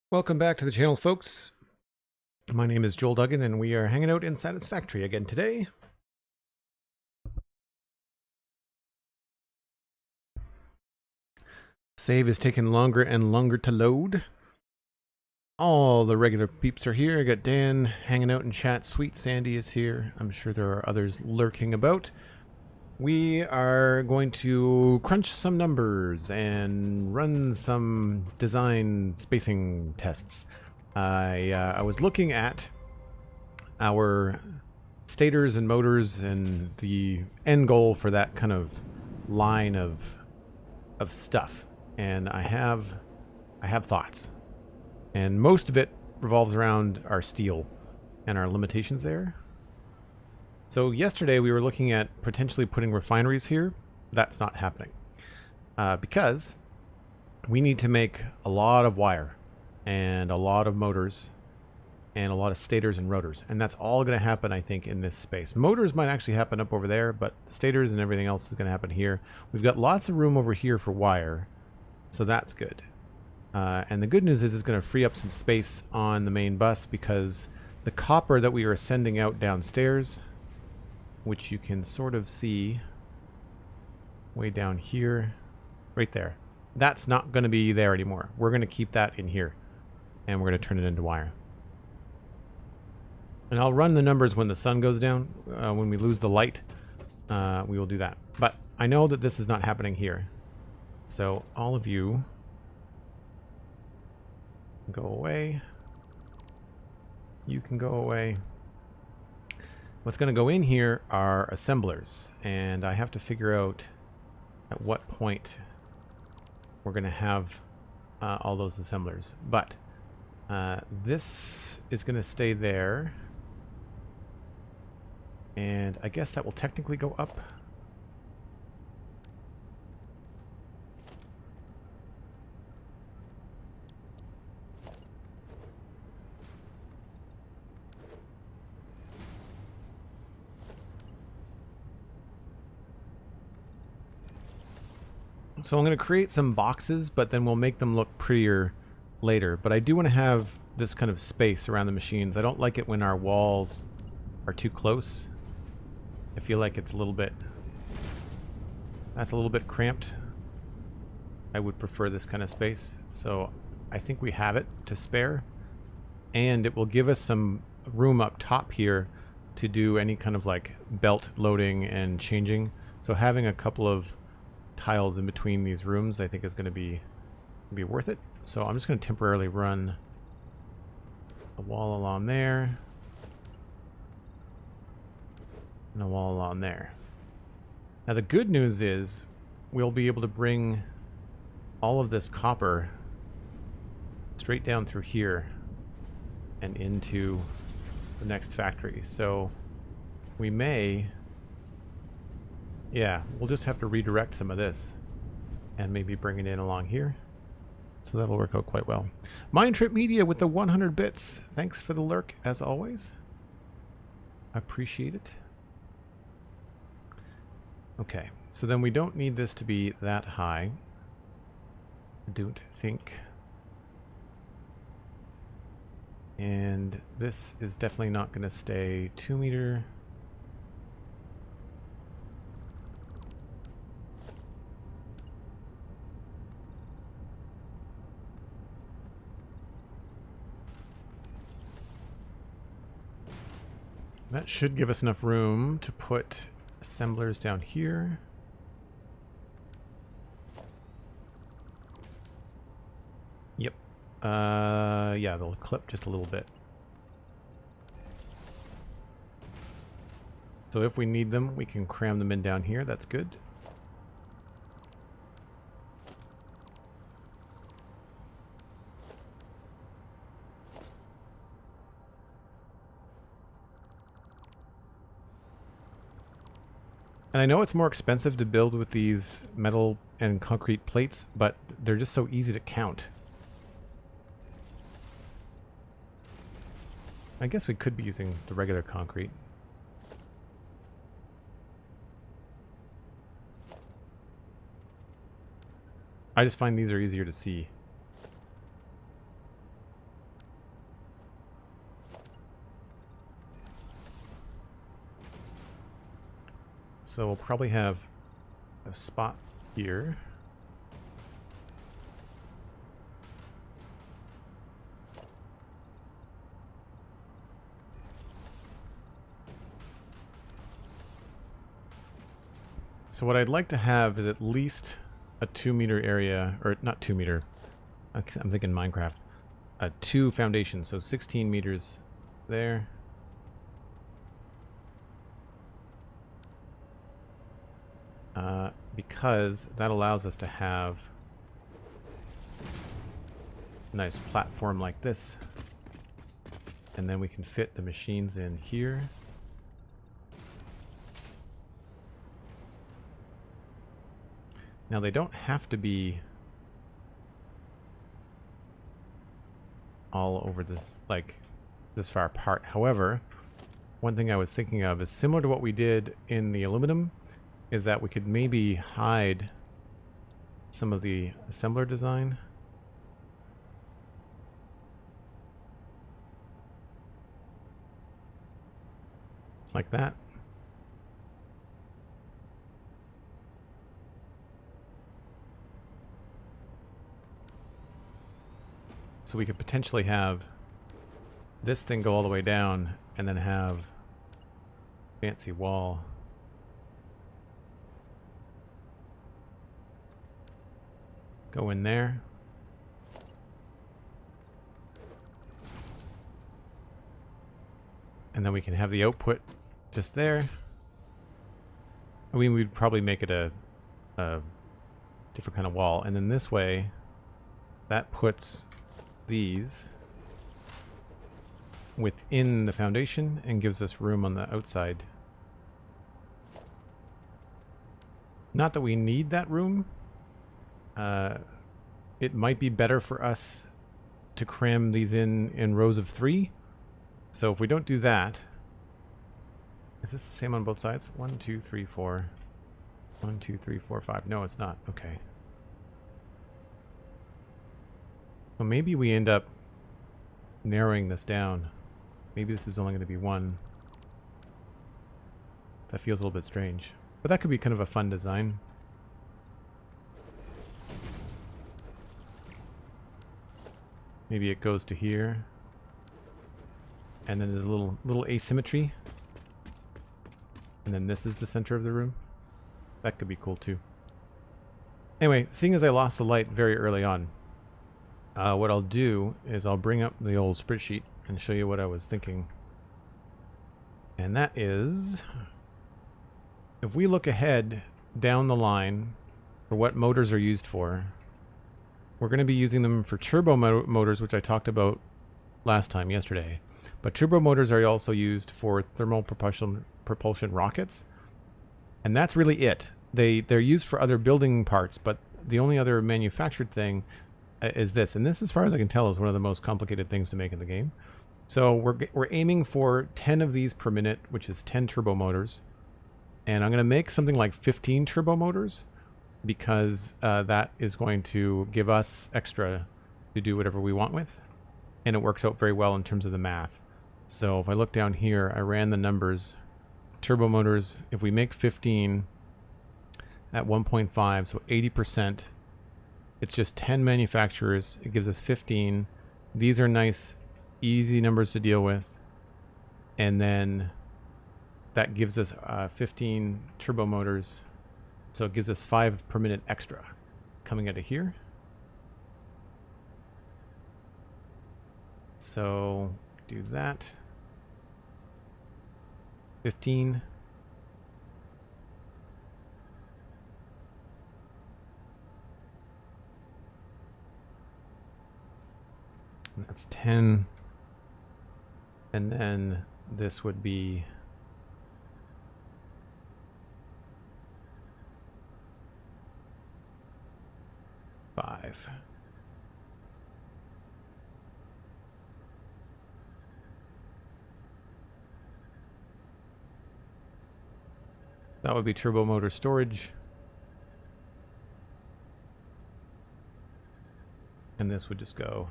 Welcome back to the channel, folks. My name is Joel Duggan, and we are hanging out in Satisfactory again today. Save is taking longer and longer to load. All the regular peeps are here. I got Dan hanging out in chat. SweetSandi is here. I'm sure there are others lurking about. We are going to crunch some numbers and run some design spacing tests. I was looking at our stators and motors and the end goal for that kind of line of stuff, and I have thoughts, and most of it revolves around our steel and our limitations there. So yesterday we were looking at potentially putting refineries here. That's not happening because we need to make a lot of wire and a lot of motors and a lot of stators and rotors, and that's all going to happen, I think, in this space. Motors might actually happen up over there, but stators and everything else is going to happen here. We've got lots of room over here for wire, so that's good. And the good news is it's going to free up some space on the main bus, because the copper that we are sending out downstairs, which you can sort of see way down here, right there, that's not going to be there anymore. We're going to keep that in here, and we're going to turn it into wire. And I'll run the numbers when the sun goes down. When we lose the light, we will do that. But I know that this is not happening here. So all of you go away. You can go away. What's going to go in here are assemblers, and I have to figure out at what point we're going to have all those assemblers. But this is going to stay there, and I guess that will technically go up. So I'm going to create some boxes, but then we'll make them look prettier later. But I do want to have this kind of space around the machines. I don't like it when our walls are too close. I feel like it's a little bit, that's a little bit cramped. I would prefer this kind of space. So I think we have it to spare, and it will give us some room up top here to do any kind of like belt loading and changing. So having a couple of tiles in between these rooms, I think, is going to be worth it. So I'm just going to temporarily run a wall along there and a wall along there. Now the good news is we'll be able to bring all of this copper straight down through here and into the next factory. So we may, yeah, we'll just have to redirect some of this and maybe bring it in along here. So that'll work out quite well. MindTripMedia with the 100 bits. Thanks for the lurk, as always. I appreciate it. Okay, so then we don't need this to be that high, I don't think. And this is definitely not going to stay 2 meter. That should give us enough room to put assemblers down here. Yep. Yeah, they'll clip just a little bit. So if we need them, we can cram them in down here. That's good. And I know it's more expensive to build with these metal and concrete plates, but they're just so easy to count. I guess we could be using the regular concrete. I just find these are easier to see. So we'll probably have a spot here. So what I'd like to have is at least a 2-meter area, or not 2 meter, I'm thinking Minecraft, 2 foundations, so 16 meters there. Because that allows us to have a nice platform like this. And then we can fit the machines in here. Now they don't have to be all over this, like, this far apart. However, one thing I was thinking of is similar to what we did in the aluminum, is that we could maybe hide some of the assembler design. Like that. So we could potentially have this thing go all the way down and then have fancy wall. Go in there. And then we can have the output just there. I mean, we'd probably make it a different kind of wall. And then this way, that puts these within the foundation and gives us room on the outside. Not that we need that room. It might be better for us to cram these in rows of 3. So if we don't do that, is this the same on both sides? 1, 2, 3, 4. 1, 2, 3, 4, 5. No, it's not. Okay. So maybe we end up narrowing this down. Maybe this is only going to be 1. That feels a little bit strange. But that could be kind of a fun design. Maybe it goes to here. And then there's a little asymmetry. And then this is the center of the room. That could be cool too. Anyway, seeing as I lost the light very early on, what I'll do is I'll bring up the old spreadsheet and show you what I was thinking. And that is, if we look ahead down the line for what motors are used for, we're going to be using them for turbo motors, which I talked about last time, yesterday. But turbo motors are also used for thermal propulsion rockets. And that's really it. They're used for other building parts, but the only other manufactured thing is this. And this, as far as I can tell, is one of the most complicated things to make in the game. So we're aiming for 10 of these per minute, which is 10 turbo motors. And I'm going to make something like 15 turbo motors, because that is going to give us extra to do whatever we want with. And it works out very well in terms of the math. So if I look down here, I ran the numbers. Turbo motors, if we make 15 at 1.5, so 80%, it's just 10 manufacturers. It gives us 15. These are nice, easy numbers to deal with. And then that gives us 15 turbo motors. So it gives us 5 per minute extra coming out of here. So do that. 15. And that's 10. And then this would be 5. That would be turbo motor storage. And this would just go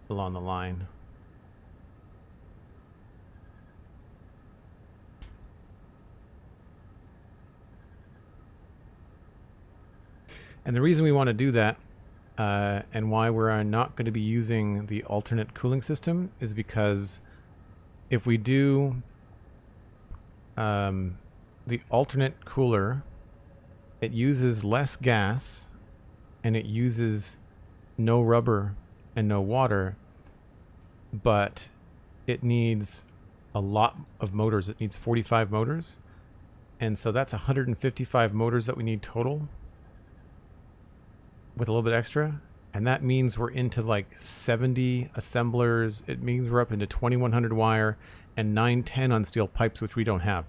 along the line. And the reason we want to do that and why we're not going to be using the alternate cooling system is because if we do the alternate cooler, it uses less gas and it uses no rubber and no water, but it needs a lot of motors. It needs 45 motors. And so that's 155 motors that we need total with a little bit extra. And that means we're into like 70 assemblers. It means we're up into 2100 wire and 910 on steel pipes, which we don't have.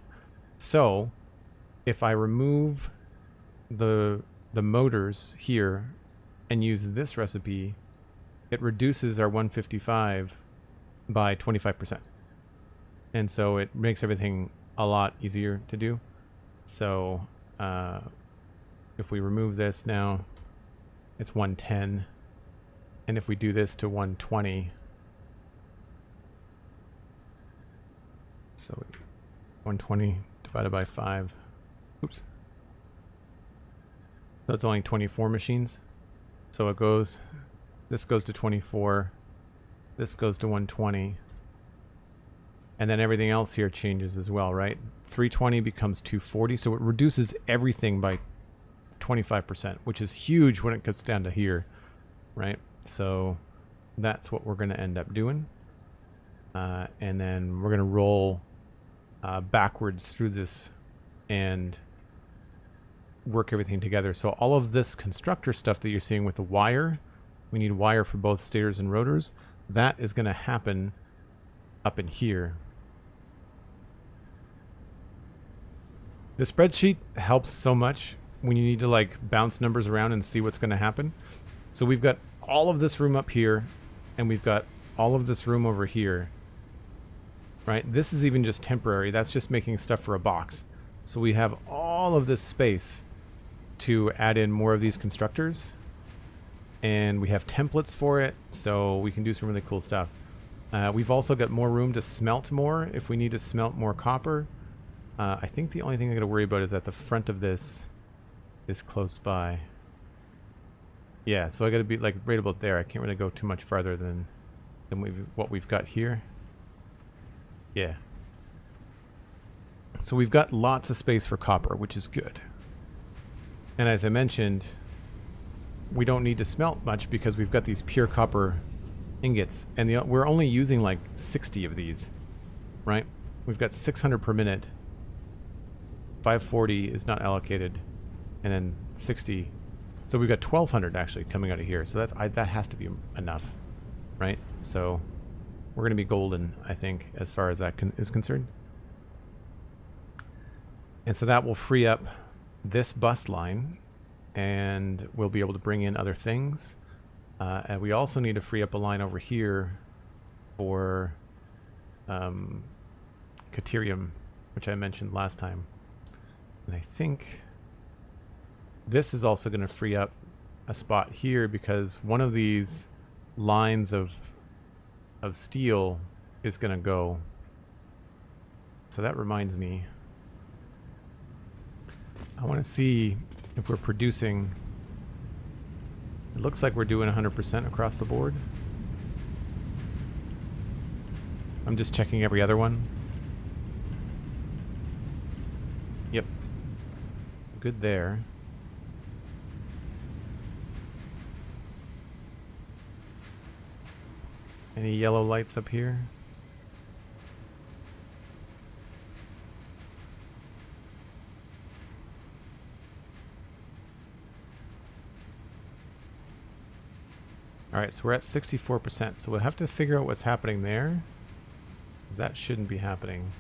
So if I remove the motors here and use this recipe, it reduces our 155 by 25%. And so it makes everything a lot easier to do. So if we remove this now, it's 110. And if we do this to 120, so 120 divided by 5, oops. So it's only 24 machines. So it goes, this goes to 24, this goes to 120. And then everything else here changes as well, right? 320 becomes 240, so it reduces everything by 25%, which is huge when it gets down to here, right? So that's what we're going to end up doing. And then we're going to roll backwards through this and work everything together. So all of this constructor stuff that you're seeing with the wire, we need wire for both stators and rotors. That is going to happen up in here. The spreadsheet helps so much when you need to like bounce numbers around and see what's going to happen. So we've got all of this room up here and we've got all of this room over here, right? This is even just temporary. That's just making stuff for a box. So we have all of this space to add in more of these constructors, and we have templates for it, so we can do some really cool stuff. We've also got more room to smelt more if we need to smelt more copper. I think the only thing I got to worry about is that the front of this is close by. Yeah, so I got to be like right about there. I can't really go too much farther than what we've got here. Yeah. So we've got lots of space for copper, which is good. And as I mentioned, we don't need to smelt much because we've got these pure copper ingots, and we're only using like 60 of these, right? We've got 600 per minute. 540 is not allocated, and then 60. So we've got 1200 actually coming out of here. So that has to be enough, right? So we're going to be golden, I think, as far as that is concerned. And so that will free up this bus line, and we'll be able to bring in other things. And we also need to free up a line over here for Caterium, which I mentioned last time. And I think this is also going to free up a spot here because one of these lines of steel is going to go. So that reminds me, I want to see if we're producing. It looks like we're doing 100% across the board. I'm just checking every other one. Yep. Good there. Any yellow lights up here? Alright, so we're at 64%, so we'll have to figure out what's happening there, 'cause that shouldn't be happening.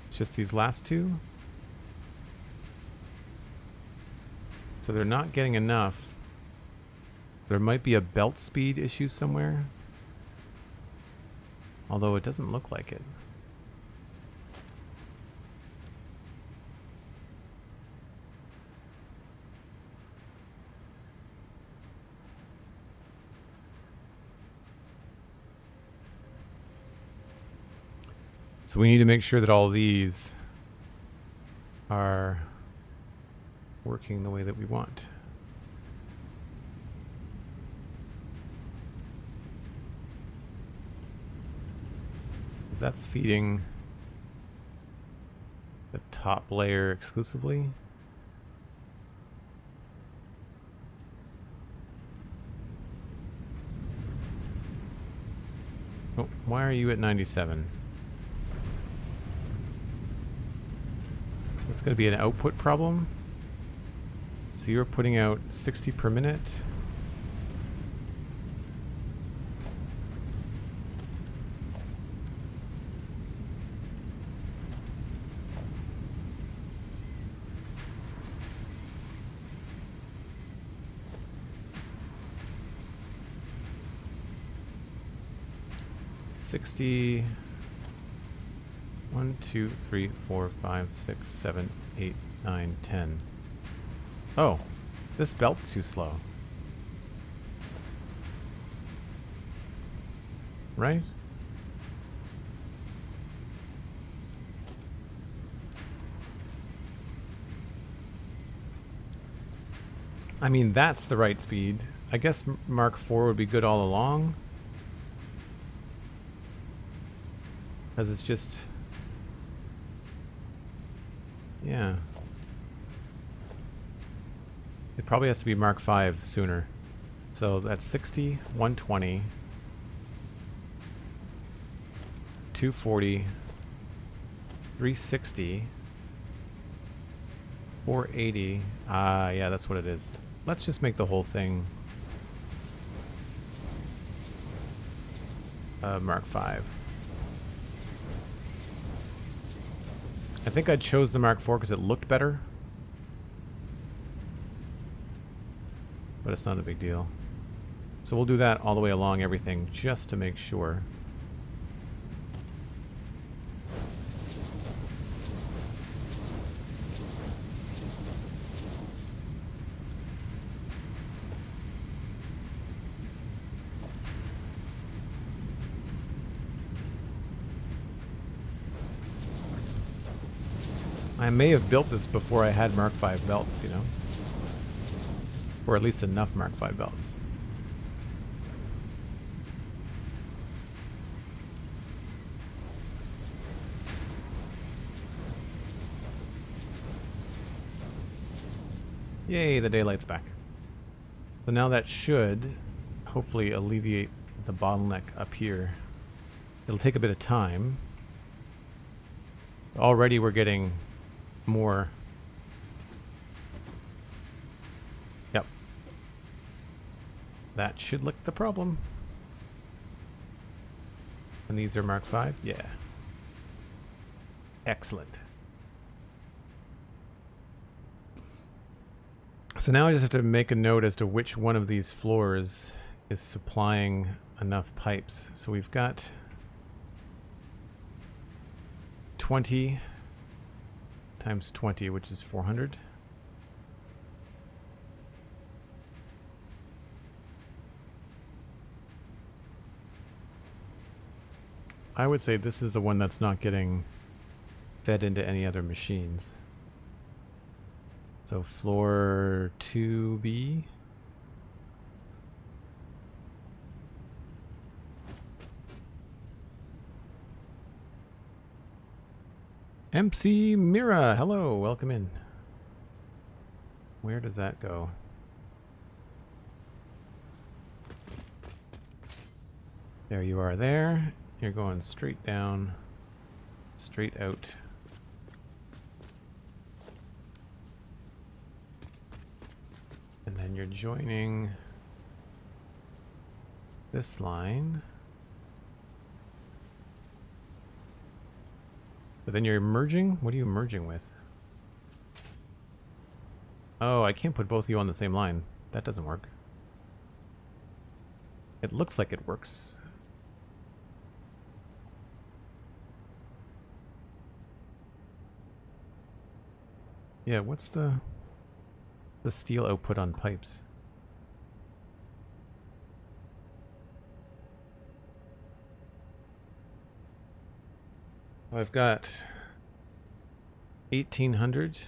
It's just these last two. So they're not getting enough. There might be a belt speed issue somewhere, although it doesn't look like it. So we need to make sure that all these are working the way that we want. That's feeding the top layer exclusively. Oh, why are you at 97? That's going to be an output problem. So you're putting out 60 per minute. $60. 1, 2, 3, 4, 5, 6, 7, 8, 9, 10. Oh, this belt's too slow. Right? I mean, that's the right speed. I guess Mark IV would be good all along. Because it's just... yeah. It probably has to be Mark V sooner. So that's 60, 120, 240, 360, 480. Yeah, that's what it is. Let's just make the whole thing Mark V. I think I chose the Mark IV because it looked better. But it's not a big deal. So we'll do that all the way along everything just to make sure. I may have built this before I had Mark V belts, you know? Or at least enough Mark V belts. Yay, the daylight's back. So now that should hopefully alleviate the bottleneck up here. It'll take a bit of time. Already we're getting more. Yep. That should lick the problem. And these are Mark V? Yeah. Excellent. So now I just have to make a note as to which one of these floors is supplying enough pipes. So we've got 20 times 20, which is 400. I would say this is the one that's not getting fed into any other machines. So floor 2B. MC Mira, hello, welcome in. Where does that go? There you are there. You're going straight down, straight out. And then you're joining this line. But then you're merging? What are you merging with? Oh, I can't put both of you on the same line. That doesn't work. It looks like it works. Yeah, what's the steel output on pipes? I've got 1,800.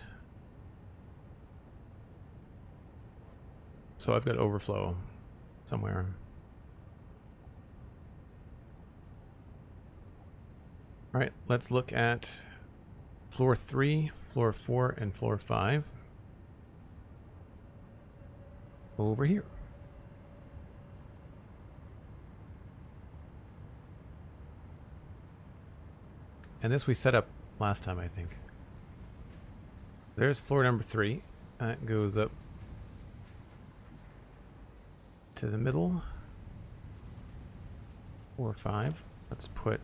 So I've got overflow somewhere. All right, let's look at floor 3, floor 4, and floor 5 over here. And this we set up last time, I think. There's floor number 3. That goes up to the middle. 4 or 5. Let's put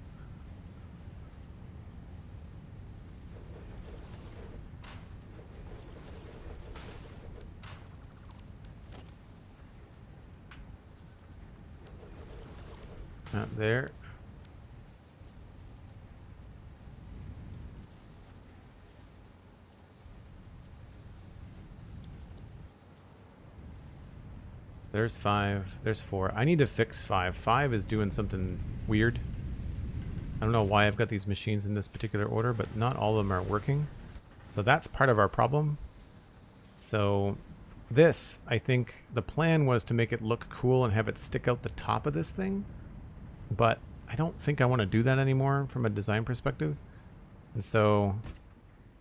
that there. There's 5. There's 4. I need to fix 5. 5 is doing something weird. I don't know why I've got these machines in this particular order, but not all of them are working. So that's part of our problem. So this, I think the plan was to make it look cool and have it stick out the top of this thing. But I don't think I want to do that anymore from a design perspective. And so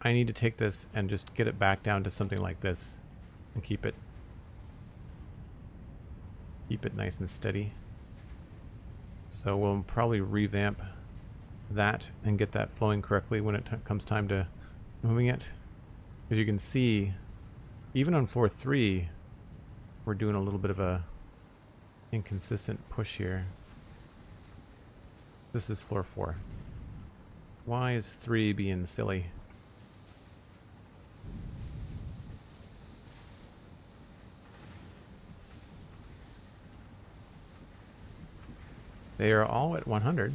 I need to take this and just get it back down to something like this and keep it nice and steady. So we'll probably revamp that and get that flowing correctly when it comes time to moving it. As you can see, even on floor 3, we're doing a little bit of a inconsistent push here. This is floor 4. Why is 3 being silly? They are all at 100.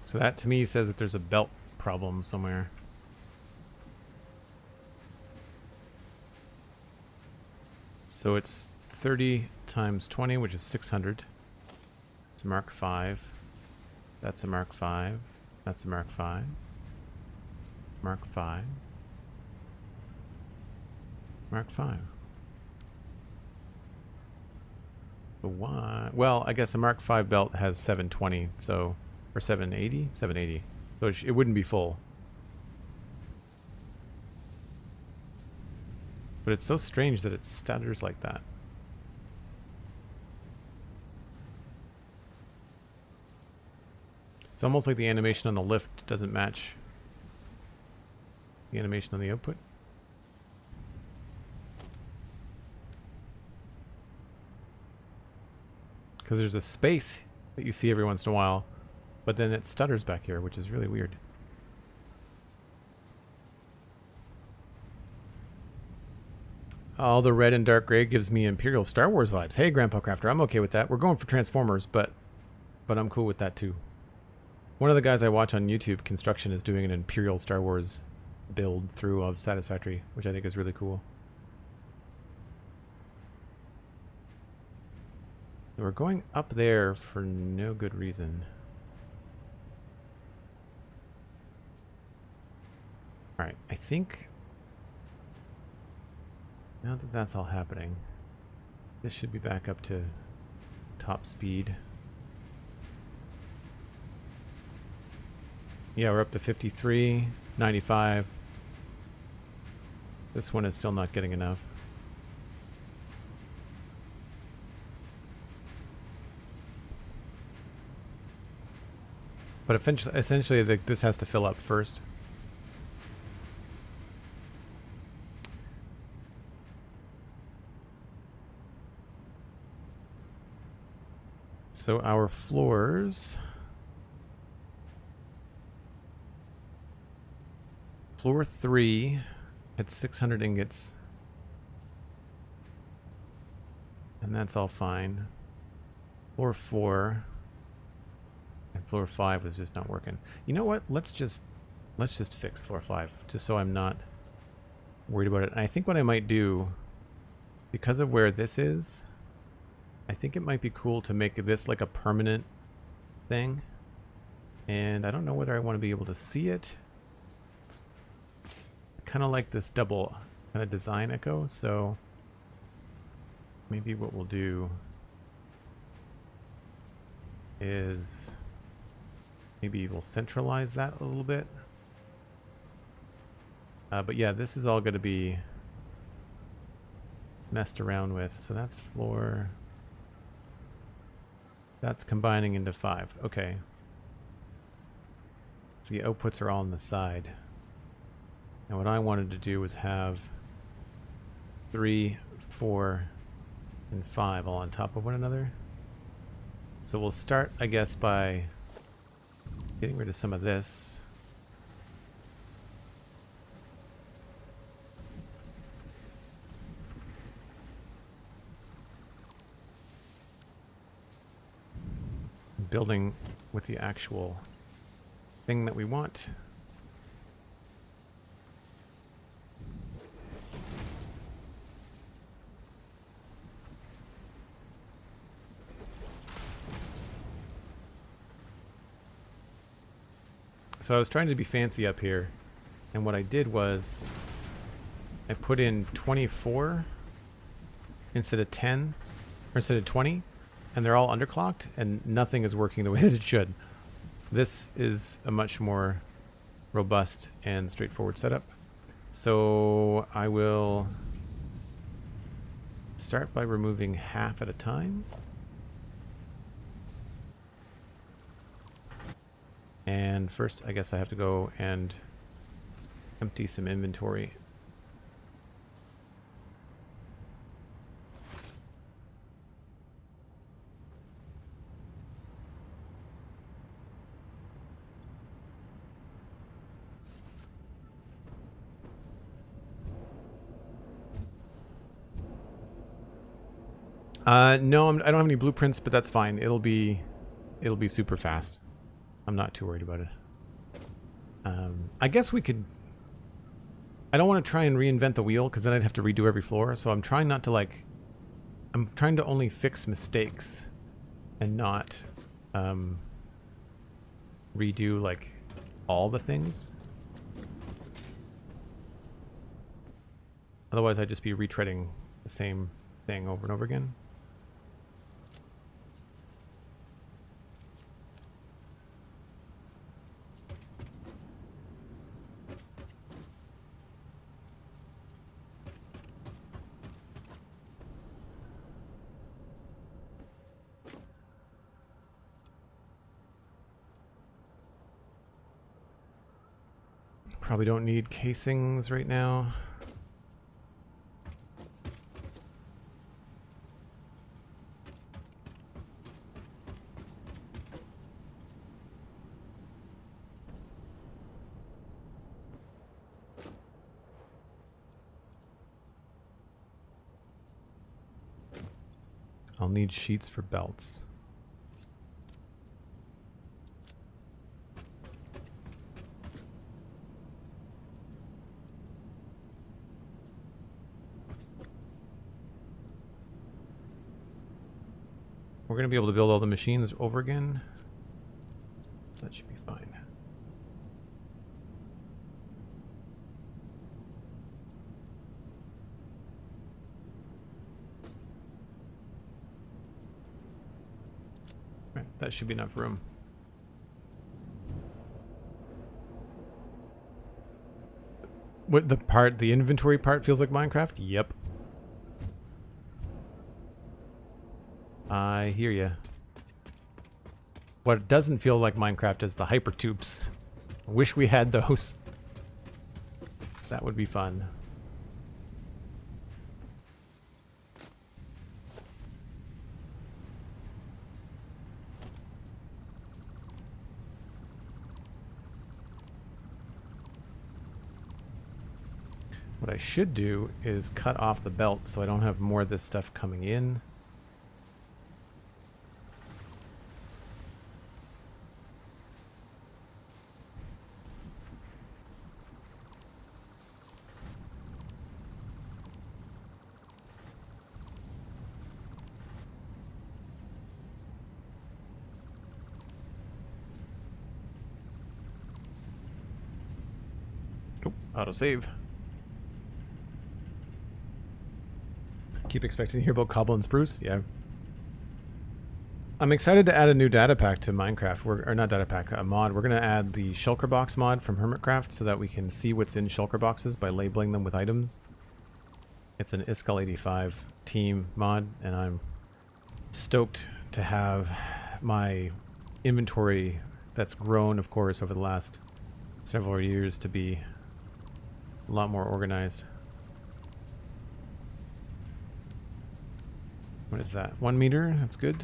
So that to me says that there's a belt problem somewhere. So it's 30 times 20, which is 600. It's Mark 5. That's a Mark 5. That's a Mark 5. Mark 5. Mark 5. The why? Well, I guess a Mark 5 belt has 720, so or 780, 780. So it wouldn't be full. But it's so strange that it stutters like that. It's almost like the animation on the lift doesn't match the animation on the output. Because there's a space that you see every once in a while, but then it stutters back here, which is really weird. All the red and dark gray gives me Imperial Star Wars vibes. Hey, GrandpaCrafter, I'm okay with that. We're going for Transformers, but I'm cool with that too. One of the guys I watch on YouTube, Construction, is doing an Imperial Star Wars build through of Satisfactory, which I think is really cool. We're going up there for no good reason. Alright, I think now that that's all happening, this should be back up to top speed. Yeah, we're up to 53, 95. This one is still not getting enough. But essentially this has to fill up first. So our floors. Floor 3 at 600 ingots. And that's all fine. Floor 4. And floor 5 is just not working. You know what? Let's just fix floor 5, just so I'm not worried about it. And I think what I might do, because of where this is, I I think it might be cool to make this like a permanent thing. And I don't know whether I want to be able to see it. I kind of like this double kind of design echo, so maybe what we'll do is maybe we'll centralize that a little bit. But yeah, this is all going to be messed around with. So that's floor. That's combining into 5. Okay. So the outputs are all on the side. And what I wanted to do was have 3, 4, and 5 all on top of one another. So we'll start, I guess, by getting rid of some of this. Building with the actual thing that we want. So I was trying to be fancy up here, and what I did was I put in 24 instead of 10, or instead of 20, and they're all underclocked, and nothing is working the way that it should. This is a much more robust and straightforward setup. So I will start by removing half at a time. And first, I guess I have to go and empty some inventory. No, I don't have any blueprints, but that's fine. It'll be super fast. I'm not too worried about it. I guess we could... I don't want to try and reinvent the wheel, because then I'd have to redo every floor, so I'm trying not to, like... I'm trying to only fix mistakes and not redo, like, all the things. Otherwise, I'd just be retreading the same thing over and over again. Probably don't need casings right now. I'll need sheets for belts. We're going to be able to build all the machines over again. That should be fine. Right, that should be enough room. What the inventory part feels like Minecraft? Yep. I hear ya. What doesn't feel like Minecraft is the hypertubes. I wish we had those. That would be fun. What I should do is cut off the belt so I don't have more of this stuff coming in. Autosave. Keep expecting to hear about Cobble and Spruce? Yeah. I'm excited to add a new data pack to Minecraft. Or not data pack, a mod. We're going to add the shulker box mod from Hermitcraft so that we can see what's in shulker boxes by labeling them with items. It's an Iskull85 team mod, and I'm stoked to have my inventory that's grown, of course, over the last several years to be a lot more organized. What is that? 1 meter? That's good.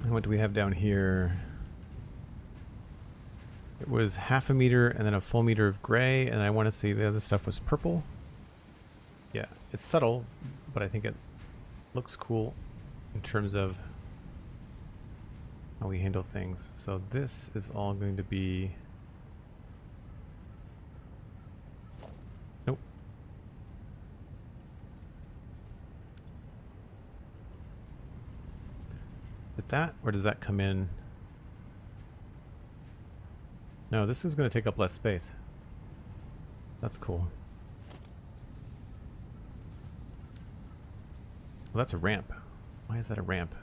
And what do we have down here? It was 1/2 meter and then a full meter of gray, and I want to say the other stuff was purple. Yeah, it's subtle, but I think it looks cool in terms of how we handle things. So this is all going to be... Nope. Is it that, or does that come in? No, this is going to take up less space. That's cool. Well, that's a ramp. Why is that a ramp?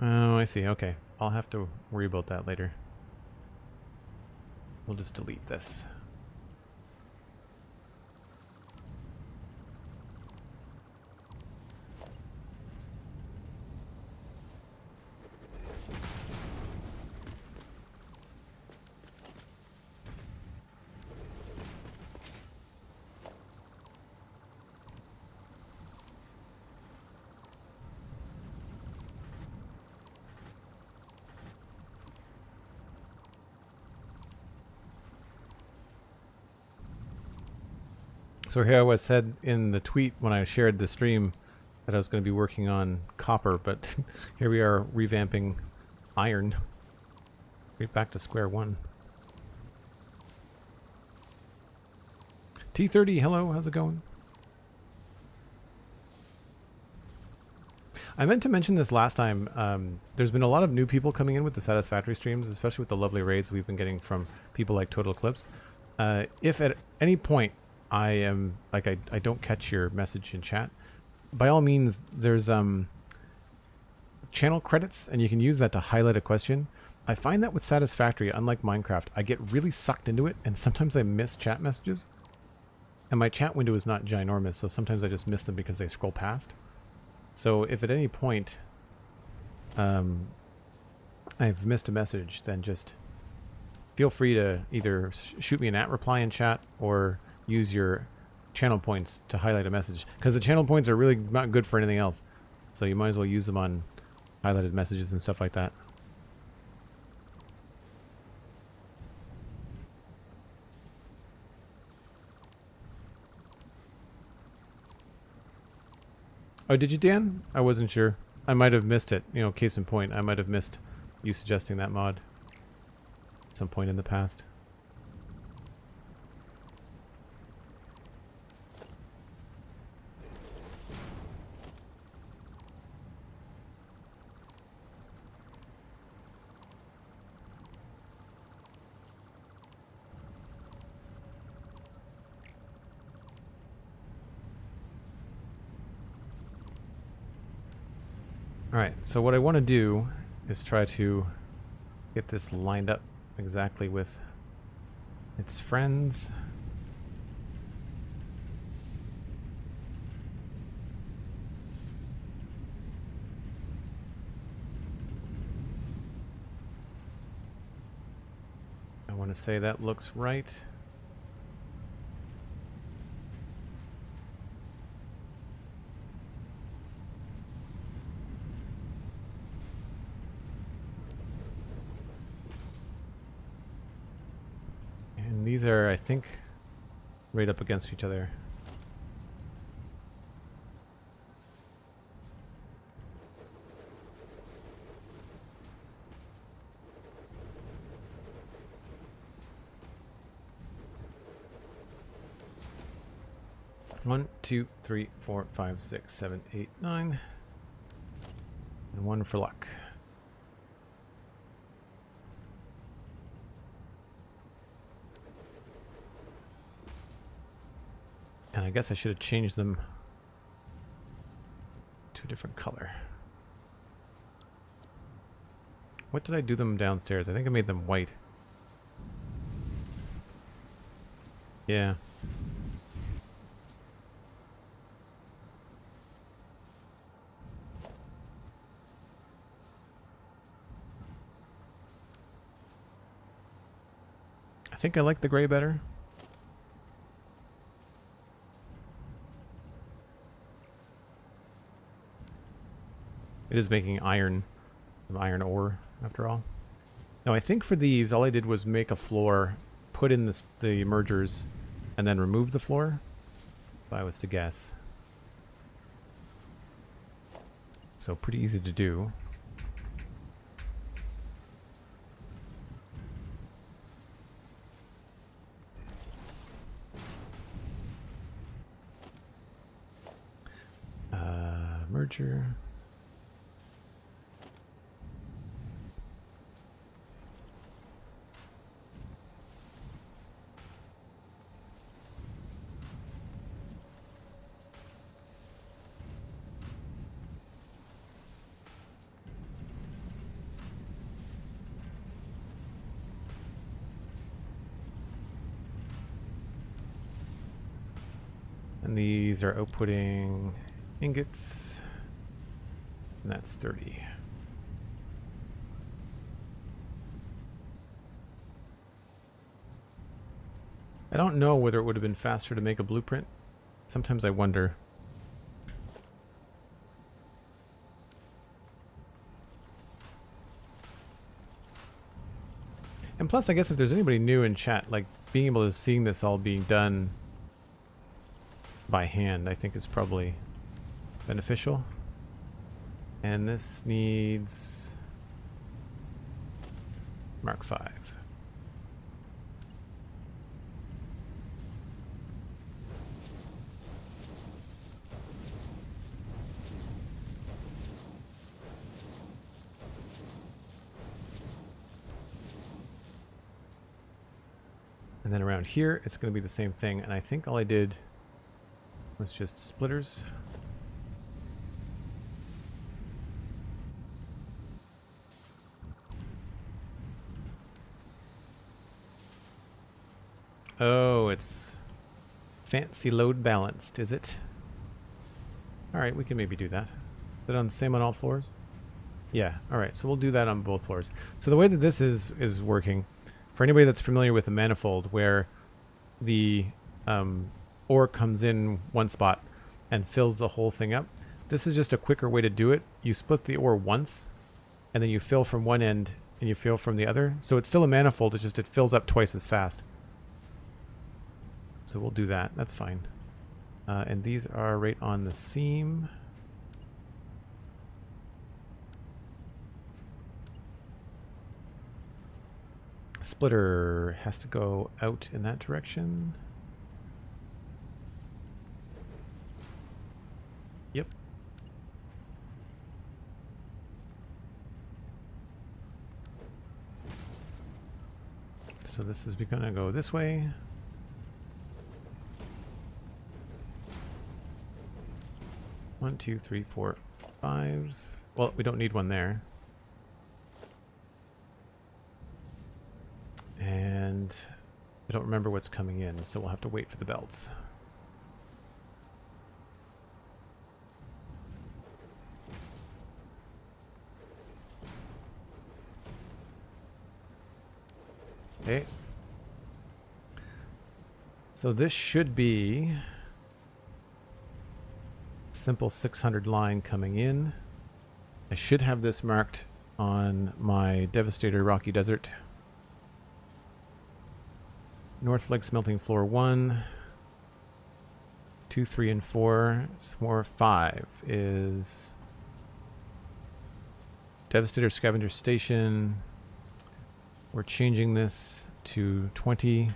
Oh, I see. Okay. I'll have to worry about that later. We'll just delete this. So here I was said in the tweet when I shared the stream that I was going to be working on copper, but here we are revamping iron. Right back to square one. T30, hello, how's it going? I meant to mention this last time. There's been a lot of new people coming in with the Satisfactory streams, especially with the lovely raids we've been getting from people like Total Eclipse. If at any point I am like I don't catch your message in chat, by all means there's channel credits and you can use that to highlight a question. I find that with Satisfactory, unlike Minecraft, I get really sucked into it and sometimes I miss chat messages. And my chat window is not ginormous, so sometimes I just miss them because they scroll past. So if at any point I've missed a message, then just feel free to either shoot me an @reply in chat or use your channel points to highlight a message, because the channel points are really not good for anything else, so you might as well use them on highlighted messages and stuff like that. Oh, did you, Dan? I wasn't sure. I might have missed it. You know, case in point, I might have missed you suggesting that mod at some point in the past. Alright, so what I want to do is try to get this lined up exactly with its friends. I want to say that looks right. These are, I think, right up against each other. 1, 2, 3, 4, 5, 6, 7, 8, 9. And 1 for luck. And I guess I should have changed them to a different color. What did I do them downstairs? I think I made them white. Yeah. I think I like the gray better. It is making iron ore, after all. Now, I think for these, all I did was make a floor, put in the mergers, and then remove the floor, if I was to guess. So, pretty easy to do. Merger. And these are outputting ingots, and that's 30. I don't know whether it would have been faster to make a blueprint. Sometimes I wonder. And plus, I guess if there's anybody new in chat, like being able to seeing this all being done by hand, I think is probably beneficial. And this needs Mark 5. And then around here, it's going to be the same thing. And I think all I did was just splitters. Oh, it's fancy load balanced, is it? Alright, we can maybe do that. Is it on the same on all floors? Yeah, alright, so we'll do that on both floors. So the way that this is working, for anybody that's familiar with the manifold, where the ore comes in one spot and fills the whole thing up, this is just a quicker way to do it. You split the ore once, and then you fill from one end, and you fill from the other. So it's still a manifold, it's just it fills up twice as fast. So we'll do that. That's fine. And these are right on the seam. Splitter has to go out in that direction. Yep. So this is going to go this way. One, two, three, four, 5. Well, we don't need one there. And I don't remember what's coming in, so we'll have to wait for the belts. Okay. So this should be simple 600 line coming in. I should have this marked on my Devastator Rocky Desert. North leg smelting floor 1, 2, 3, and 4. 5 is Devastator Scavenger Station. We're changing this to 20.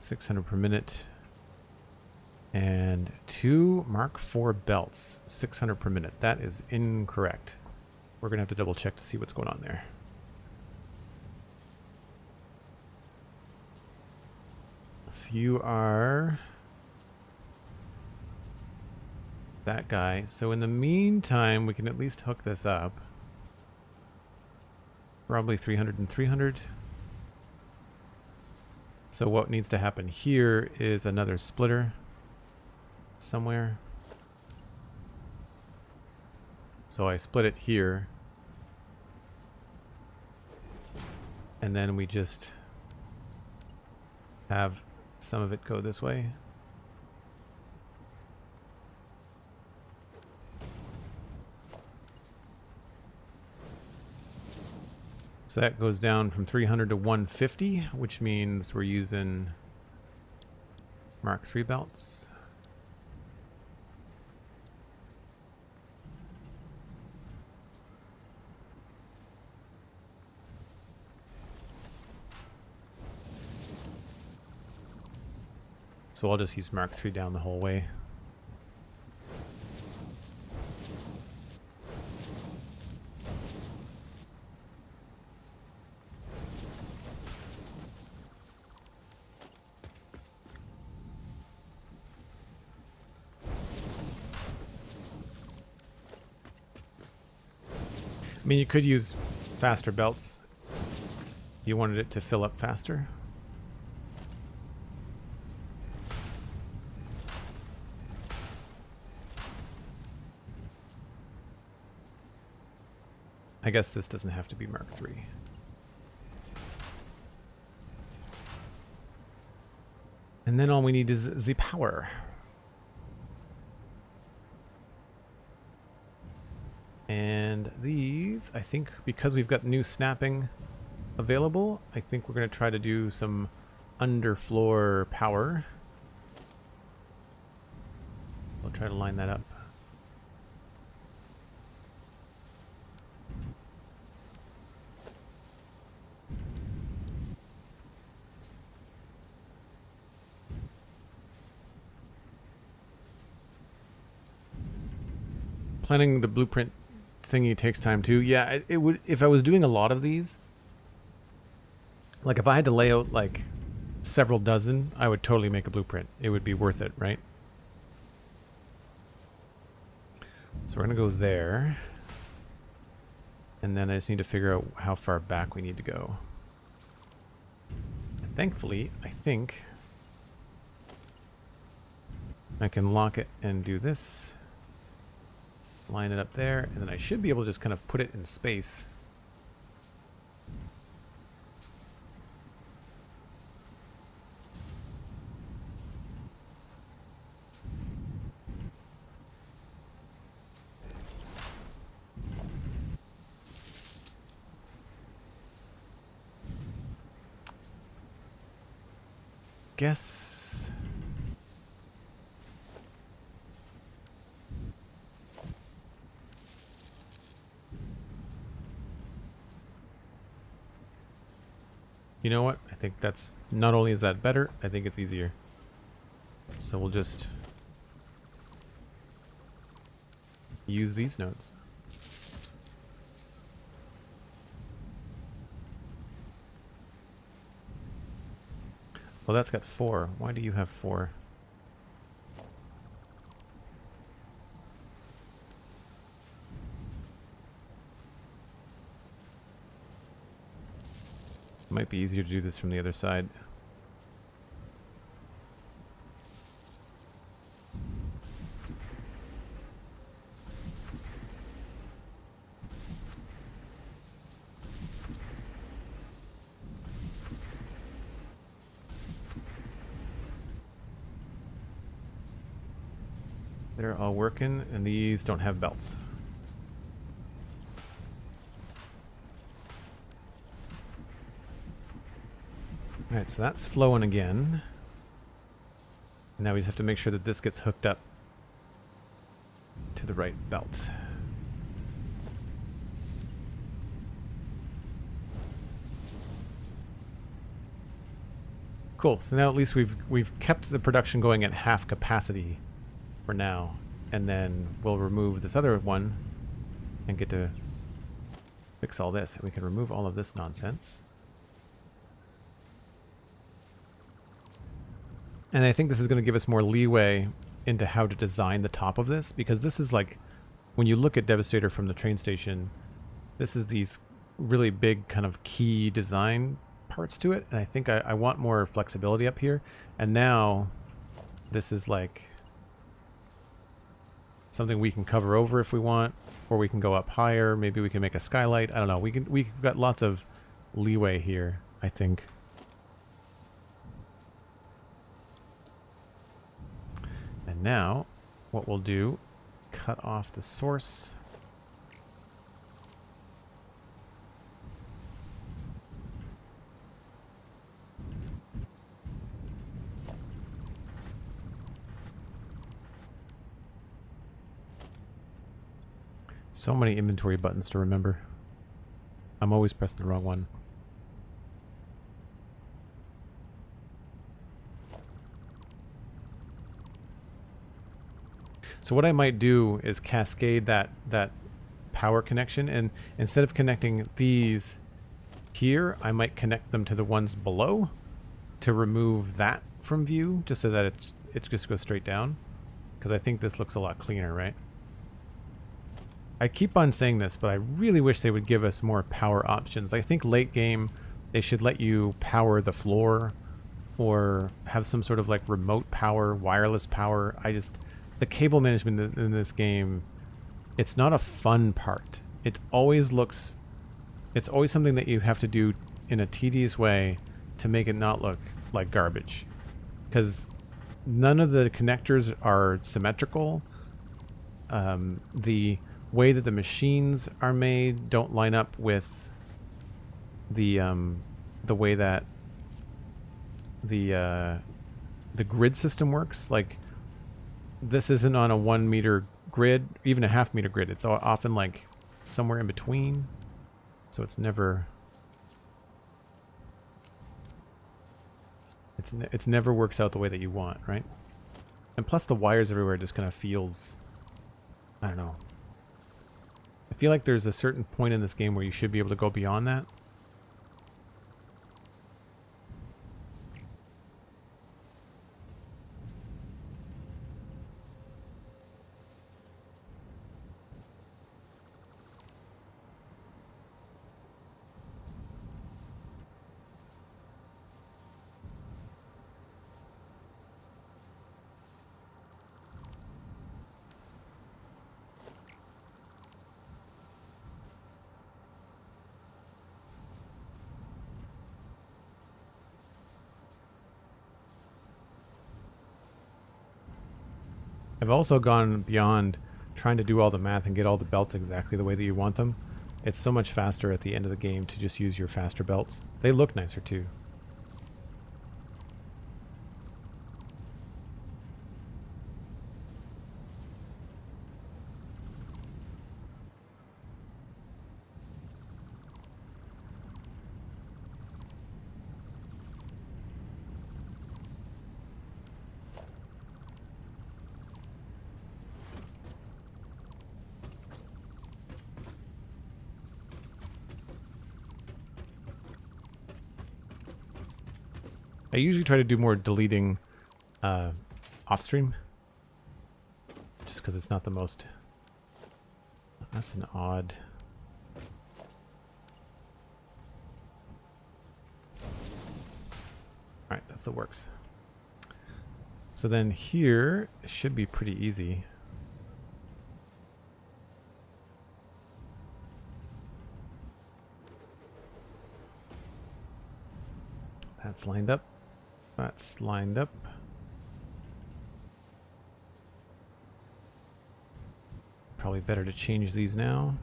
600 per minute. And 2 Mark IV belts, 600 per minute. That is incorrect. We're going to have to double check to see what's going on there. So you are that guy. So in the meantime, we can at least hook this up. Probably 300 and 300. So what needs to happen here is another splitter somewhere. So I split it here. And then we just have some of it go this way. So that goes down from 300 to 150, which means we're using Mark III belts. So I'll just use Mark III down the whole way. I mean, you could use faster belts if you wanted it to fill up faster. I guess this doesn't have to be Mark III. And then all we need is the power. And these, I think, because we've got new snapping available, I think we're going to try to do some underfloor power. We'll try to line that up. Planning the blueprint thingy takes time too. Yeah, it would, if I was doing a lot of these, like if I had to lay out like several dozen, I would totally make a blueprint. It would be worth it, right? So we're gonna go there, and then I just need to figure out how far back we need to go. And thankfully, I think I can lock it and do this. Line it up there, and then I should be able to just kind of put it in space. Guess. You know what? I think that's, not only is that better, I think it's easier. So we'll just use these nodes. Well, that's got 4. Why do you have 4? Might be easier to do this from the other side. They're all working, and these don't have belts. Alright, so that's flowing again. Now we just have to make sure that this gets hooked up to the right belt. Cool. So now at least we've kept the production going at half capacity for now, and then we'll remove this other one and get to fix all this. And we can remove all of this nonsense. And I think this is going to give us more leeway into how to design the top of this, because this is like, when you look at Devastator from the train station, this is these really big kind of key design parts to it, and I think I want more flexibility up here. And now this is like something we can cover over if we want, or we can go up higher. Maybe we can make a skylight. I don't know. We've got lots of leeway here, I think. And now what we'll do, cut off the source. So many inventory buttons to remember. I'm always pressing the wrong one. So what I might do is cascade that power connection, and instead of connecting these here, I might connect them to the ones below to remove that from view, just so that it just goes straight down, because I think this looks a lot cleaner, right? I keep on saying this, but I really wish they would give us more power options. I think late game, they should let you power the floor, or have some sort of like remote power, wireless power. The cable management in this game, it's not a fun part. It's always something that you have to do in a tedious way to make it not look like garbage. Because none of the connectors are symmetrical. The way that the machines are made don't line up with the way that the grid system works. Like, this isn't on a 1 meter grid, even a half meter grid. It's often like somewhere in between, so it's never works out the way that you want, right? And plus the wires everywhere just kind of feels, I don't know. I feel like there's a certain point in this game where you should be able to go beyond that. I've also gone beyond trying to do all the math and get all the belts exactly the way that you want them. It's so much faster at the end of the game to just use your faster belts. They look nicer too. I usually try to do more deleting off stream, just because it's not the most. That's an odd. All right, that still works. So then here it should be pretty easy. That's lined up. That's lined up. Probably better to change these now.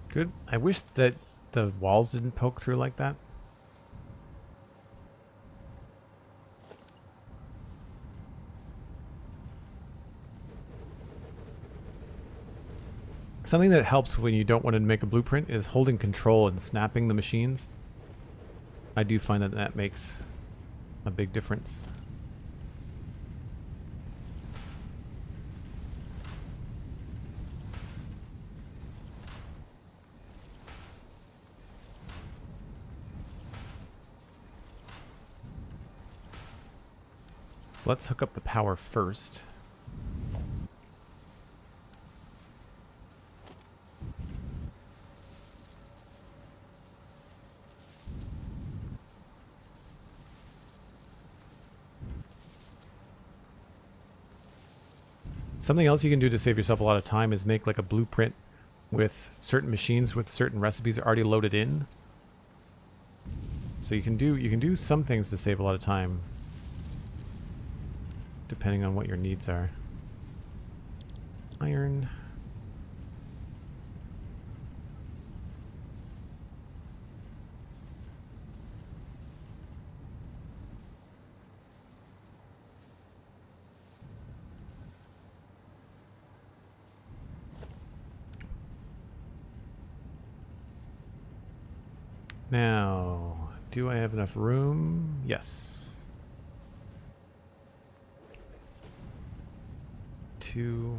Good. I wish that the walls didn't poke through like that. Something that helps when you don't want to make a blueprint is holding control and snapping the machines. I do find that that makes a big difference. Let's hook up the power first. Something else you can do to save yourself a lot of time is make like a blueprint with certain machines with certain recipes already loaded in. So you can do some things to save a lot of time depending on what your needs are. Iron. Now, do I have enough room? Yes. 2,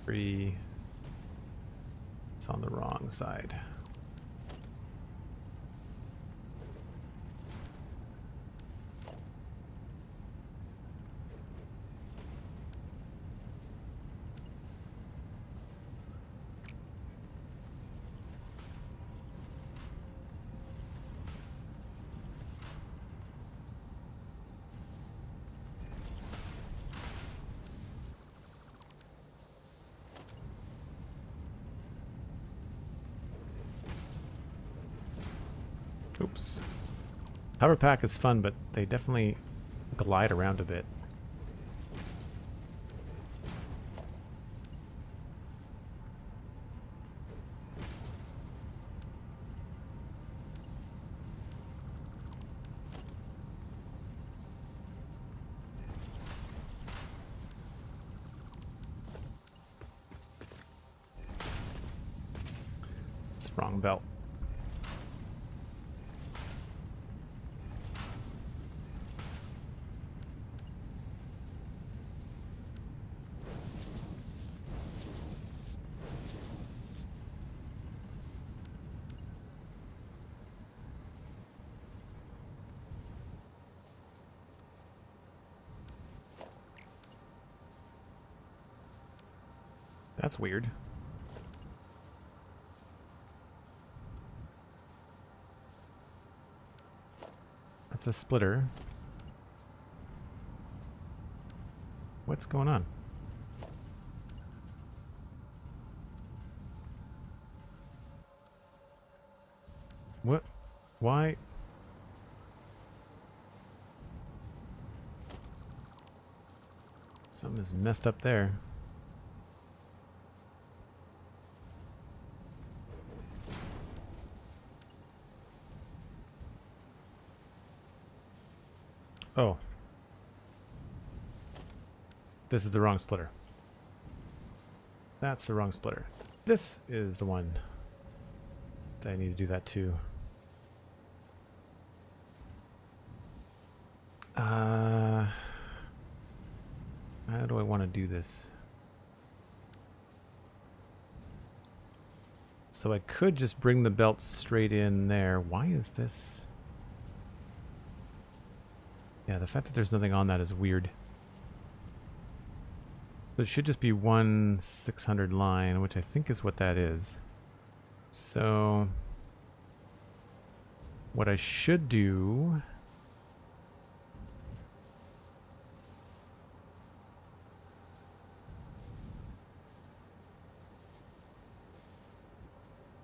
3. It's on the wrong side. Oops. Power pack is fun, but they definitely glide around a bit. It's the wrong belt. That's weird. That's a splitter. What's going on? What? Why? Something is messed up there. Oh. This is the wrong splitter. That's the wrong splitter. This is the one that I need to do that too. How do I want to do this? So I could just bring the belt straight in there. Why is this? Yeah, the fact that there's nothing on that is weird. So it should just be one 600 line, which I think is what that is. So what I should do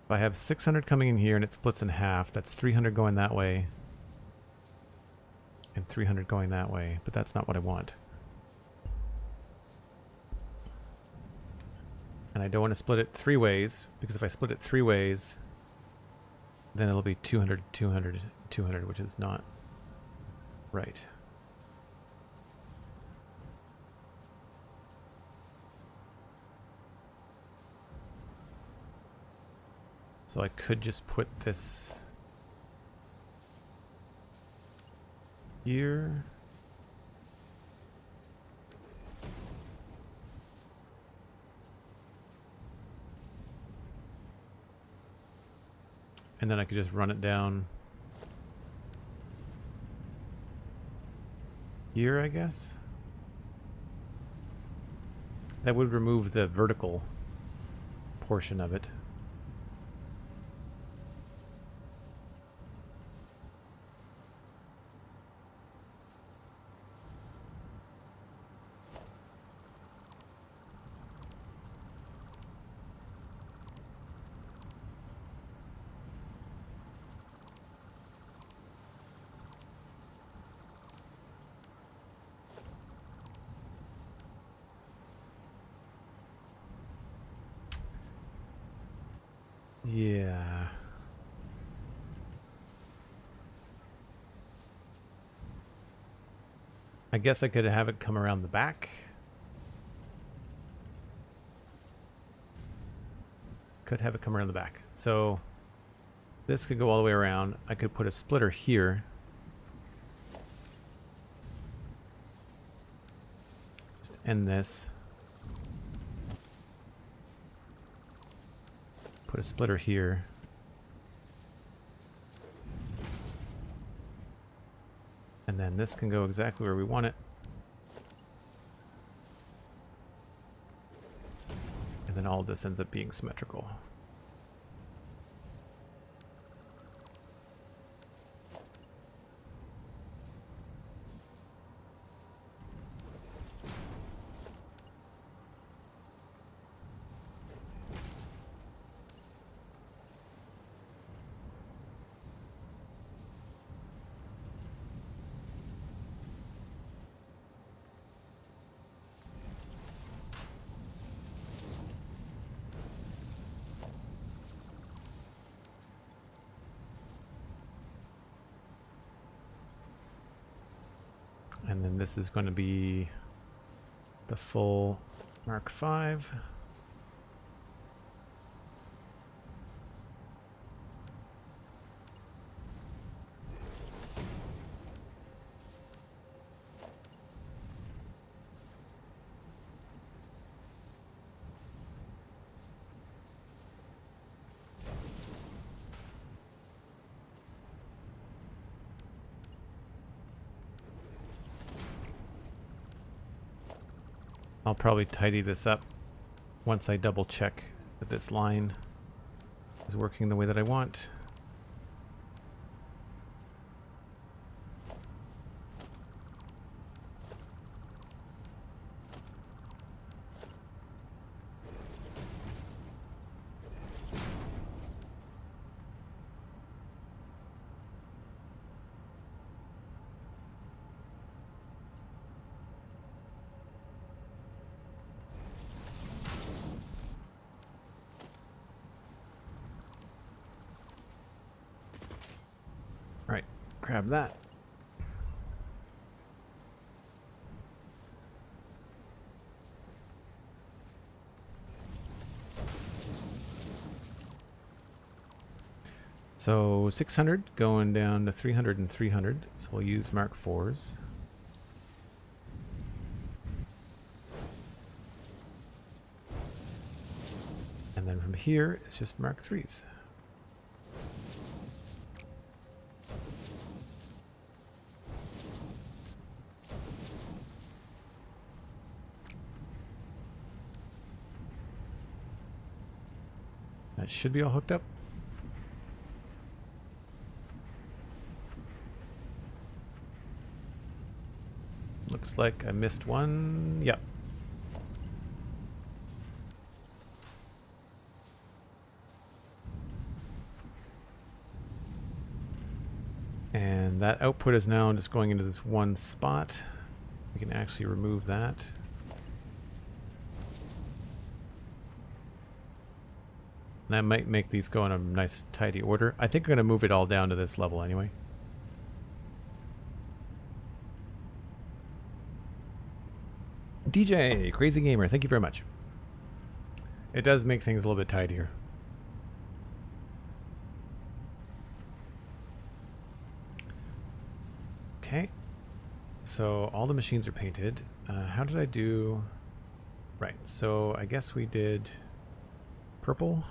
if I have 600 coming in here and it splits in half, that's 300 going that way and 300 going that way, but that's not what I want. And I don't want to split it 3 ways, because if I split it 3 ways, then it'll be 200, 200, 200, which is not right. So I could just put this here. And then I could just run it down here, I guess. That would remove the vertical portion of it. Yeah. I guess I could have it come around the back. Could have it come around the back. So this could go all the way around. I could put a splitter here. Just end this. Put a splitter here. And then this can go exactly where we want it. And then all of this ends up being symmetrical. And then this is going to be the full Mark V. I'll probably tidy this up once I double check that this line is working the way that I want. Grab that. So 600 going down to 300 and 300. So we'll use Mark IVs. And then from here, it's just Mark IIIs. That should be all hooked up. Looks like I missed one. Yep. And that output is now just going into this one spot. We can actually remove that. And I might make these go in a nice tidy order. I think I'm going to move it all down to this level anyway. DJ, Crazy Gamer, thank you very much. It does make things a little bit tidier. Okay. So all the machines are painted. How did I do? Right. So I guess we did purple.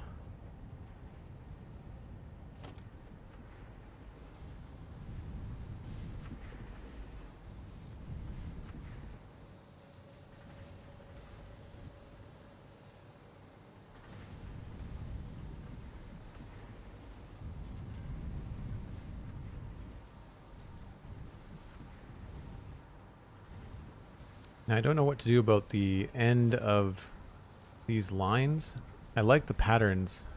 Now I don't know what to do about the end of these lines. I like the patterns,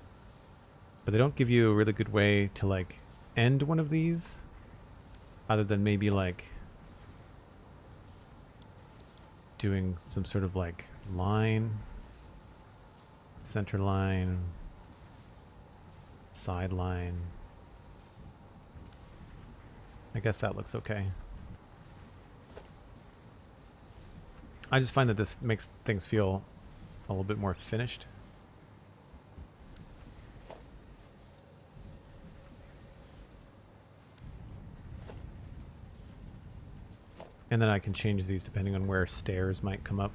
but they don't give you a really good way to like end one of these other than maybe like doing some sort of like line, center line, side line. I guess that looks okay. I just find that this makes things feel a little bit more finished. And then I can change these depending on where stairs might come up.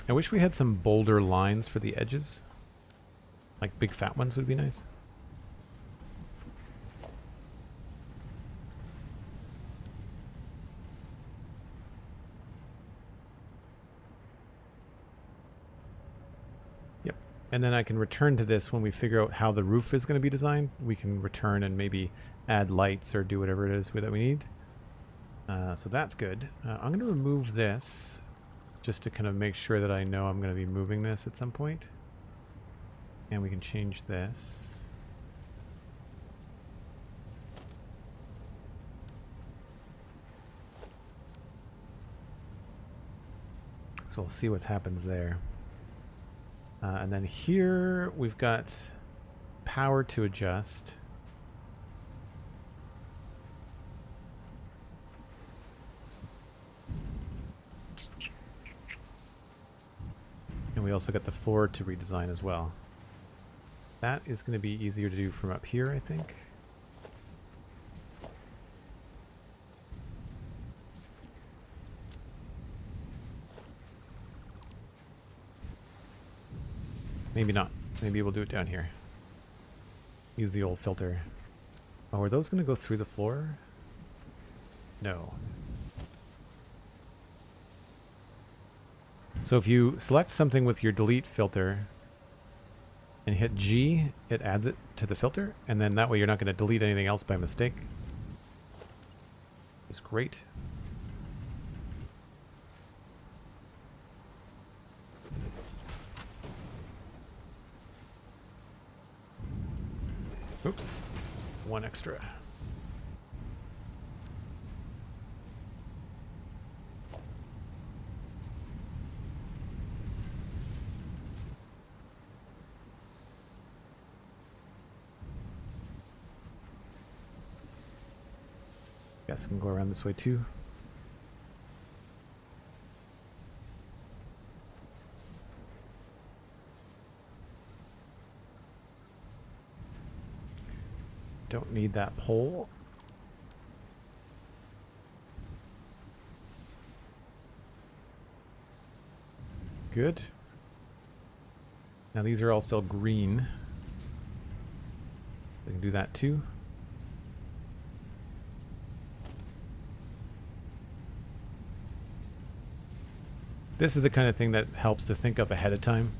I wish we had some bolder lines for the edges. Like big fat ones would be nice. Yep. And then I can return to this when we figure out how the roof is going to be designed. We can return and maybe add lights or do whatever it is that we need. So that's good. I'm going to remove this just to kind of make sure that I know I'm going to be moving this at some point. And we can change this. So we'll see what happens there. And then here we've got power to adjust. And we also got the floor to redesign as well. That is going to be easier to do from up here, I think. Maybe not. Maybe we'll do it down here. Use the old filter. Oh, are those going to go through the floor? No. So if you select something with your delete filter and hit G, it adds it to the filter, and then that way you're not going to delete anything else by mistake. It's great. Oops, one extra. Guess we can go around this way too. Don't need that pole. Good. Now these are all still green. We can do that too. This is the kind of thing that helps to think up ahead of time.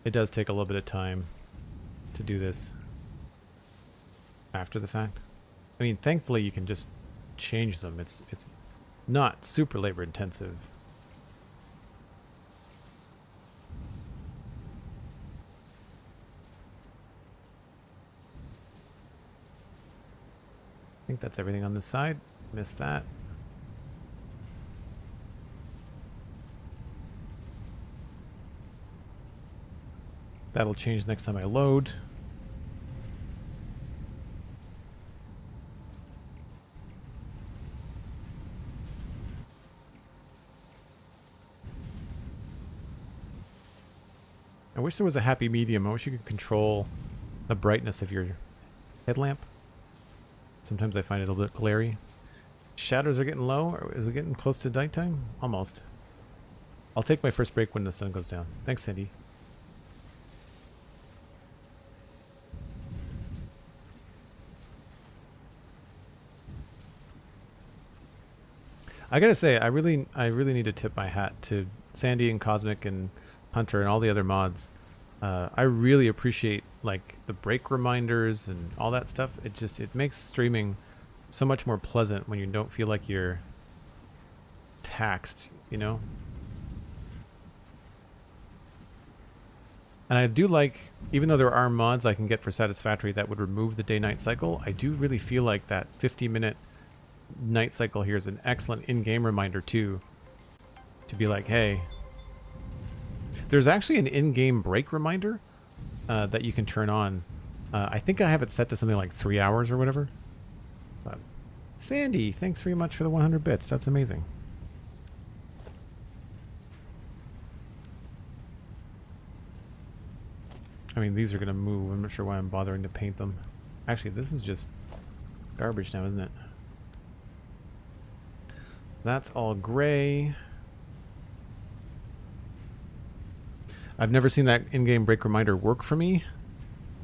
It does take a little bit of time to do this after the fact. I mean, thankfully you can just change them. It's not super labor intensive. I think that's everything on this side. Missed that. That'll change next time I load. I wish there was a happy medium. I wish you could control the brightness of your headlamp. Sometimes I find it a little bit glary. Shadows are getting low. Is it getting close to nighttime? Almost. I'll take my first break when the sun goes down. Thanks, Cindy. I gotta say, I really need to tip my hat to Sandy and Cosmic and Hunter and all the other mods. I really appreciate like the break reminders and all that stuff. It makes streaming so much more pleasant when you don't feel like you're taxed, you know? And I do like, even though there are mods I can get for Satisfactory that would remove the day-night cycle, I do really feel like that 50-minute night cycle here is an excellent in-game reminder too, to be like, hey, there's actually an in-game break reminder that you can turn on. I think I have it set to something like 3 hours or whatever. But Sandy, thanks very much for the 100 bits. That's amazing. I mean, these are gonna move. I'm not sure why I'm bothering to paint them. Actually, this is just garbage now, isn't it? That's all gray. I've never seen that in-game break reminder work for me.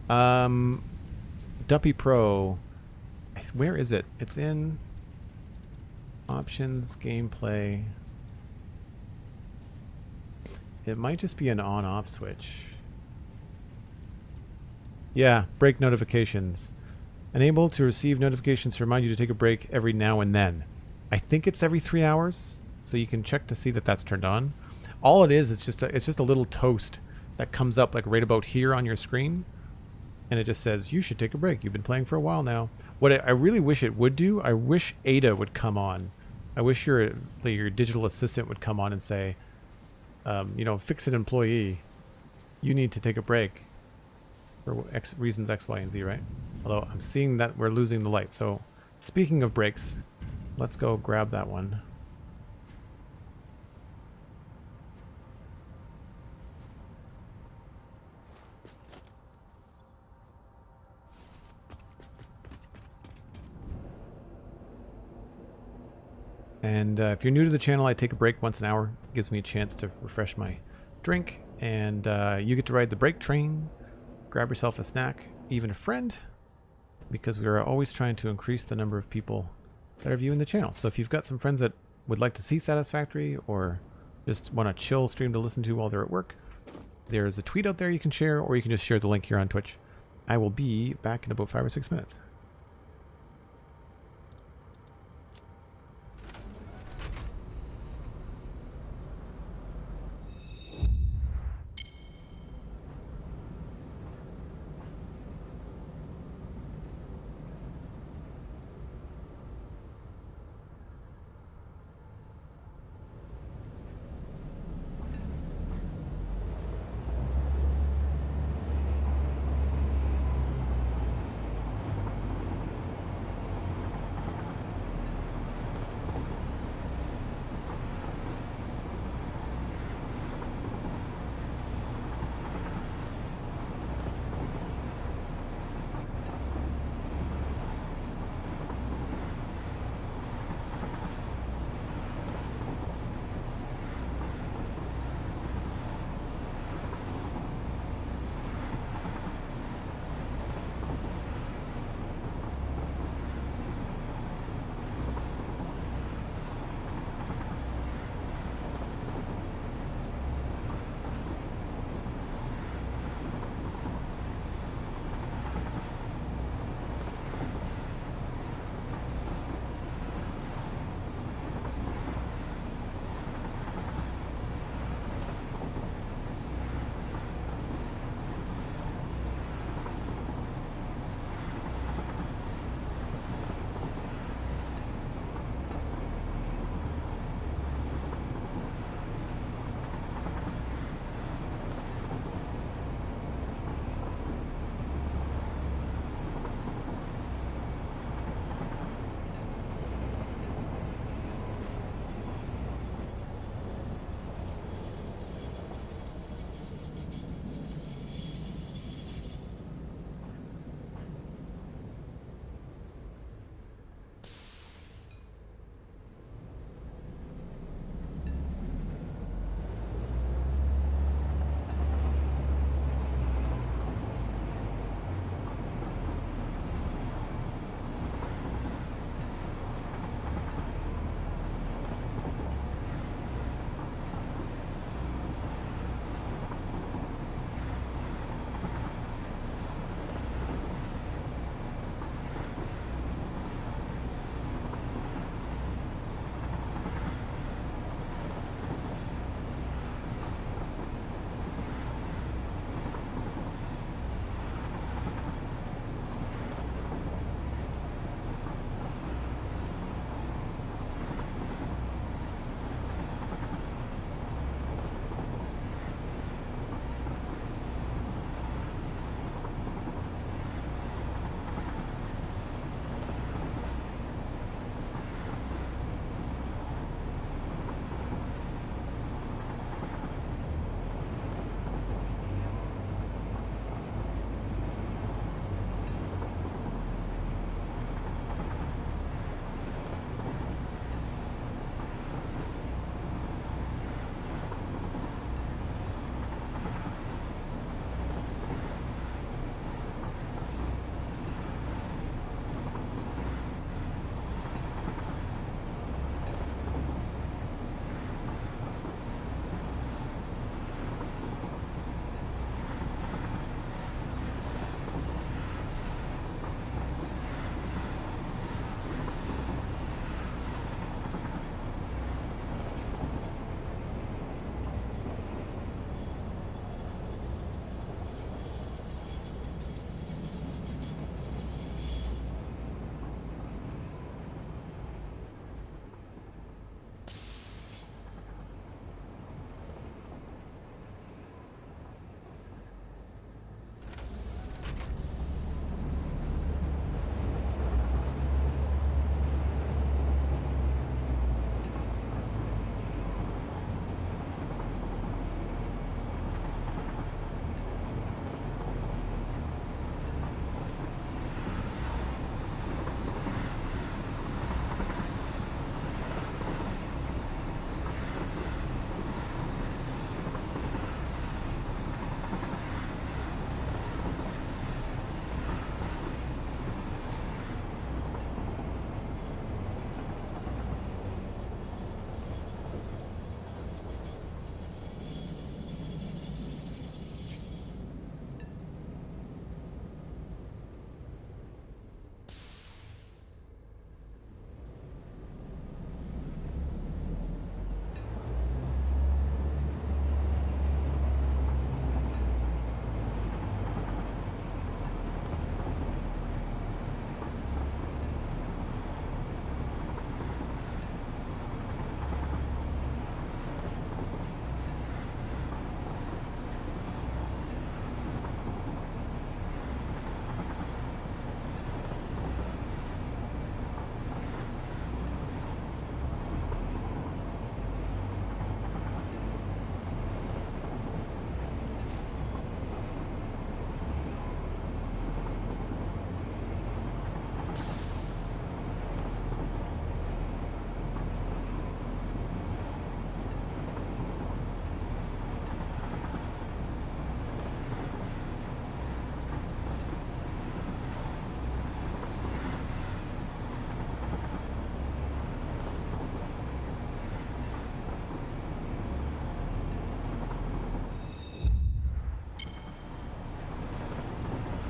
Duppy Pro. Where is it? It's in options, gameplay. It might just be an on-off switch. Yeah, break notifications. Enable to receive notifications to remind you to take a break every now and then. I think it's every 3 hours, so you can check to see that that's turned on. All it is, it's just a little toast that comes up like right about here on your screen, and it just says you should take a break. You've been playing for a while now. What I really wish it would do, I wish Ada would come on. I wish your digital assistant would come on and say, you know, fix it employee, you need to take a break for reasons X, Y, and Z, right? Although I'm seeing that we're losing the light. So speaking of breaks, let's go grab that one. And if you're new to the channel, I take a break once an hour. It gives me a chance to refresh my drink. And you get to ride the break train, grab yourself a snack, even a friend, because we are always trying to increase the number of people that are viewing the channel. So if you've got some friends that would like to see Satisfactory or just want a chill stream to listen to while they're at work, there's a tweet out there you can share, or you can just share the link here on Twitch. I will be back in about 5 or 6 minutes.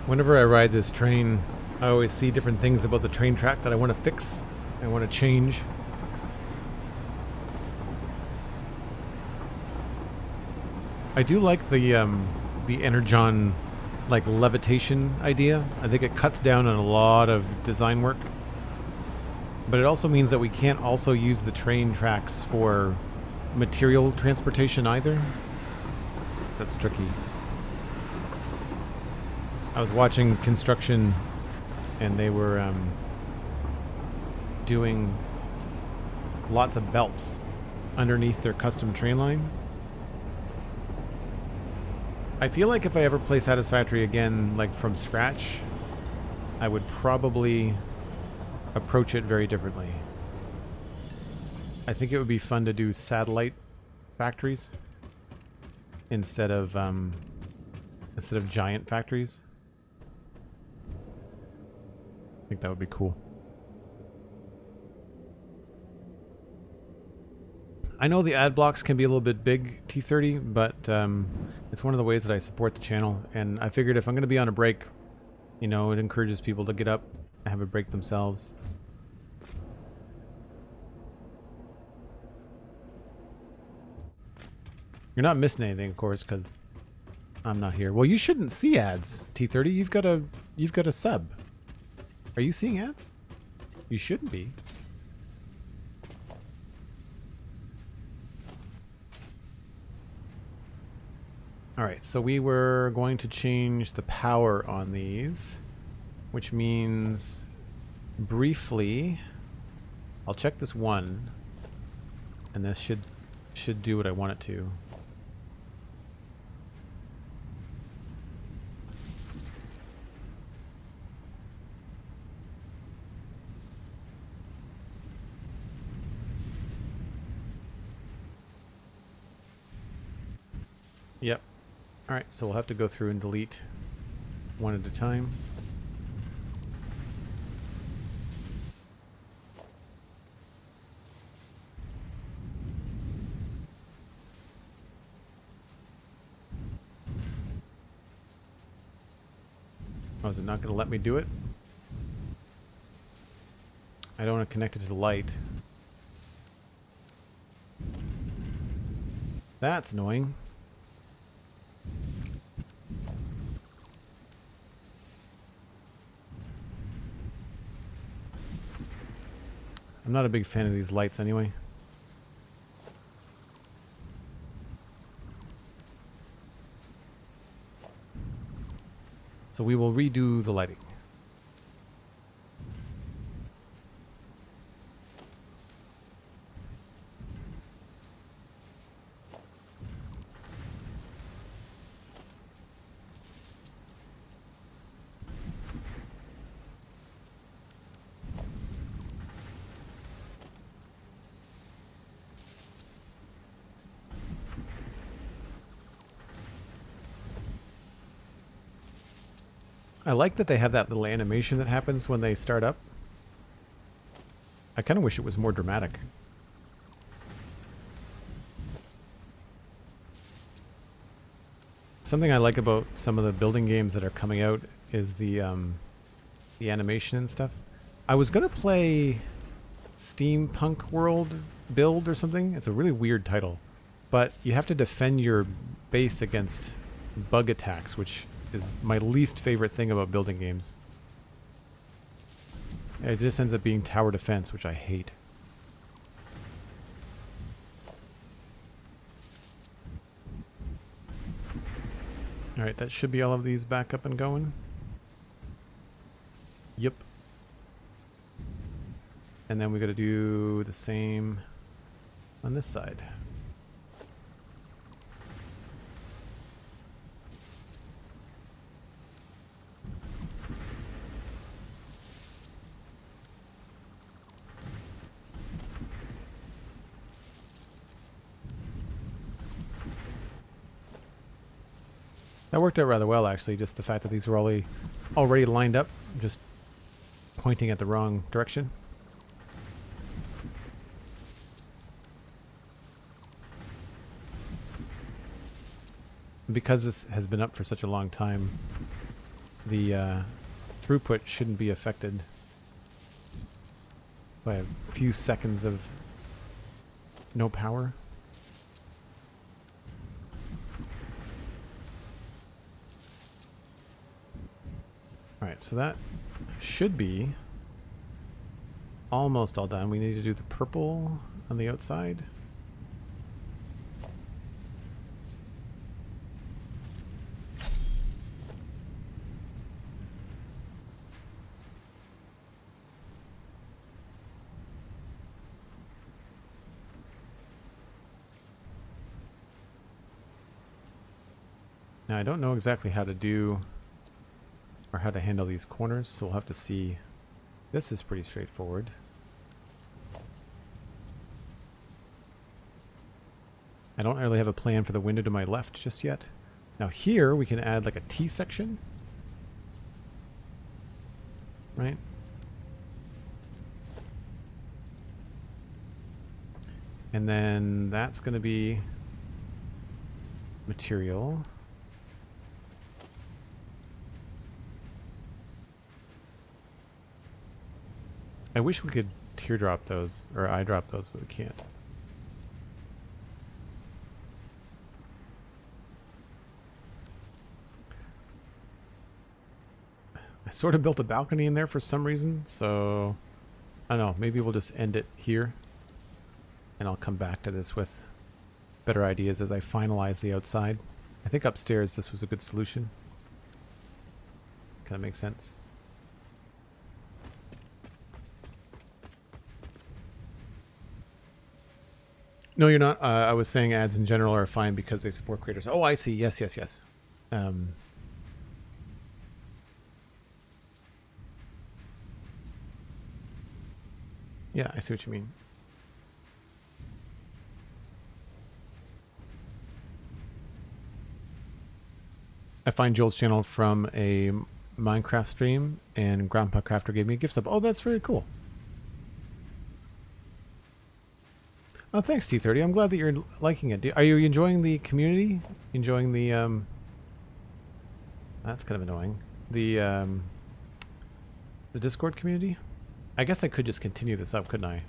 Whenever I ride this train, I always see different things about the train track that I want to fix, I want to change. I do like the Energon like levitation idea. I think it cuts down on a lot of design work. But it also means that we can't also use the train tracks for material transportation either. That's tricky. I was watching construction and they were doing lots of belts underneath their custom train line. I feel like if I ever play Satisfactory again, like from scratch, I would probably approach it very differently. I think it would be fun to do satellite factories instead of giant factories. I think that would be cool. I know the ad blocks can be a little bit big, T30, but it's one of the ways that I support the channel. And I figured if I'm going to be on a break, you know, it encourages people to get up and have a break themselves. You're not missing anything, of course, because I'm not here. Well, you shouldn't see ads, T30. You've got a sub. Are you seeing ads? You shouldn't be. Alright, so we were going to change the power on these, which means briefly I'll check this one, and this should do what I want it to. Yep. Alright, so we'll have to go through and delete one at a time. Oh, is it not going to let me do it? I don't want to connect it to the light. That's annoying. I'm not a big fan of these lights anyway. So we will redo the lighting. I like that they have that little animation that happens when they start up. I kind of wish it was more dramatic. Something I like about some of the building games that are coming out is the animation and stuff. I was gonna play Steampunk World Build or something. It's a really weird title, but you have to defend your base against bug attacks, which is my least favorite thing about building games. It just ends up being tower defense, which I hate. Alright, that should be all of these back up and going. Yep. And then we gotta do the same on this side. That worked out rather well, actually, just the fact that these were already lined up, just pointing at the wrong direction. Because this has been up for such a long time, the throughput shouldn't be affected by a few seconds of no power. Alright, so that should be almost all done. We need to do the purple on the outside. Now I don't know exactly how to do or how to handle these corners, so we'll have to see. This is pretty straightforward. I don't really have a plan for the window to my left just yet. Now here we can add like a T section. Right? And then that's going to be material. I wish we could teardrop those, or eyedrop those, but we can't. I sort of built a balcony in there for some reason, so I don't know, maybe we'll just end it here. And I'll come back to this with better ideas as I finalize the outside. I think upstairs this was a good solution. Kind of makes sense. No, you're not. I was saying ads in general are fine because they support creators. Oh, I see. Yes, yes, yes. Yeah, I see what you mean. I find Joel's channel from a Minecraft stream, and GrandpaCrafter gave me a gift sub. Oh, that's very cool. Oh, thanks, T30. I'm glad that you're liking it. Are you enjoying the community? Enjoying the, That's kind of annoying. The Discord community? I guess I could just continue this up, couldn't I?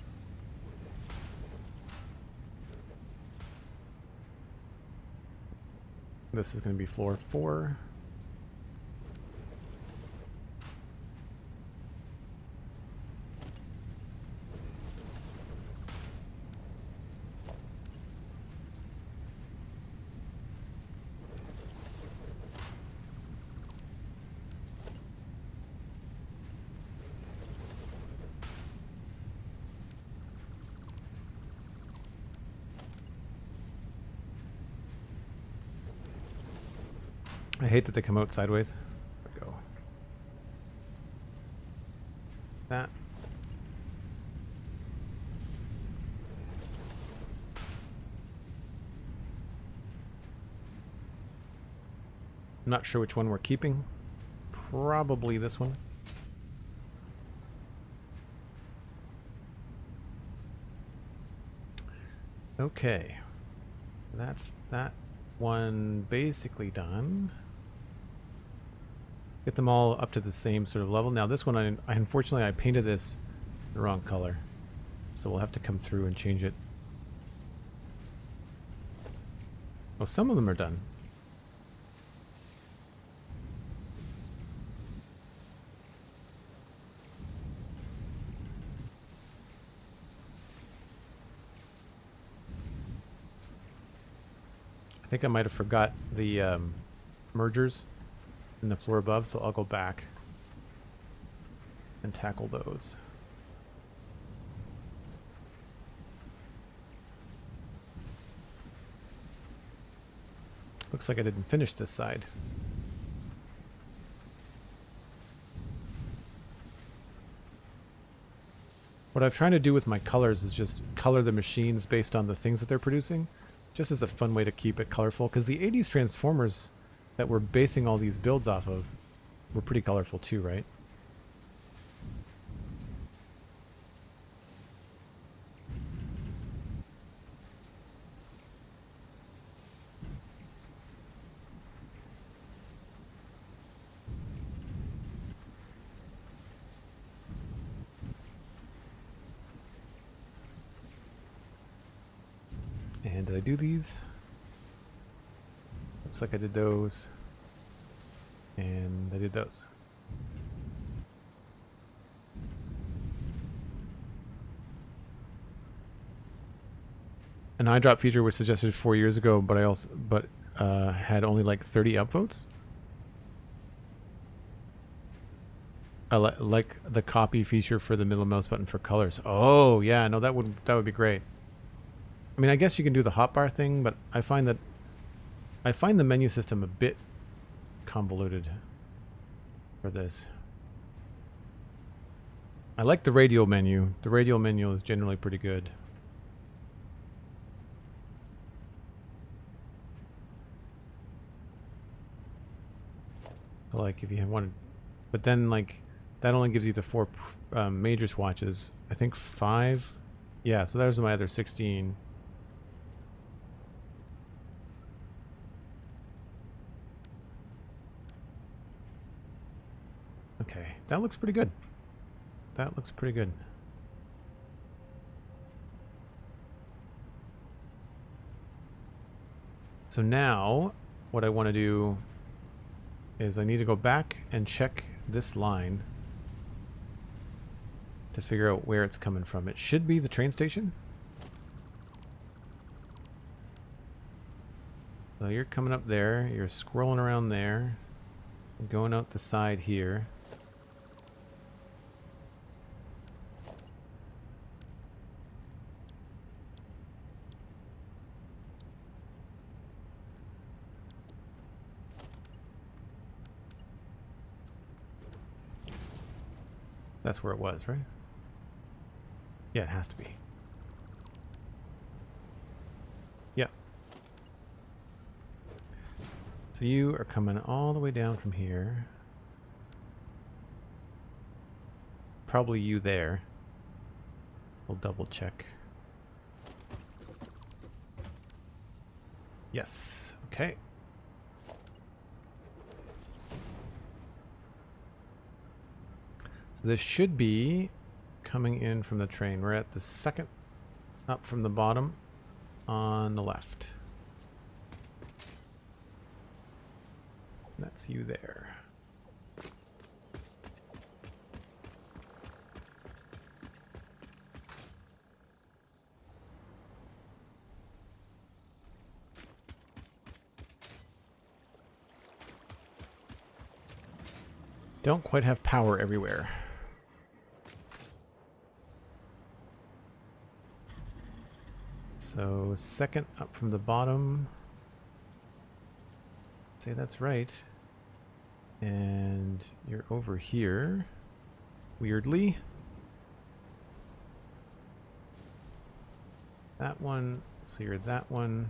This is going to be floor 4. I hate that they come out sideways. There we go. That. I'm not sure which one we're keeping. Probably this one. Okay. That's that one basically done. Get them all up to the same sort of level. Now this one, I unfortunately I painted this the wrong color, so we'll have to come through and change it. Oh, some of them are done. I think I might have forgot the mergers in the floor above, so I'll go back and tackle those. Looks like I didn't finish this side. What I'm trying to do with my colors is just color the machines based on the things that they're producing, just as a fun way to keep it colorful, because the 80s Transformers that we're basing all these builds off of were pretty colorful too, right? And did I do these? Looks like I did those. And I did those. An iDrop feature was suggested 4 years ago, but had only like 30 upvotes. Like the copy feature for the middle mouse button for colors. Oh yeah, no, that would be great. I mean, I guess you can do the hotbar thing, but I find the menu system a bit convoluted for this. I like the radial menu. The radial menu is generally pretty good. So like if you wanted, but then like that only gives you the 4 major swatches. I think 5. Yeah, so there's my other 16. Okay, that looks pretty good. That looks pretty good. So now what I want to do is I need to go back and check this line to figure out where it's coming from. It should be the train station. So you're coming up there, you're scrolling around there, going out the side here. That's where it was, right? Yeah, it has to be. Yeah. So you are coming all the way down from here. Probably you there. We'll double check. Yes. Okay. So this should be coming in from the train. We're at the second up from the bottom on the left. That's you there. Don't quite have power everywhere. So second up from the bottom. Say that's right. And you're over here. Weirdly. That one. So you're that one.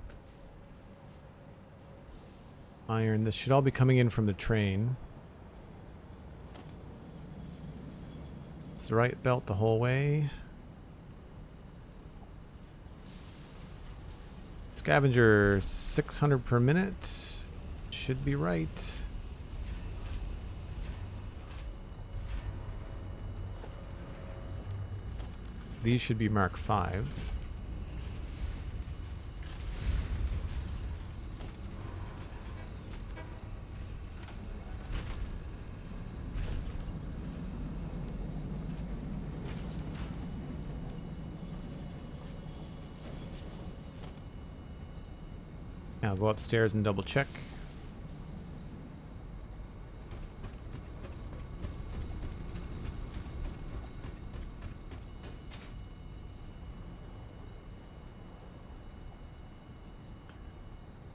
Iron. This should all be coming in from the train. It's the right belt the whole way. Scavenger 600 per minute. Should be right. These should be Mark 5s. Now go upstairs and double check.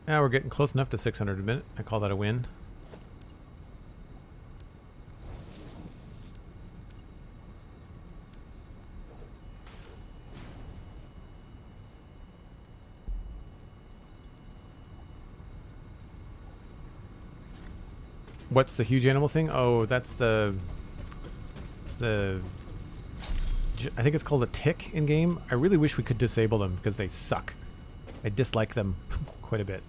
Now we're getting close enough to 600 a minute. I call that a win. What's the huge animal thing? Oh, that's the... It's the... I think it's called a tick in game. I really wish we could disable them because they suck. I dislike them quite a bit.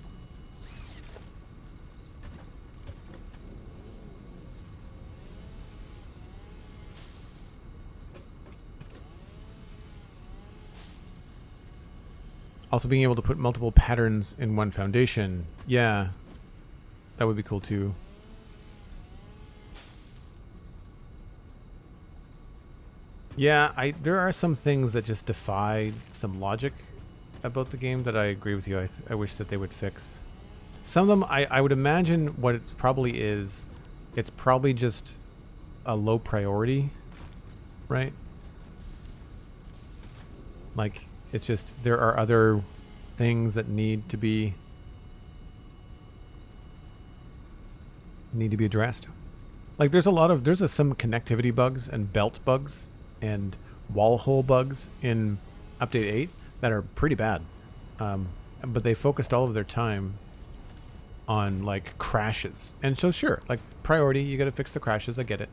Also being able to put multiple patterns in one foundation. Yeah, that would be cool too. Yeah, there are some things that just defy some logic about the game that I agree with you. I wish that they would fix. Some of them, I would imagine what it probably is, it's probably just a low priority, right? Like, it's just, there are other things that need to be addressed. Like, there's some connectivity bugs and belt bugs and wall hole bugs in Update 8 that are pretty bad. But they focused all of their time on, like, crashes. And so, sure, like, priority, you gotta fix the crashes, I get it.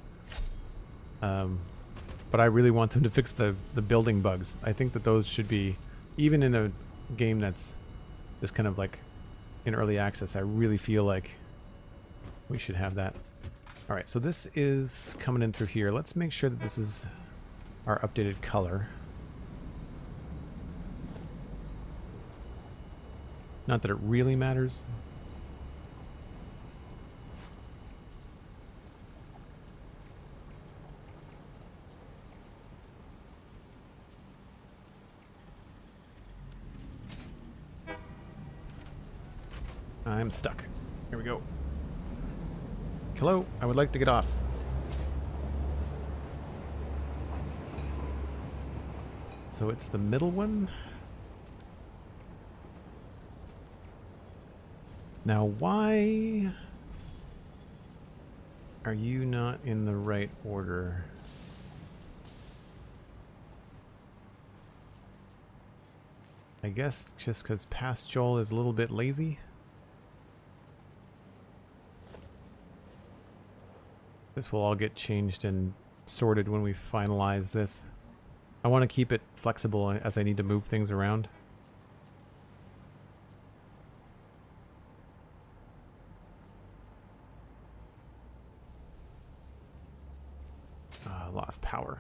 But I really want them to fix the building bugs. I think that those should be, even in a game that's just kind of, like, in early access, I really feel like we should have that. Alright, so this is coming in through here. Let's make sure that this is our updated color. Not that it really matters. I'm stuck. Here we go. Hello, I would like to get off. So it's the middle one. Now, why are you not in the right order? I guess just because Past Joel is a little bit lazy. This will all get changed and sorted when we finalize this. I want to keep it flexible as I need to move things around. Lost power.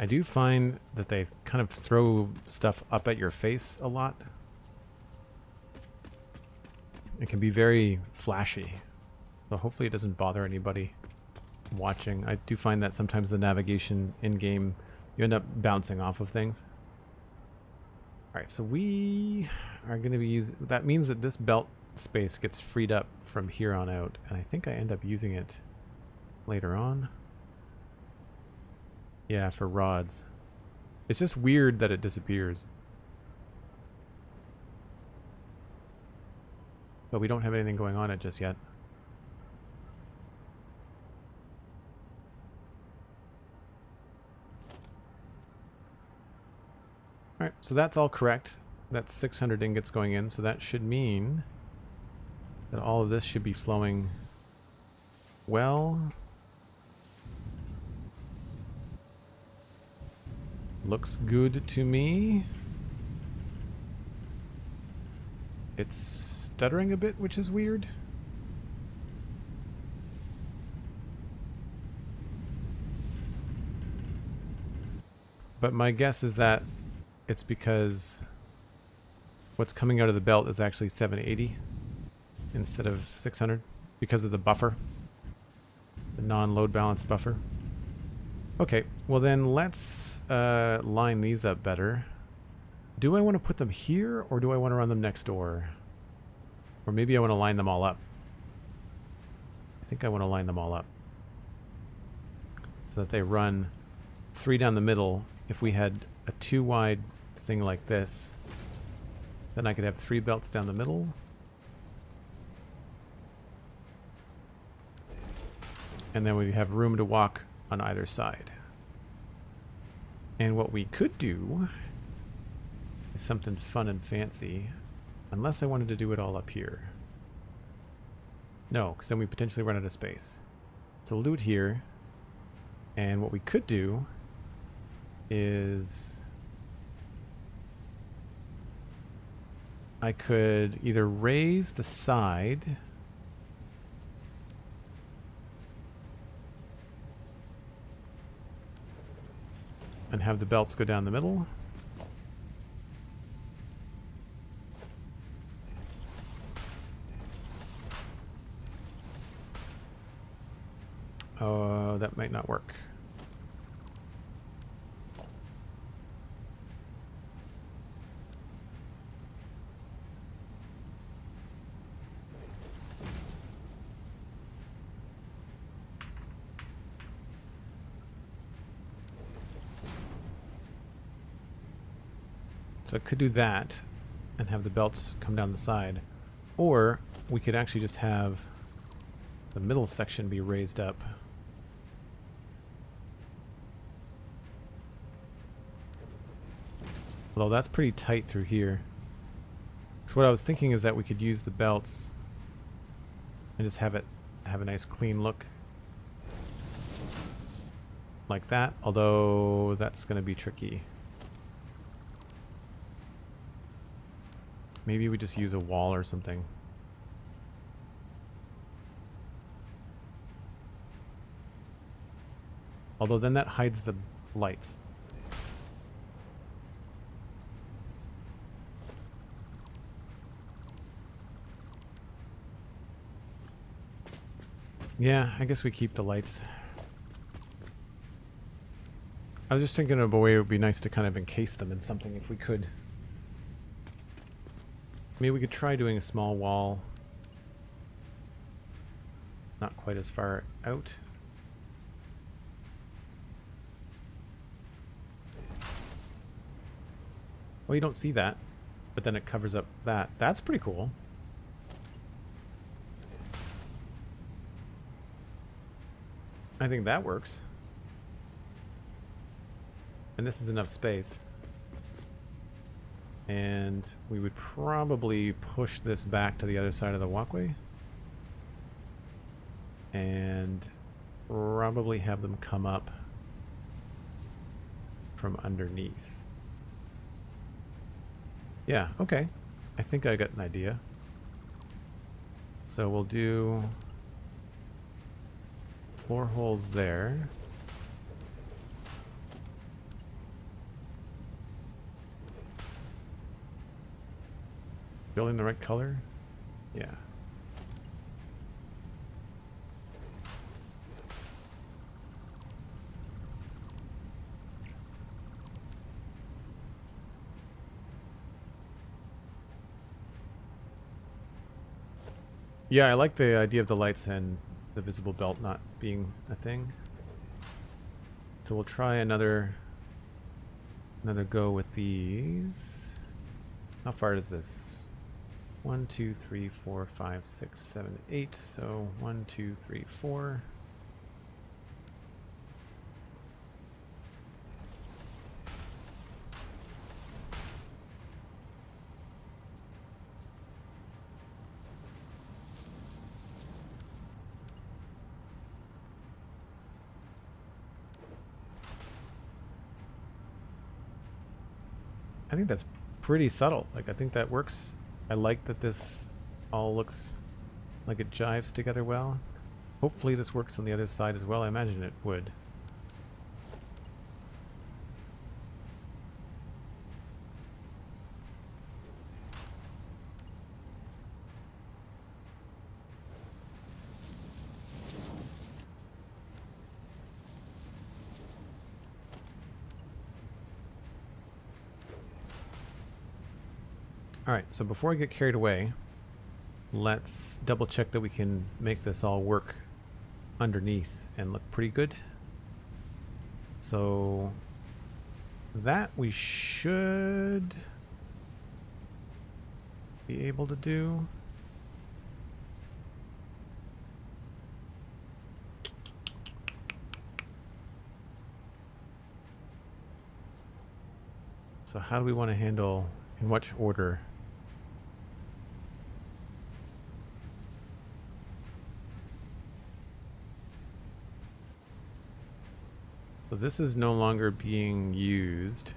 I do find that they kind of throw stuff up at your face a lot. It can be very flashy, so hopefully it doesn't bother anybody watching. I do find that sometimes the navigation in-game, you end up bouncing off of things. Alright, so we are going to be using... That means that this belt space gets freed up from here on out, and I think I end up using it later on. Yeah, for rods. It's just weird that it disappears. But we don't have anything going on it just yet. Alright, so that's all correct. That's 600 ingots going in, so that should mean that all of this should be flowing well. Looks good to me. It's stuttering a bit, which is weird. But my guess is that it's because what's coming out of the belt is actually 780 instead of 600 because of the buffer, the non-load balance buffer. Okay, well then let's line these up better. Do I want to put them here or do I want to run them next door? Or maybe I want to line them all up. I think I want to line them all up so that they run 3 down the middle. If we had a 2 wide thing like this, then I could have 3 belts down the middle. And then we have room to walk on either side. And what we could do is something fun and fancy. Unless I wanted to do it all up here. No, because then we potentially run out of space. So loot here. And what we could do is I could either raise the side and have the belts go down the middle. Oh, that might not work. So I could do that and have the belts come down the side. Or we could actually just have the middle section be raised up. Although that's pretty tight through here. So what I was thinking is that we could use the belts and just have it have a nice clean look. Like that, although that's going to be tricky. Maybe we just use a wall or something. Although then that hides the lights. Yeah, I guess we keep the lights. I was just thinking of a way it would be nice to kind of encase them in something if we could. Maybe we could try doing a small wall. Not quite as far out. Well, you don't see that, but then it covers up that. That's pretty cool. I think that works. And this is enough space. And we would probably push this back to the other side of the walkway. And probably have them come up from underneath. Yeah, okay. I think I got an idea. So we'll do floor holes there. Building the right color? Yeah. Yeah, I like the idea of the lights and the visible belt not being a thing. So we'll try another go with these. How far is this? 1, 2, 3, 4, 5, 6, 7, 8. So 1, 2, 3, 4. I think that's pretty subtle. Like, I think that works. I like that this all looks like it jives together well. Hopefully this works on the other side as well. I imagine it would. Alright, so before I get carried away, let's double check that we can make this all work underneath and look pretty good. So that we should be able to do. So how do we want to handle, in which order? So this is no longer being used.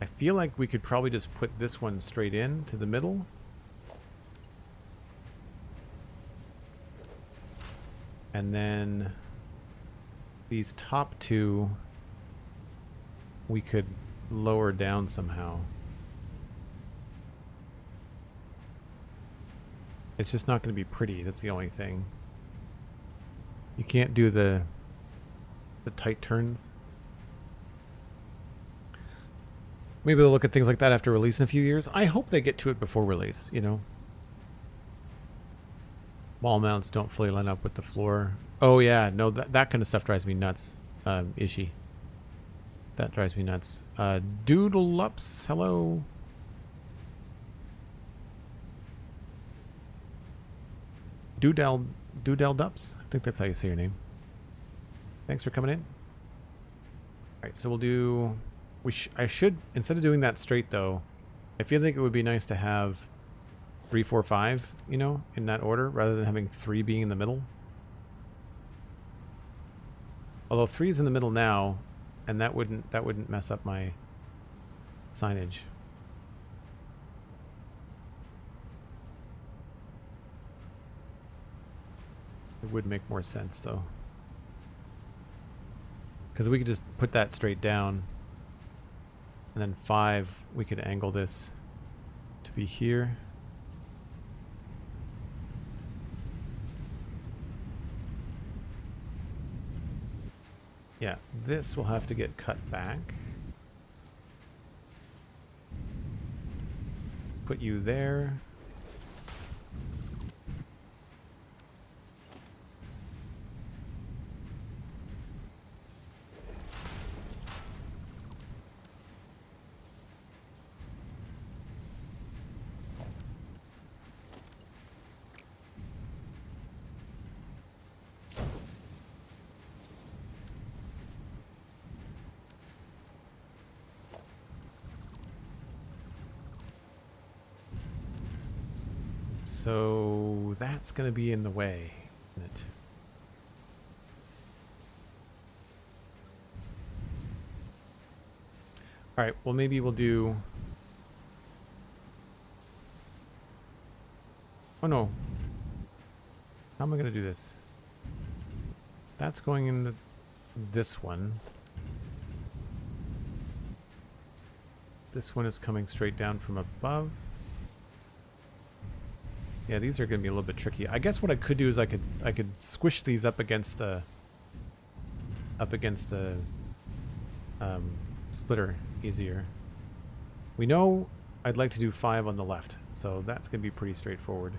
I feel like we could probably just put this one straight in to the middle. And then these top two we could lower down somehow. It's just not going to be pretty. That's the only thing. You can't do the tight turns. Maybe they'll look at things like that after release in a few years. I hope they get to it before release, you know. Wall mounts don't fully line up with the floor. Oh yeah, no, that kind of stuff drives me nuts. Ishi. That drives me nuts. Doodle-ups, hello. Doodle-dups? I think that's how you say your name. Thanks for coming in. Alright, so we'll do... I should, instead of doing that straight though, I feel like it would be nice to have 3, 4, 5, you know, in that order, rather than having 3 being in the middle. Although 3 is in the middle now, and that wouldn't mess up my signage. It would make more sense though, because we could just put that straight down. And then 5, we could angle this to be here. Yeah, this will have to get cut back. Put you there. So that's going to be in the way, isn't it? All right, well maybe we'll do... Oh no. How am I going to do this? That's going in this one. This one is coming straight down from above. Yeah, these are going to be a little bit tricky. I guess what I could do is I could squish these up against the splitter easier. We know I'd like to do 5 on the left, so that's going to be pretty straightforward.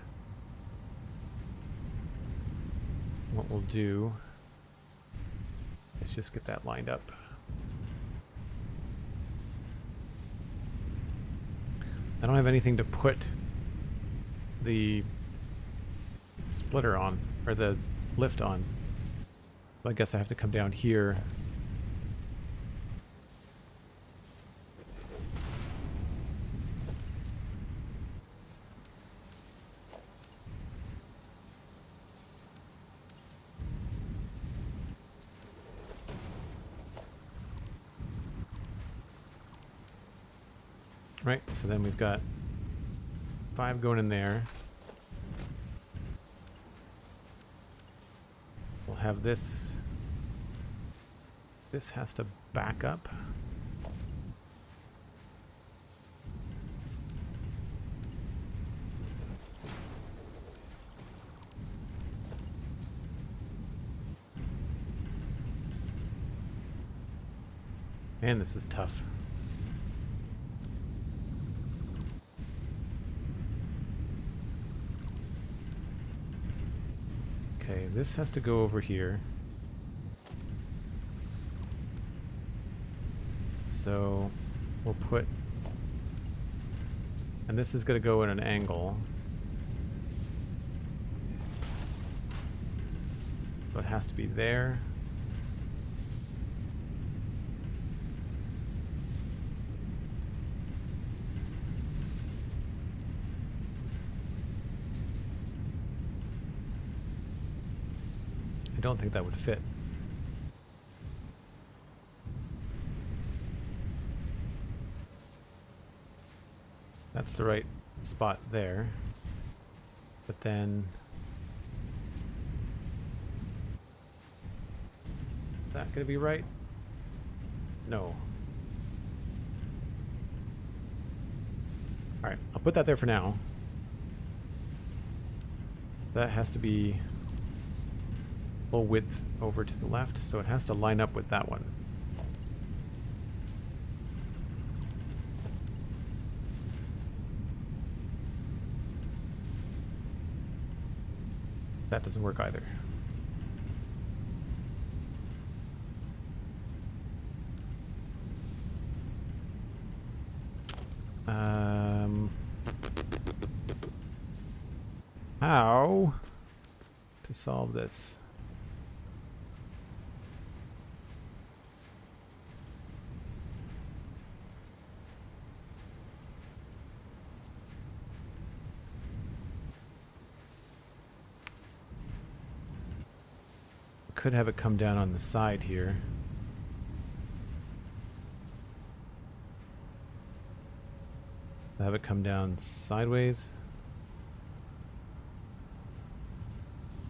What we'll do is just get that lined up. I don't have anything to put the splitter on, or the lift on. So I guess I have to come down here. Right, so then we've got 5 going in there. We'll have this. This has to back up. Man, this is tough. Okay, this has to go over here. So we'll put, and this is going to go at an angle. So it has to be there. don't think that would fit. That's the right spot there. But then... is that gonna be right? No. Alright, I'll put that there for now. That has to be full width over to the left, so it has to line up with that one. That doesn't work either. How to solve this? Could have it come down on the side here. Have it come down sideways.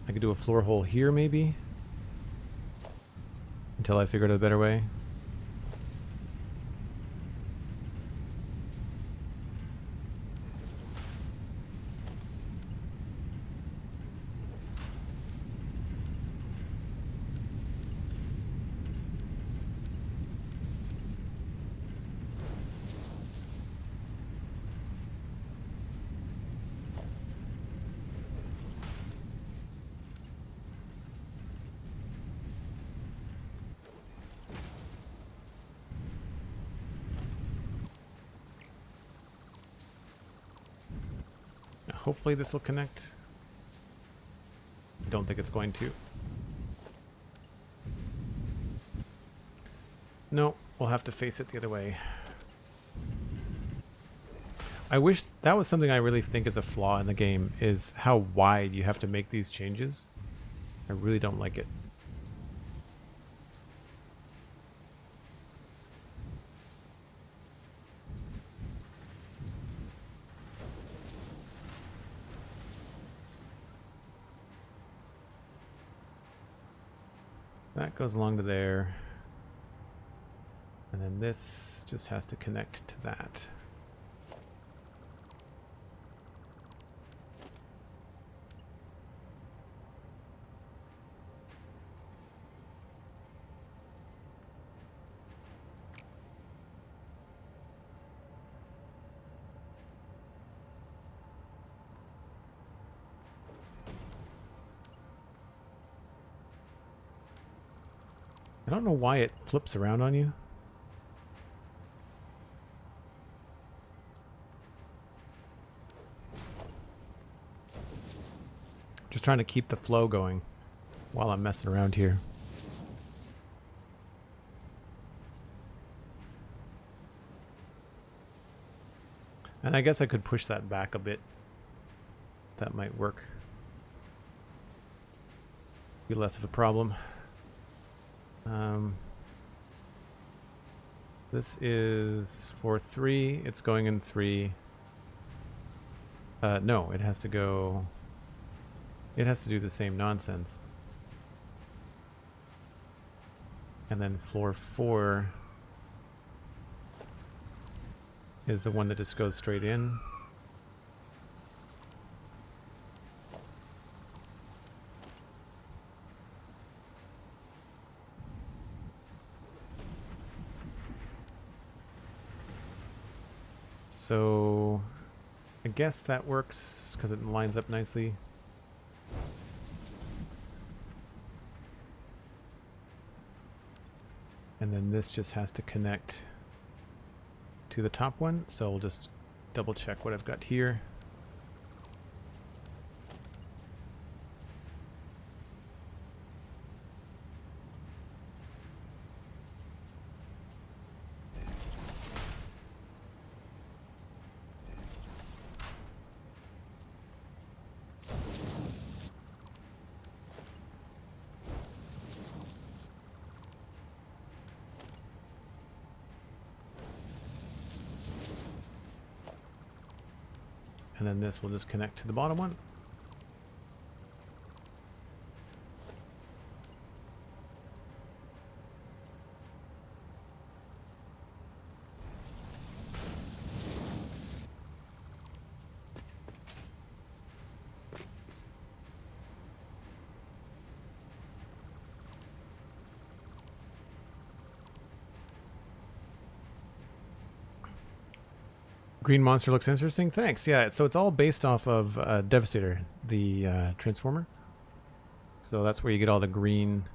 I could do a floor hole here maybe until I figure out a better way. Hopefully this will connect. Don't think it's going to. No, we'll have to face it the other way. I wish that was something I really think is a flaw in the game, is how wide you have to make these changes. I really don't like it. That goes along to there. And then this just has to connect to that. I don't know why it flips around on you. Just trying to keep the flow going while I'm messing around here. And I guess I could push that back a bit. That might work. Be less of a problem. This is for 3. It's going in 3. No, it has to go... It has to do the same nonsense. And then floor 4 is the one that just goes straight in. So I guess that works because it lines up nicely. And then this just has to connect to the top one. So we'll just double check what I've got here. And then this will just connect to the bottom one. Green monster looks interesting. Thanks. Yeah, so it's all based off of Devastator, the transformer. So that's where you get all the green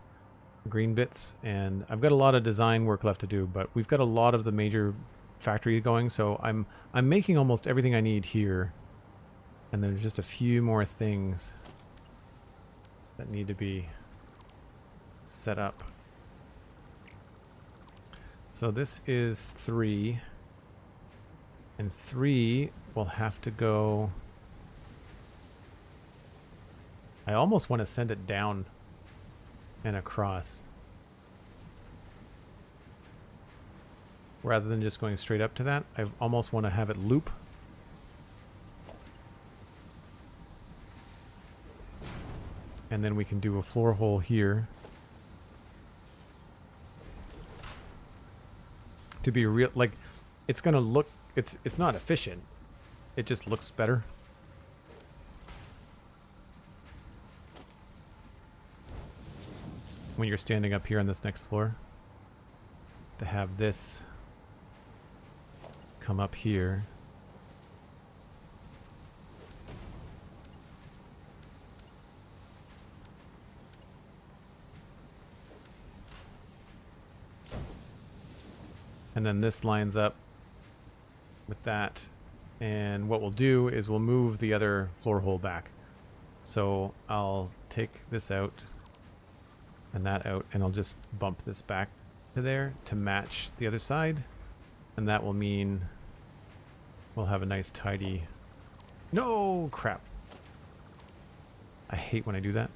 bits. And I've got a lot of design work left to do, but we've got a lot of the major factory going. So I'm making almost everything I need here, and there's just a few more things that need to be set up. So this is 3. And 3 will have to go... I almost want to send it down and across, rather than just going straight up to that. I almost want to have it loop. And then we can do a floor hole here. To be real, like, it's going to look... It's not efficient. It just looks better. When you're standing up here on this next floor, to have this come up here. And then this lines up with that, and what we'll do is we'll move the other floor hole back. So I'll take this out and that out, and I'll just bump this back to there to match the other side, and that will mean we'll have a nice tidy... No! Crap. I hate when I do that.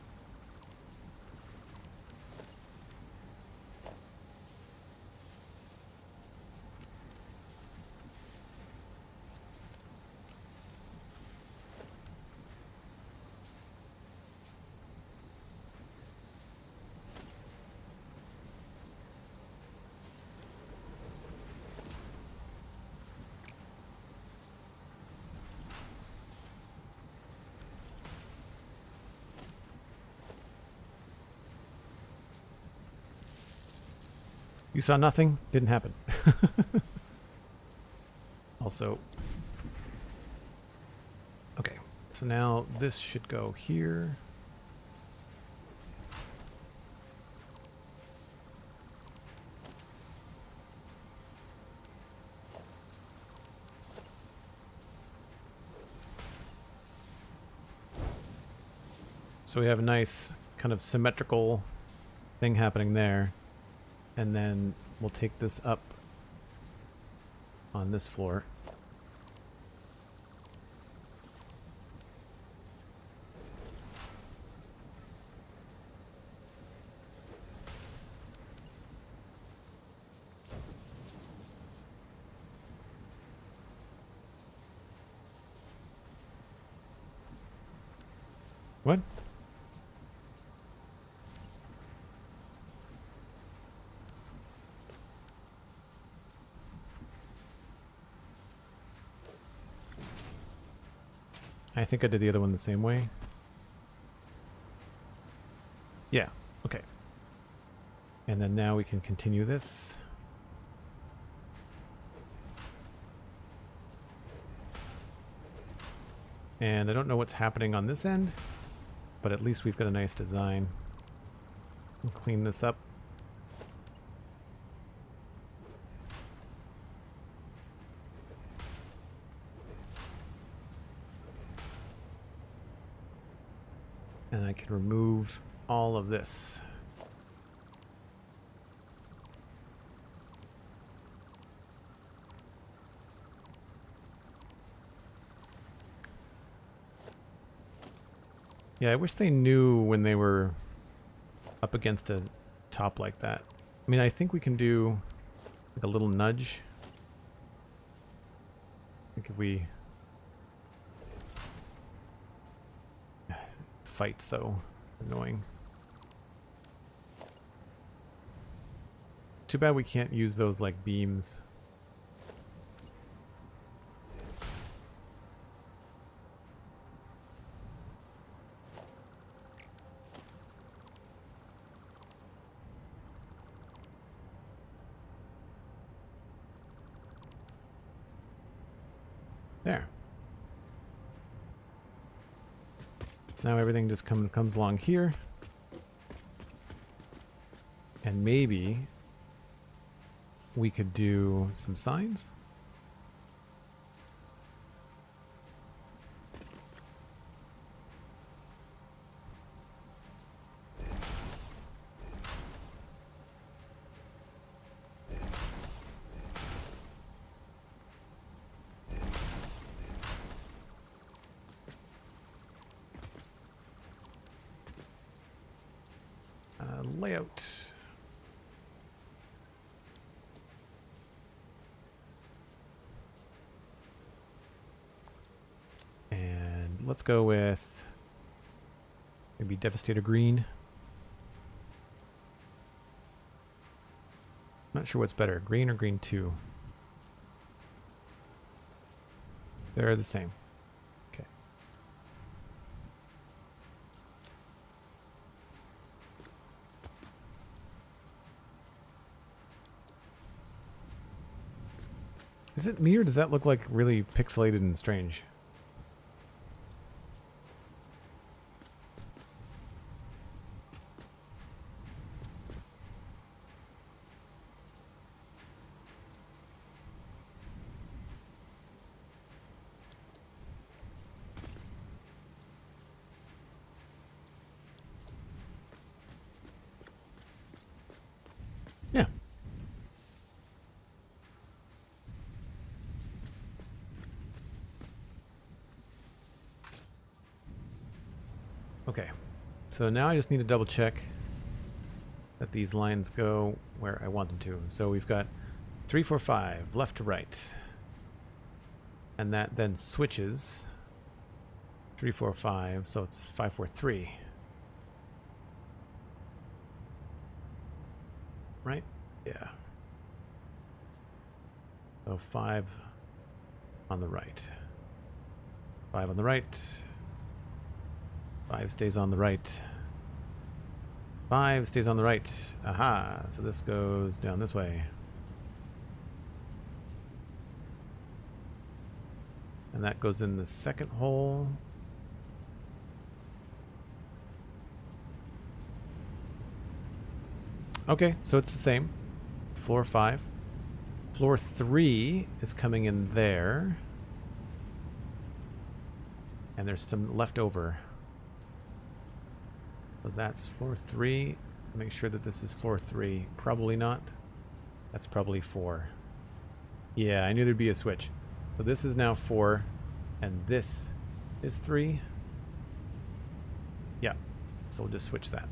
You saw nothing? Didn't happen. Also, okay, so now this should go here. So we have a nice kind of symmetrical thing happening there. And then we'll take this up on this floor. What? I think I did the other one the same way. Yeah, okay. And then now we can continue this. And I don't know what's happening on this end, but at least we've got a nice design. We'll clean this up. And I can remove all of this. Yeah, I wish they knew when they were up against a top like that. I mean, I think we can do like a little nudge. I think if we fights, though. Annoying. Too bad we can't use those, like, beams. There. So now everything just comes along here. And maybe we could do some signs. Layout. And let's go with maybe Devastator Green. Not sure what's better, green or green 2. They're the same. Okay. Is it me or does that look like really pixelated and strange? Yeah. Okay, so now I just need to double check that these lines go where I want them to. So we've got 3, 4, 5, left to right. And that then switches 3, 4, 5, so it's 5, 4, 3. Right? Yeah. So 5 on the right. 5 on the right. 5 stays on the right. 5 stays on the right. Aha! So this goes down this way. And that goes in the second hole. Okay, so it's the same. Floor 5. Floor 3 is coming in there. And there's some left over. So that's floor 3. Make sure that this is floor 3. Probably not. That's probably 4. Yeah, I knew there'd be a switch. So this is now 4. And this is 3. Yeah. So we'll just switch that.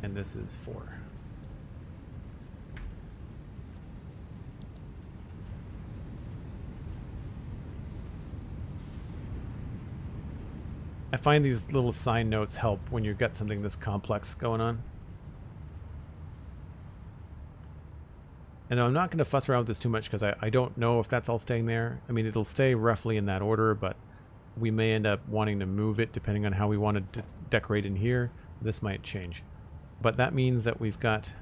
And this is 4. I find these little sign notes help when you've got something this complex going on. And I'm not going to fuss around with this too much because I don't know if that's all staying there. I mean, it'll stay roughly in that order, but we may end up wanting to move it depending on how we want to decorate in here. This might change. But that means that we've got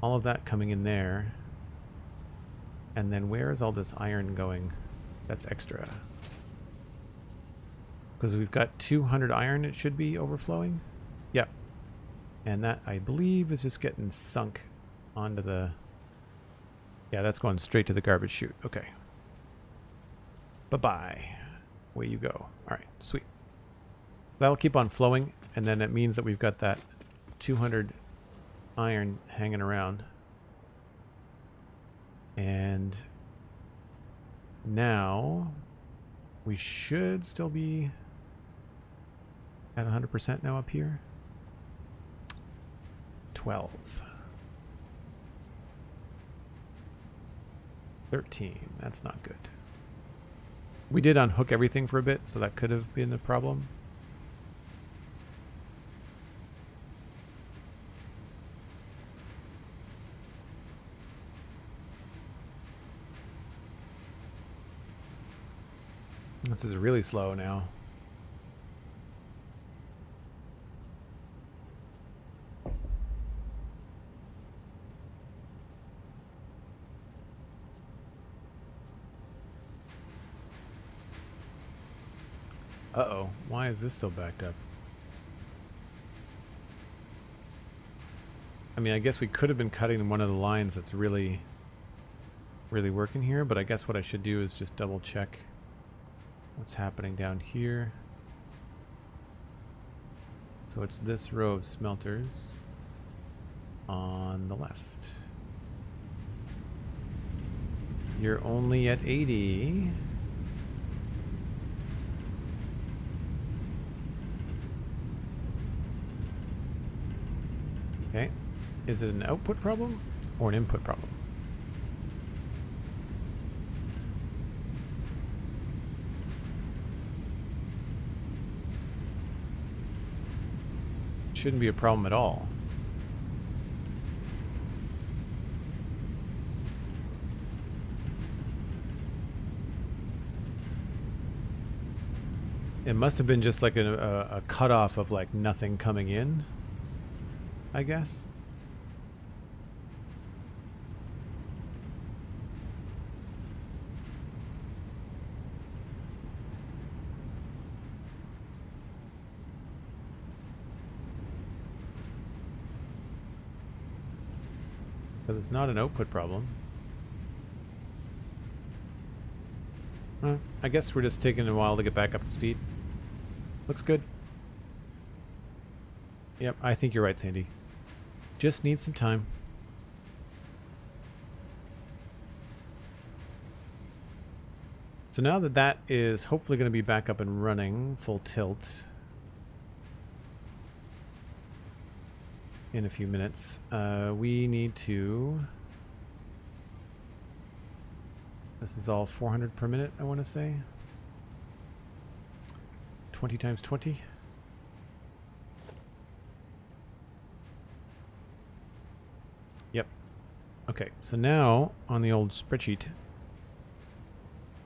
all of that coming in there. And then where is all this iron going? That's extra. Because we've got 200 iron, it should be overflowing. Yep. And that, I believe, is just getting sunk onto the... Yeah, that's going straight to the garbage chute. Okay. Bye-bye. Away you go. All right, sweet. That'll keep on flowing, and then it means that we've got that 200 iron hanging around. And now we should still be at 100% now up here. 12. 13. That's not good. We did unhook everything for a bit, so that could have been a problem. This is really slow now. Uh-oh, why is this so backed up? I mean, I guess we could have been cutting one of the lines that's really working here, but I guess what I should do is just double check what's happening down here. So it's this row of smelters on the left. You're only at 80. Okay. Is it an output problem or an input problem? Shouldn't be a problem at all. It must have been just like a cutoff of like nothing coming in, I guess. Because it's not an output problem. I guess we're just taking a while to get back up to speed. Looks good. Yep, I think you're right, Sandy. Just need some time. So now that that is hopefully going to be back up and running full tilt in a few minutes, we need to... This is all 400 per minute, I want to say. 20 times 20. Yep. Okay, so now on the old spreadsheet,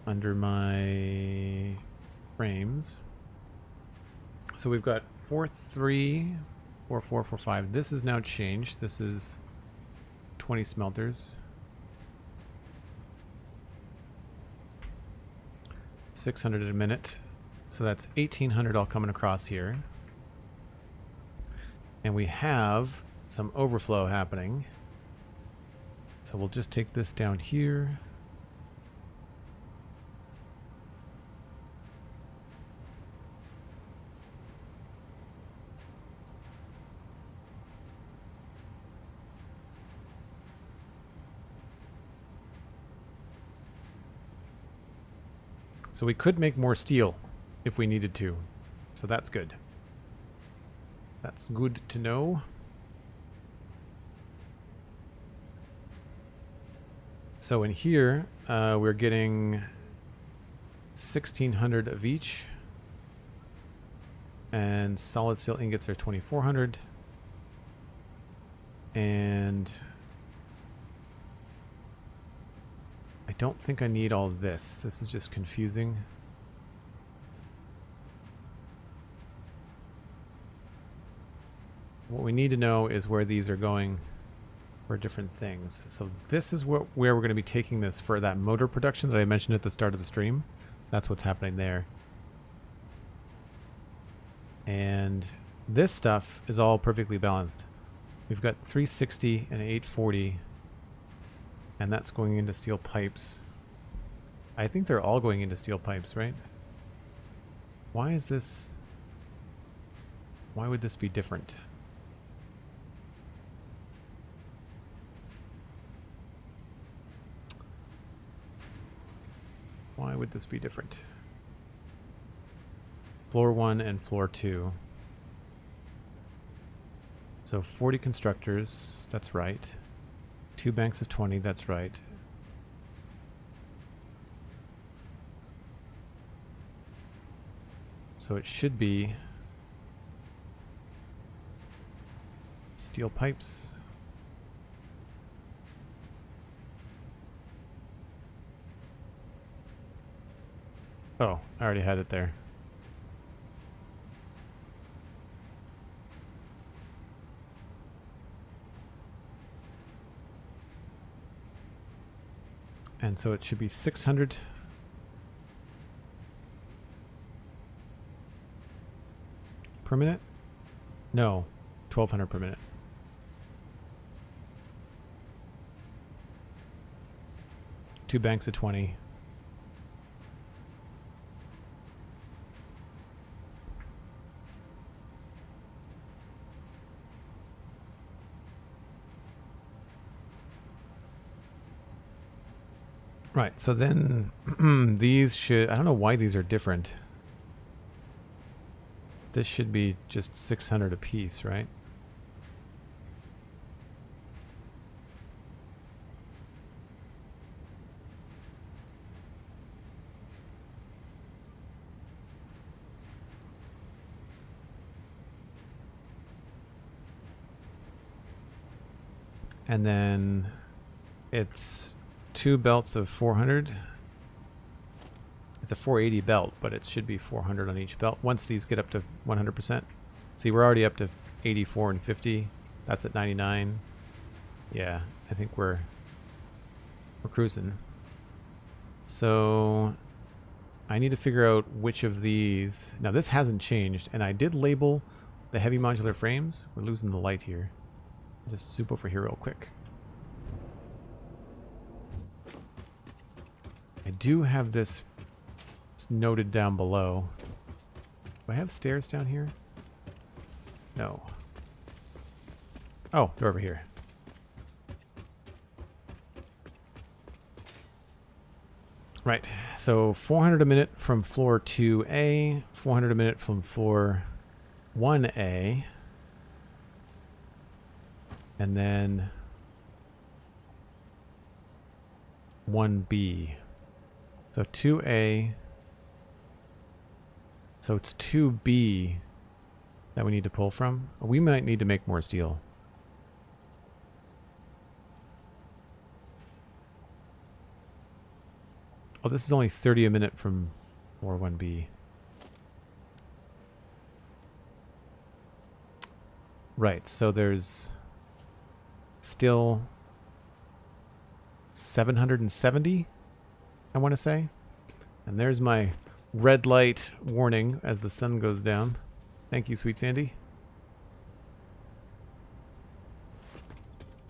under my frames, so we've got 4, 3, 4, 4, 4, 5. This is now changed. This is 20 smelters. 600 a minute. So that's 1,800 all coming across here. And we have some overflow happening. So we'll just take this down here. So we could make more steel if we needed to. So that's good. That's good to know. So in here, we're getting 1,600 of each. And solid steel ingots are 2,400. And I don't think I need all this. This is just confusing. What we need to know is where these are going for different things. So this is where we're going to be taking this for that motor production that I mentioned at the start of the stream. That's what's happening there. And this stuff is all perfectly balanced. We've got 360 and 840. And that's going into steel pipes. I think they're all going into steel pipes, right? Why is this... Why would this be different? Why would this be different? Floor 1 and floor 2. So 40 constructors, that's right. 2 banks of 20, that's right. So it should be steel pipes. Oh, I already had it there. And so it should be 600 per minute? No, 1200 per minute. Two banks of 20. Right, so then these should, I don't know why these are different. This should be just 600 a piece, right? And then it's 2 belts of 400. It's a 480 belt, but it should be 400 on each belt once these get up to 100%. See, we're already up to 84 and 50. That's at 99. Yeah, I think we're cruising. So I need to figure out which of these. Now this hasn't changed, and I did label the heavy modular frames. We're losing the light here. Just zoom over here real quick. I do have this noted down below. Do I have stairs down here? No. Oh, they're over here. Right, so 400 a minute from floor 2A, 400 a minute from floor 1A, and then 1B. So 2A, so it's 2B that we need to pull from. We might need to make more steel. Oh, this is only 30 a minute from floor 1B. Right, so there's still 770, I want to say. And there's my red light warning as the sun goes down. Thank you, SweetSandi.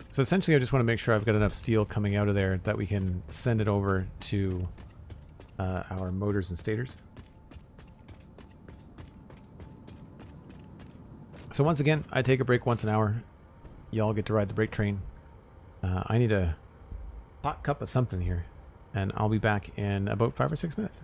So essentially I just want to make sure I've got enough steel coming out of there that we can send it over to our motors and stators. So once again, I take a break once an hour. Y'all get to ride the break train. I need a hot cup of something here, and I'll be back in about 5 or 6 minutes.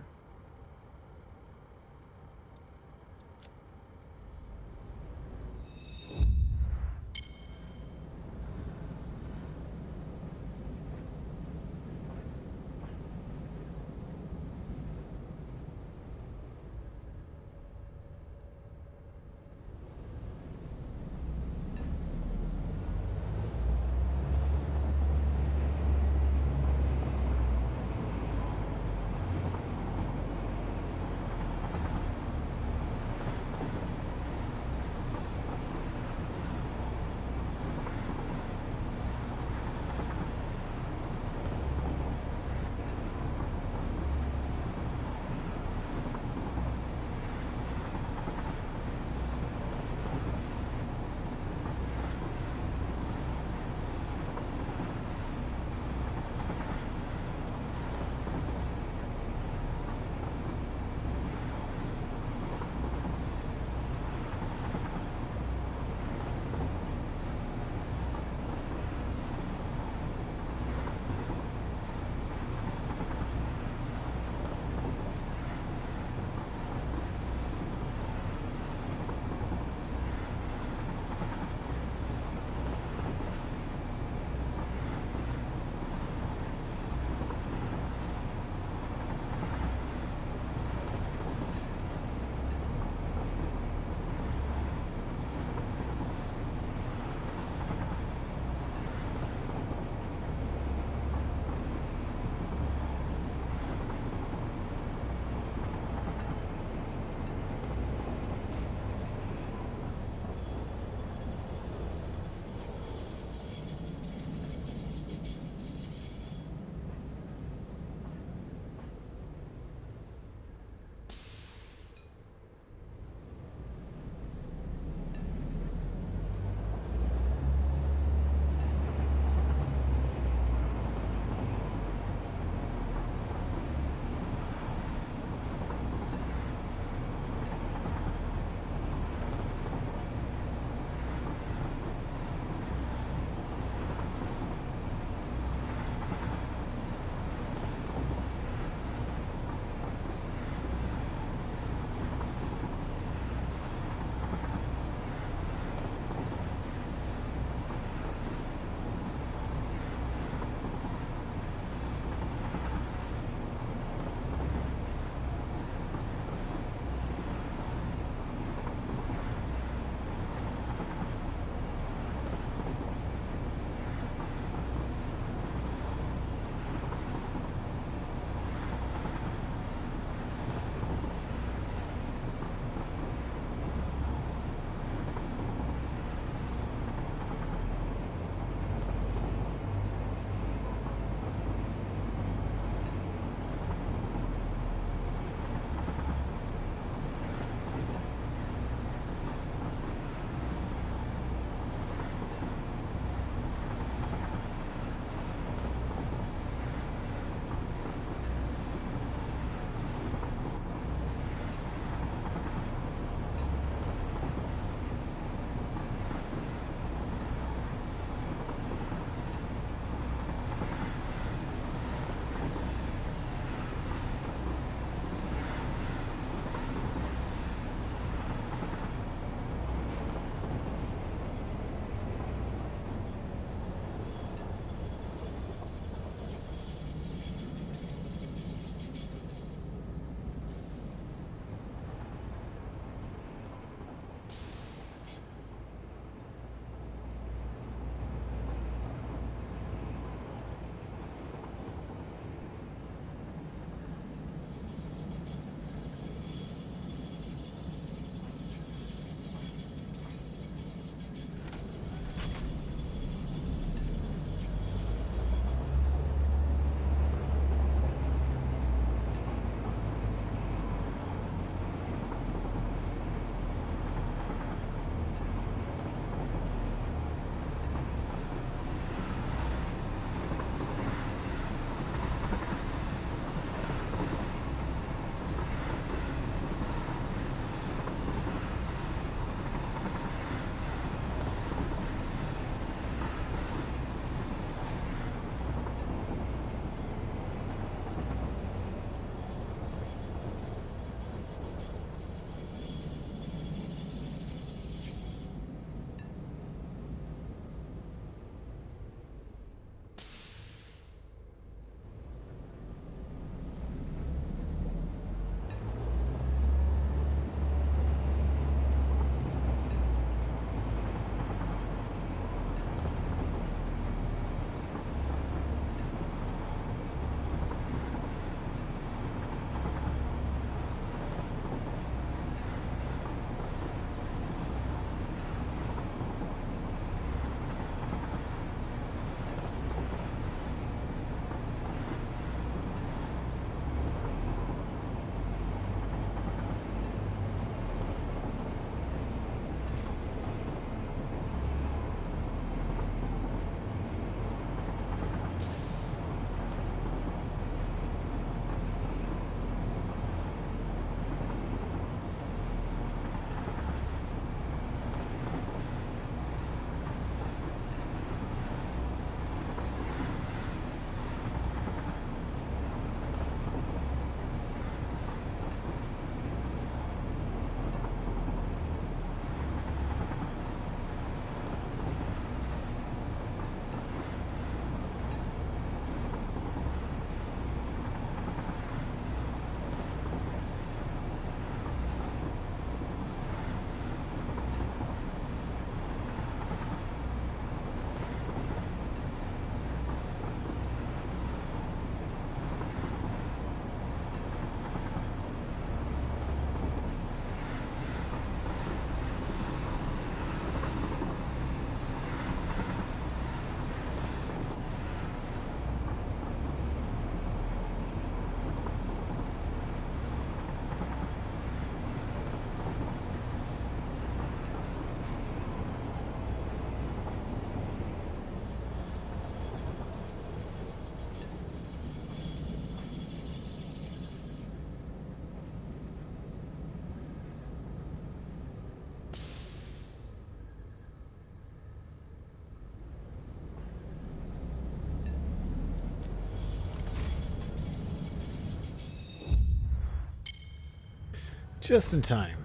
Just in time.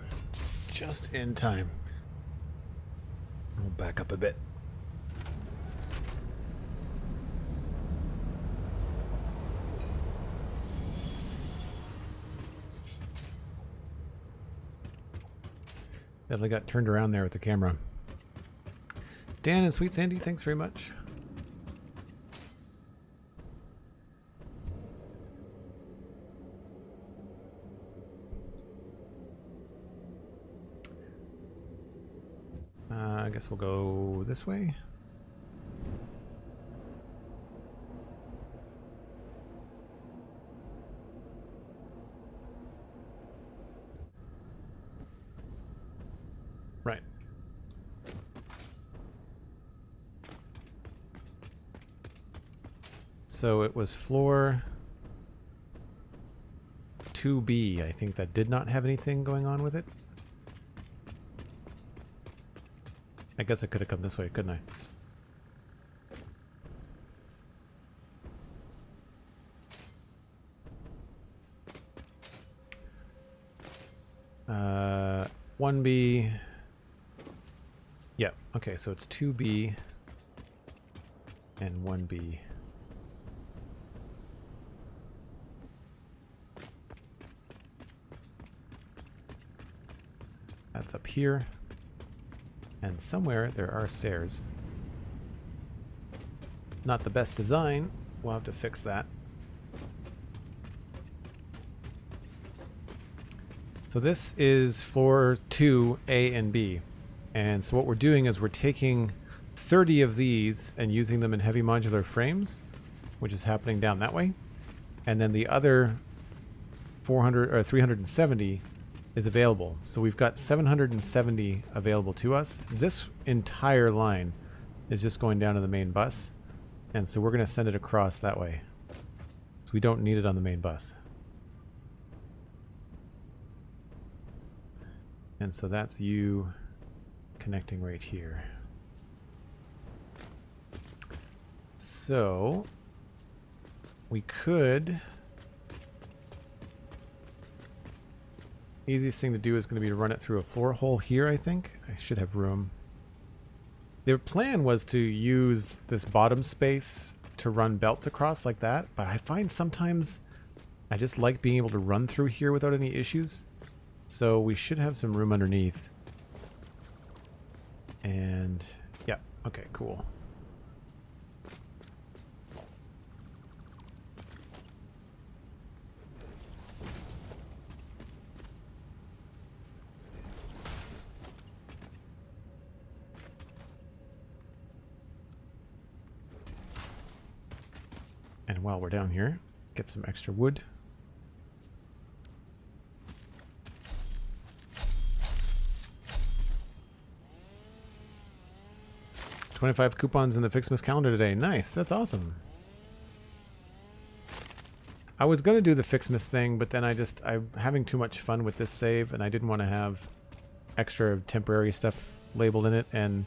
Just in time. I'll back up a bit. Definitely got turned around there with the camera. Dan and SweetSandi, thanks very much. I guess we'll go this way. Right. So it was floor 2B, I think, that did not have anything going on with it. I guess I could have come this way, couldn't I? 1B. Yeah, okay, so it's 2B and 1B. That's up here. And somewhere there are stairs. Not the best design. We'll have to fix that. So this is floor 2, A and B. And so what we're doing is we're taking 30 of these and using them in heavy modular frames, which is happening down that way. And then the other 400 or 370 is available. So we've got 770 available to us. This entire line is just going down to the main bus. And so we're going to send it across that way. So we don't need it on the main bus. And so that's you connecting right here. So we could... Easiest thing to do is going to be to run it through a floor hole here, I think. I should have room. Their plan was to use this bottom space to run belts across like that, but I find sometimes I just like being able to run through here without any issues. So we should have some room underneath. And yeah, okay, cool. And while we're down here, get some extra wood. $25 coupons in the Fixmas calendar today. Nice, that's awesome. I was going to do the Fixmas thing, but then I'm having too much fun with this save, and I didn't want to have extra temporary stuff labeled in it, and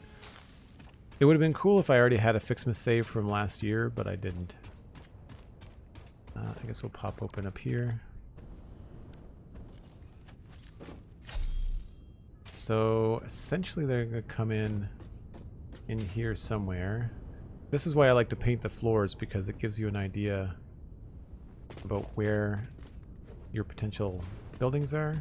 it would have been cool if I already had a Fixmas save from last year, but I didn't. I guess we'll pop open up here. So essentially they're going to come in here somewhere. This is why I like to paint the floors, because it gives you an idea about where your potential buildings are.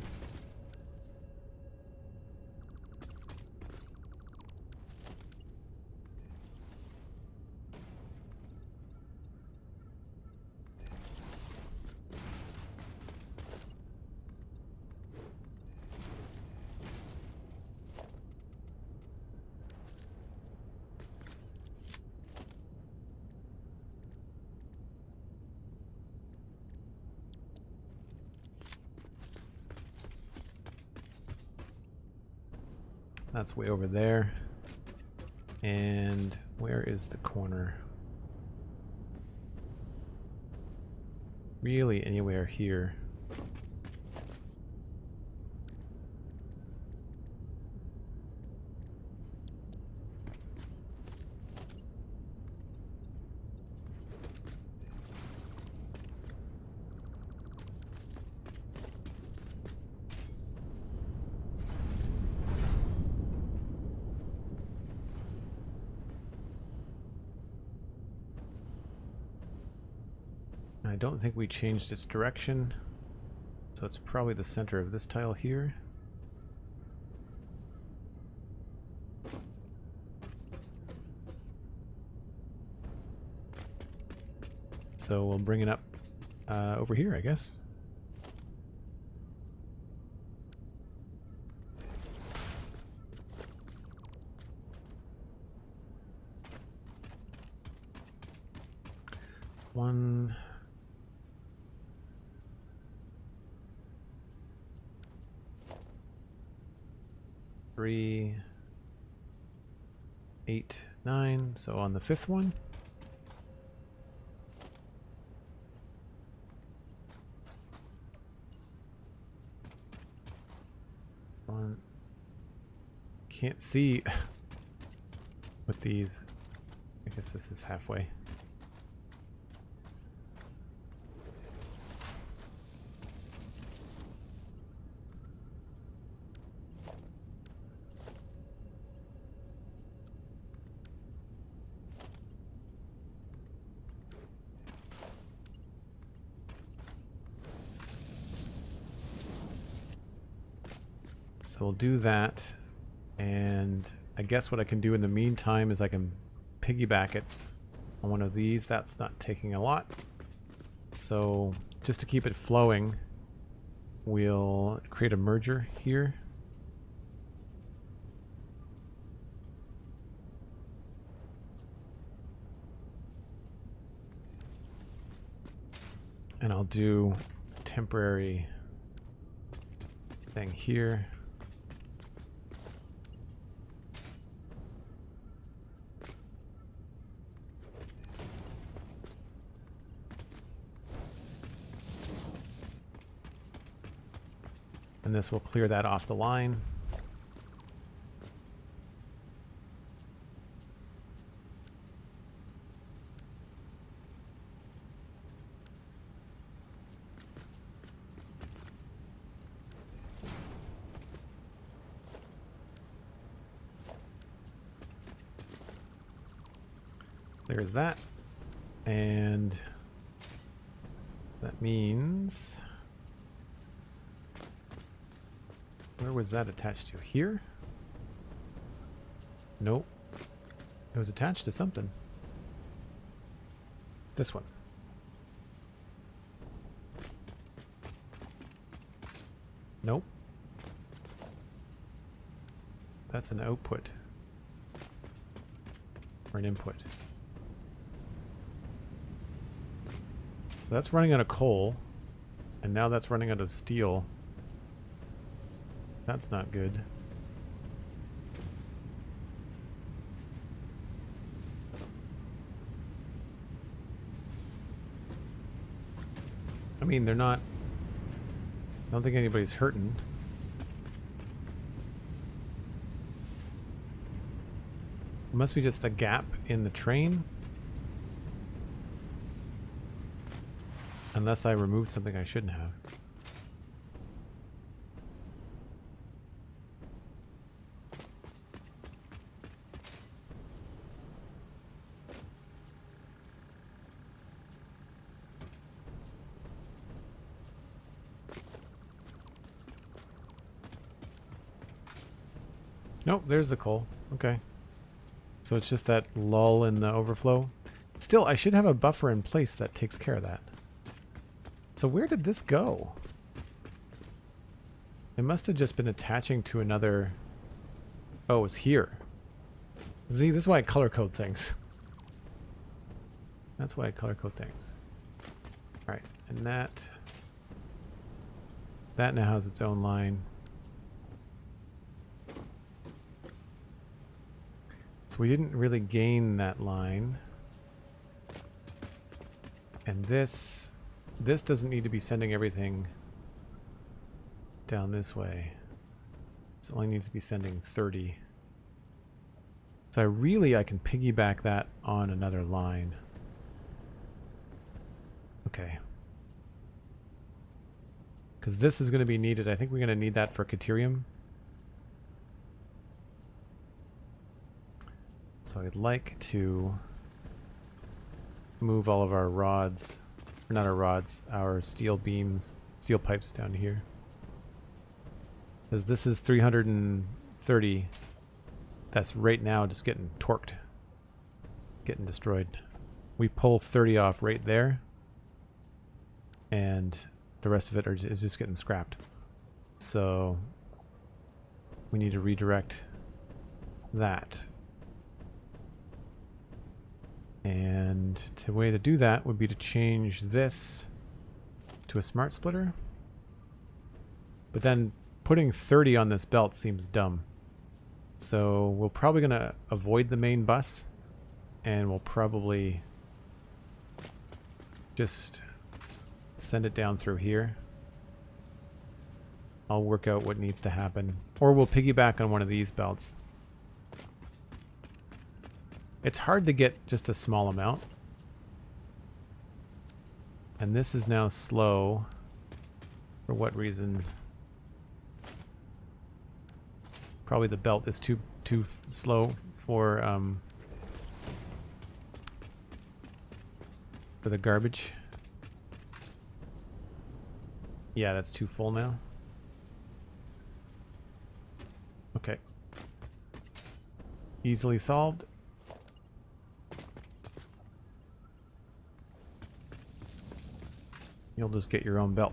That's way over there. And where is the corner? Really anywhere here. I don't think we changed its direction, so it's probably the center of this tile here. So we'll bring it up over here, I guess. One. Three. 8, 9. So on the 5th one. One. Can't see with these. I guess this is halfway. So we'll do that, and I guess what I can do in the meantime is I can piggyback it on one of these. That's not taking a lot. So just to keep it flowing, we'll create a merger here. And I'll do a temporary thing here. And this will clear that off the line. There's that. And that means... Where was that attached to? Here? Nope. It was attached to something. This one. Nope. That's an output. Or an input. That's running out of coal. And now that's running out of steel. That's not good. I mean, they're not... I don't think anybody's hurting. It must be just a gap in the train. Unless I removed something I shouldn't have. Nope, there's the coal. Okay. So it's just that lull in the overflow. Still, I should have a buffer in place that takes care of that. So where did this go? It must have just been attaching to another... Oh, it was here. See, this is why I color code things. That's why I color code things. Alright, and that... That now has its own line. So we didn't really gain that line. And this doesn't need to be sending everything down this way. It only needs to be sending 30. So I can piggyback that on another line. Okay. Because this is going to be needed. I think we're going to need that for Caterium. So I'd like to move all of our rods Or not our rods, our steel beams, steel pipes down here. Because this is 330. That's right now just getting torqued. Getting destroyed. We pull 30 off right there. And the rest of it is just getting scrapped. So we need to redirect that. And the way to do that would be to change this to a smart splitter. But then putting 30 on this belt seems dumb. So we're probably going to avoid the main bus. And we'll probably just send it down through here. I'll work out what needs to happen. Or we'll piggyback on one of these belts. It's hard to get just a small amount. And this is now slow. For what reason? Probably the belt is too slow for the garbage. Yeah, that's too full now. Okay. Easily solved. You'll just get your own belt.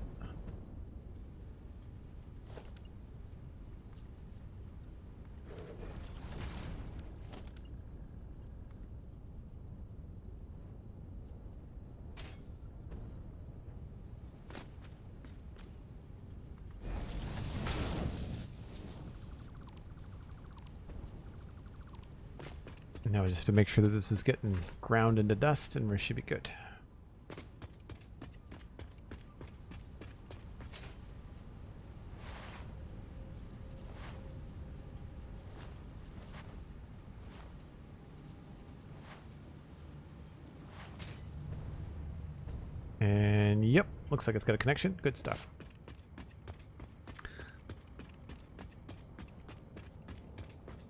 Now just to make sure that this is getting ground into dust and we should be good. And yep, looks like it's got a connection. Good stuff.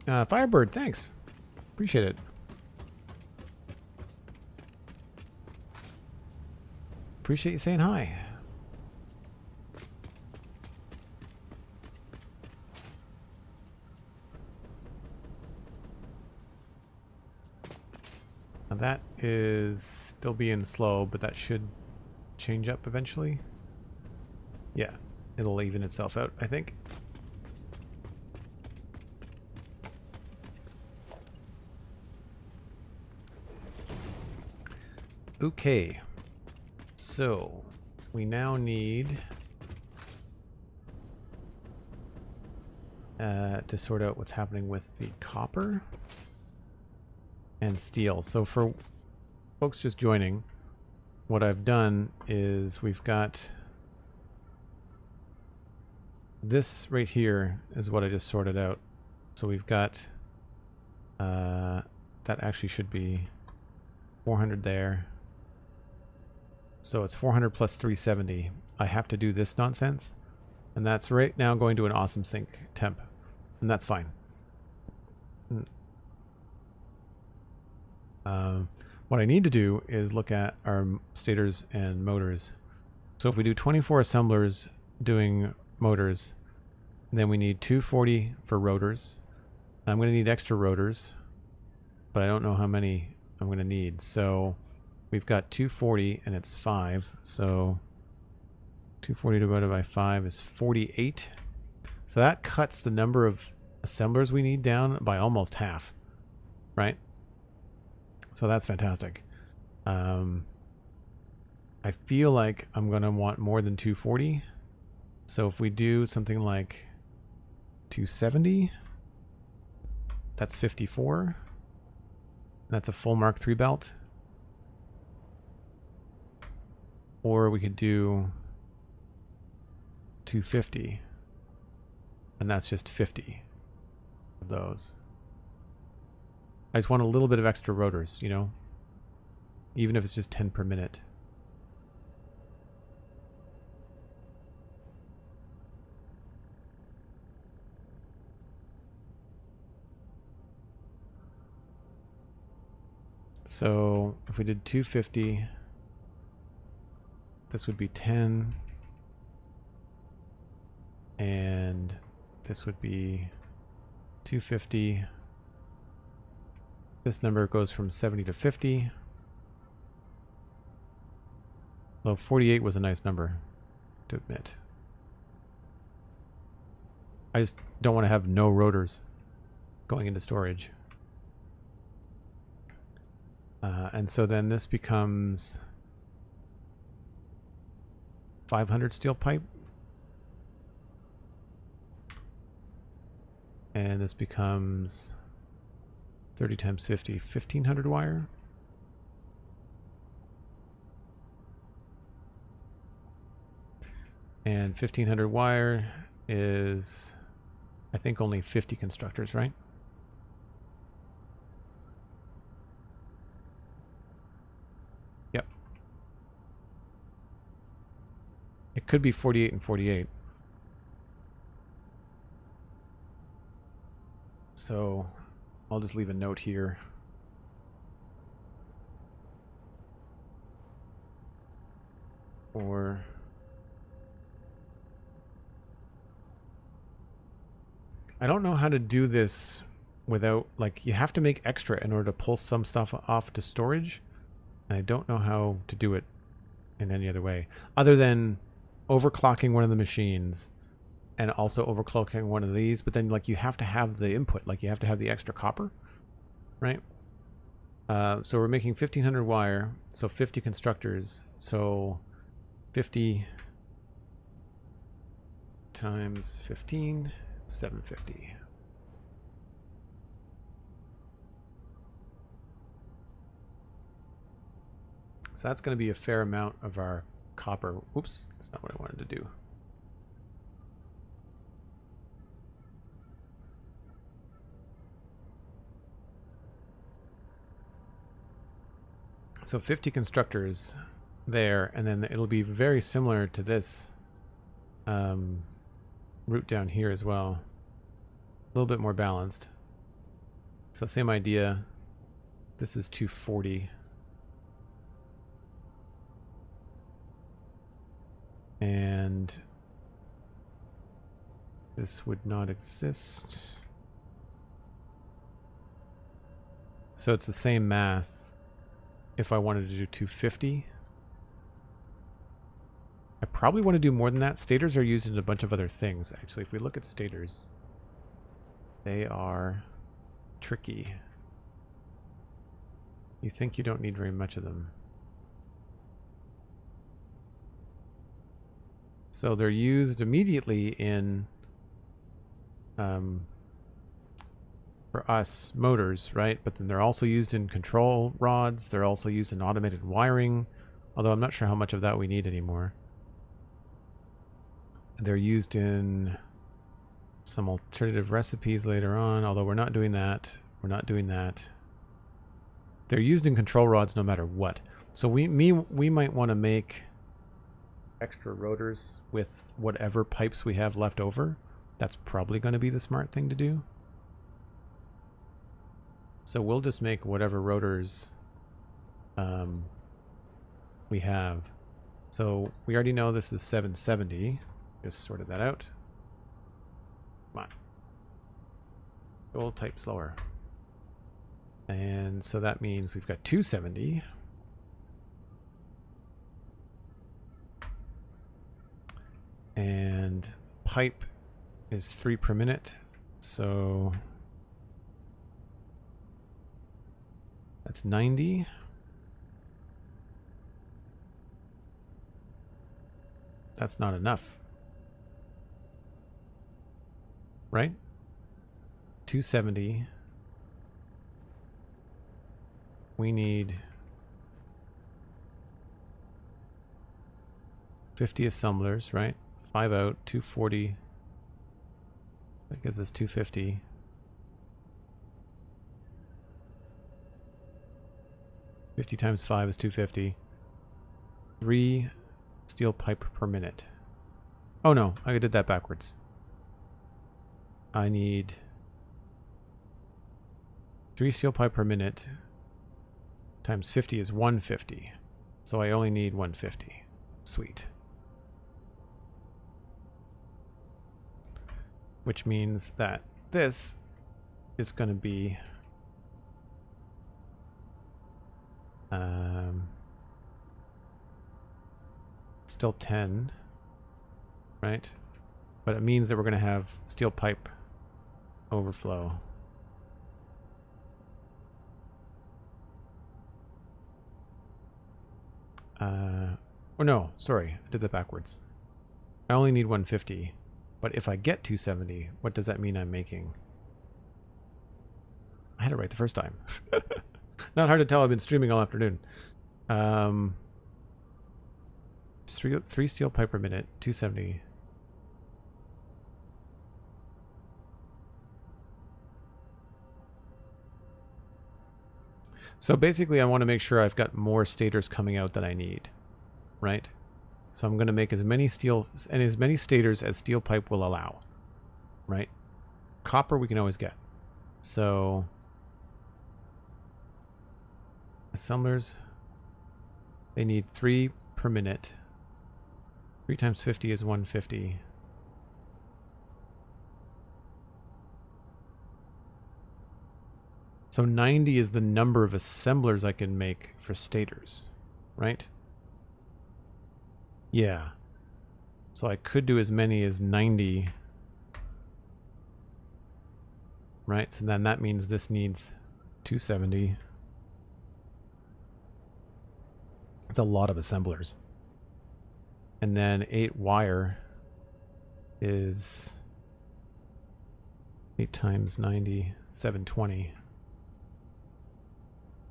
Firebird, thanks. Appreciate it. Appreciate you saying hi. Now that is still being slow, but that should change up eventually. Yeah, it'll even itself out, I think. Okay, so we now need to sort out what's happening with the copper and steel. So for folks just joining, what I've done is we've got this right here is what I just sorted out. So we've got that actually should be 400 there. So it's 400 plus 370. I have to do this nonsense. And that's right now going to an awesome sync temp. And that's fine. What I need to do is look at our stators and motors. So if we do 24 assemblers doing motors, then we need 240 for rotors. I'm going to need extra rotors, but I don't know how many I'm going to need. So we've got 240 and it's 5. So 240 divided by 5 is 48. So that cuts the number of assemblers we need down by almost half, right? So that's fantastic. I feel like I'm going to want more than 240. So if we do something like 270, that's 54. That's a full Mark III belt. Or we could do 250. And that's just 50 of those. I just want a little bit of extra rotors, you know? Even if it's just 10 per minute. So if we did 250 this would be 10. And this would be 250. This number goes from 70 to 50. Though 48 was a nice number to admit. I just don't want to have no rotors going into storage. And so then this becomes 500 steel pipe. And this becomes 30 times 50, 1500 wire. And 1500 wire is, I think, only 50 constructors, right? Yep. It could be 48 and 48. So I'll just leave a note here. Or I don't know how to do this without, like, you have to make extra in order to pull some stuff off to storage. And I don't know how to do it in any other way other than overclocking one of the machines and also overclocking one of these. But then, like, you have to have the input, like you have to have the extra copper, right? So we're making 1500 wire, so 50 constructors. So 50 times 15, 750. So that's going to be a fair amount of our copper. Oops, that's not what I wanted to do. So 50 constructors there, and then it'll be very similar to this route down here as well. A little bit more balanced. So same idea. This is 240. And this would not exist. So it's the same math if I wanted to do 250. I probably want to do more than that. Stators are used in a bunch of other things, actually. If we look at stators, they are tricky. You think you don't need very much of them. So they're used immediately in, for us, motors, right? But then they're also used in control rods. They're also used in automated wiring, although I'm not sure how much of that we need anymore. They're used in some alternative recipes later on, although we're not doing that. We're not doing that. They're used in control rods no matter what. So we might want to make extra rotors with whatever pipes we have left over. That's probably going to be the smart thing to do. So we'll just make whatever rotors we have. So we already know this is 770. Just sorted that out. Come on. We'll type slower. And so that means we've got 270. And pipe is 3 per minute. So that's 90. That's not enough. Right? 270. We need 50 assemblers, right? 5 out, 240. That gives us 250. $50 times 5 is 250. 3 steel pipe per minute. Oh no, I did that backwards. I need 3 steel pipe per minute times 50 is 150. So I only need 150. Sweet. Which means that this is going to be still 10, right? But it means that we're going to have steel pipe overflow. Oh no, sorry, I did that backwards. I only need 150, but if I get 270, what does that mean I'm making? I had it right the first time. Not hard to tell, I've been streaming all afternoon. 3 steel pipe per minute, 270. So basically I want to make sure I've got more stators coming out than I need, right? So I'm going to make as many steel and as many stators as steel pipe will allow, right? Copper we can always get. So assemblers, they need 3 per minute. 3 times 50 is 150. So 90 is the number of assemblers I can make for stators, right? Yeah. So I could do as many as 90. Right? So then that means this needs 270. That's a lot of assemblers. And then 8 wire is 8 times 90, 720.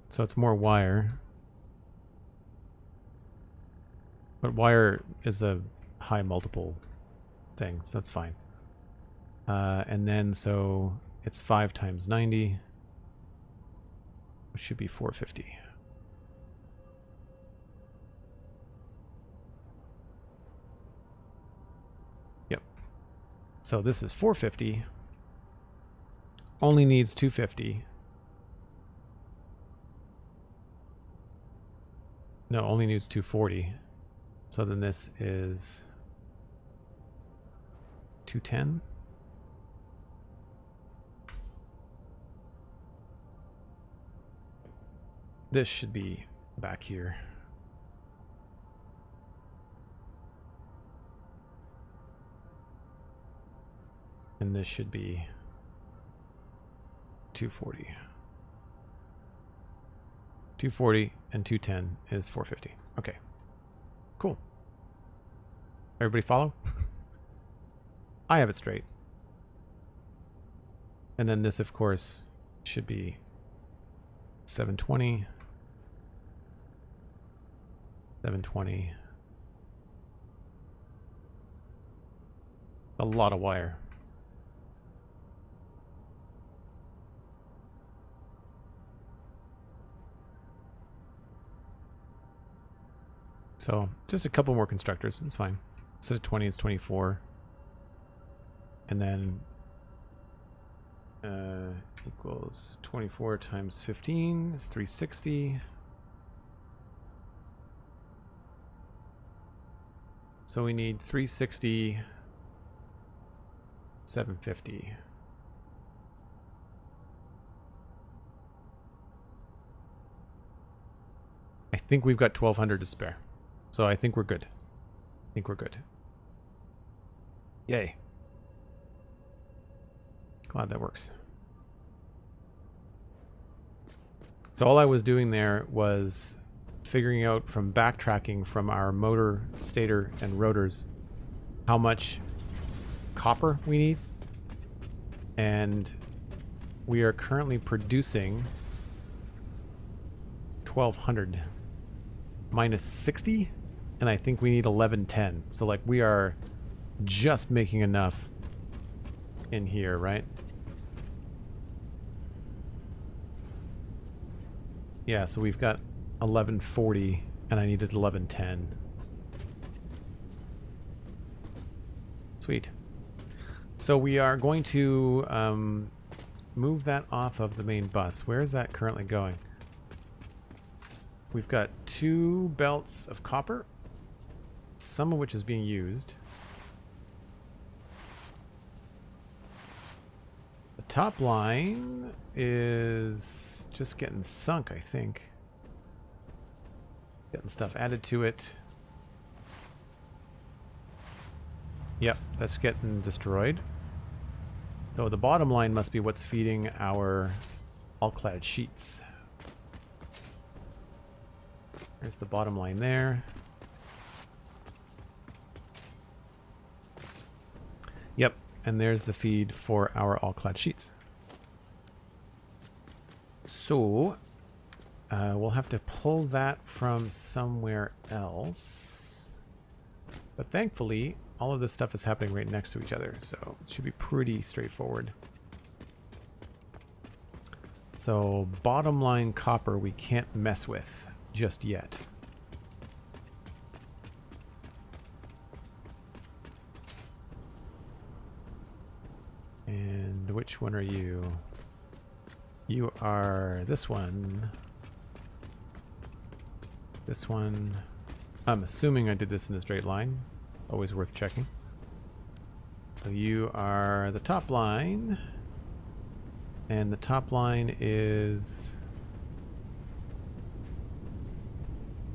So it's more wire. But wire is a high multiple thing, so that's fine. And then so it's 5 times 90, which should be 450. Yep. So this is 450. Only needs 250. No, only needs 240. So then this is 210. This should be back here. And this should be 240. 240 and 210 is 450. Okay. Cool. Everybody follow? I have it straight. And then this, of course, should be 720. 720. A lot of wire. So just a couple more constructors, it's fine. Instead of 20, it's 24. And then equals 24 times 15 is 360. So we need 360, 750. I think we've got 1200 to spare. So I think we're good. I think we're good. Yay. Glad that works. So all I was doing there was figuring out from backtracking from our motor, stator, and rotors how much copper we need. And we are currently producing 1200 minus 60. And I think we need 1110. So like we are just making enough in here, right? Yeah, so we've got 1140 and I needed 1110. Sweet. So we are going to move that off of the main bus. Where is that currently going? We've got 2 belts of copper. some of which is being used. The top line is just getting sunk, I think. Getting stuff added to it. Yep, that's getting destroyed. So the bottom line must be what's feeding our all-clad sheets. There's the bottom line there. Yep, and there's the feed for our all-clad sheets. So we'll have to pull that from somewhere else. But thankfully, all of this stuff is happening right next to each other, so it should be pretty straightforward. So bottom line copper we can't mess with just yet. And which one are you? You are this one. This one. I'm assuming I did this in a straight line. Always worth checking. So you are the top line. And the top line is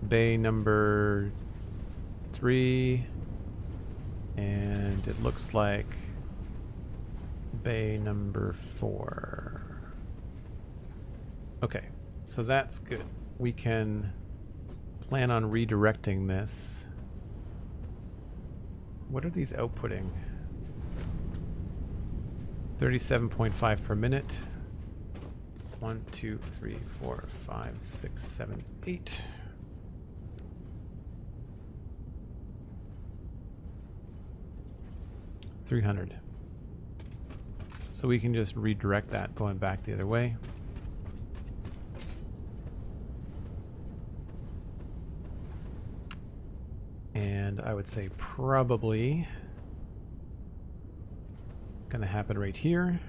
bay number 3. And it looks like bay number 4. Okay, so that's good. We can plan on redirecting this. What are these outputting? 37.5 per minute. 1, 2, 3, 4, 5, 6, 7, 8. $300. So we can just redirect that going back the other way. And I would say probably gonna happen right here.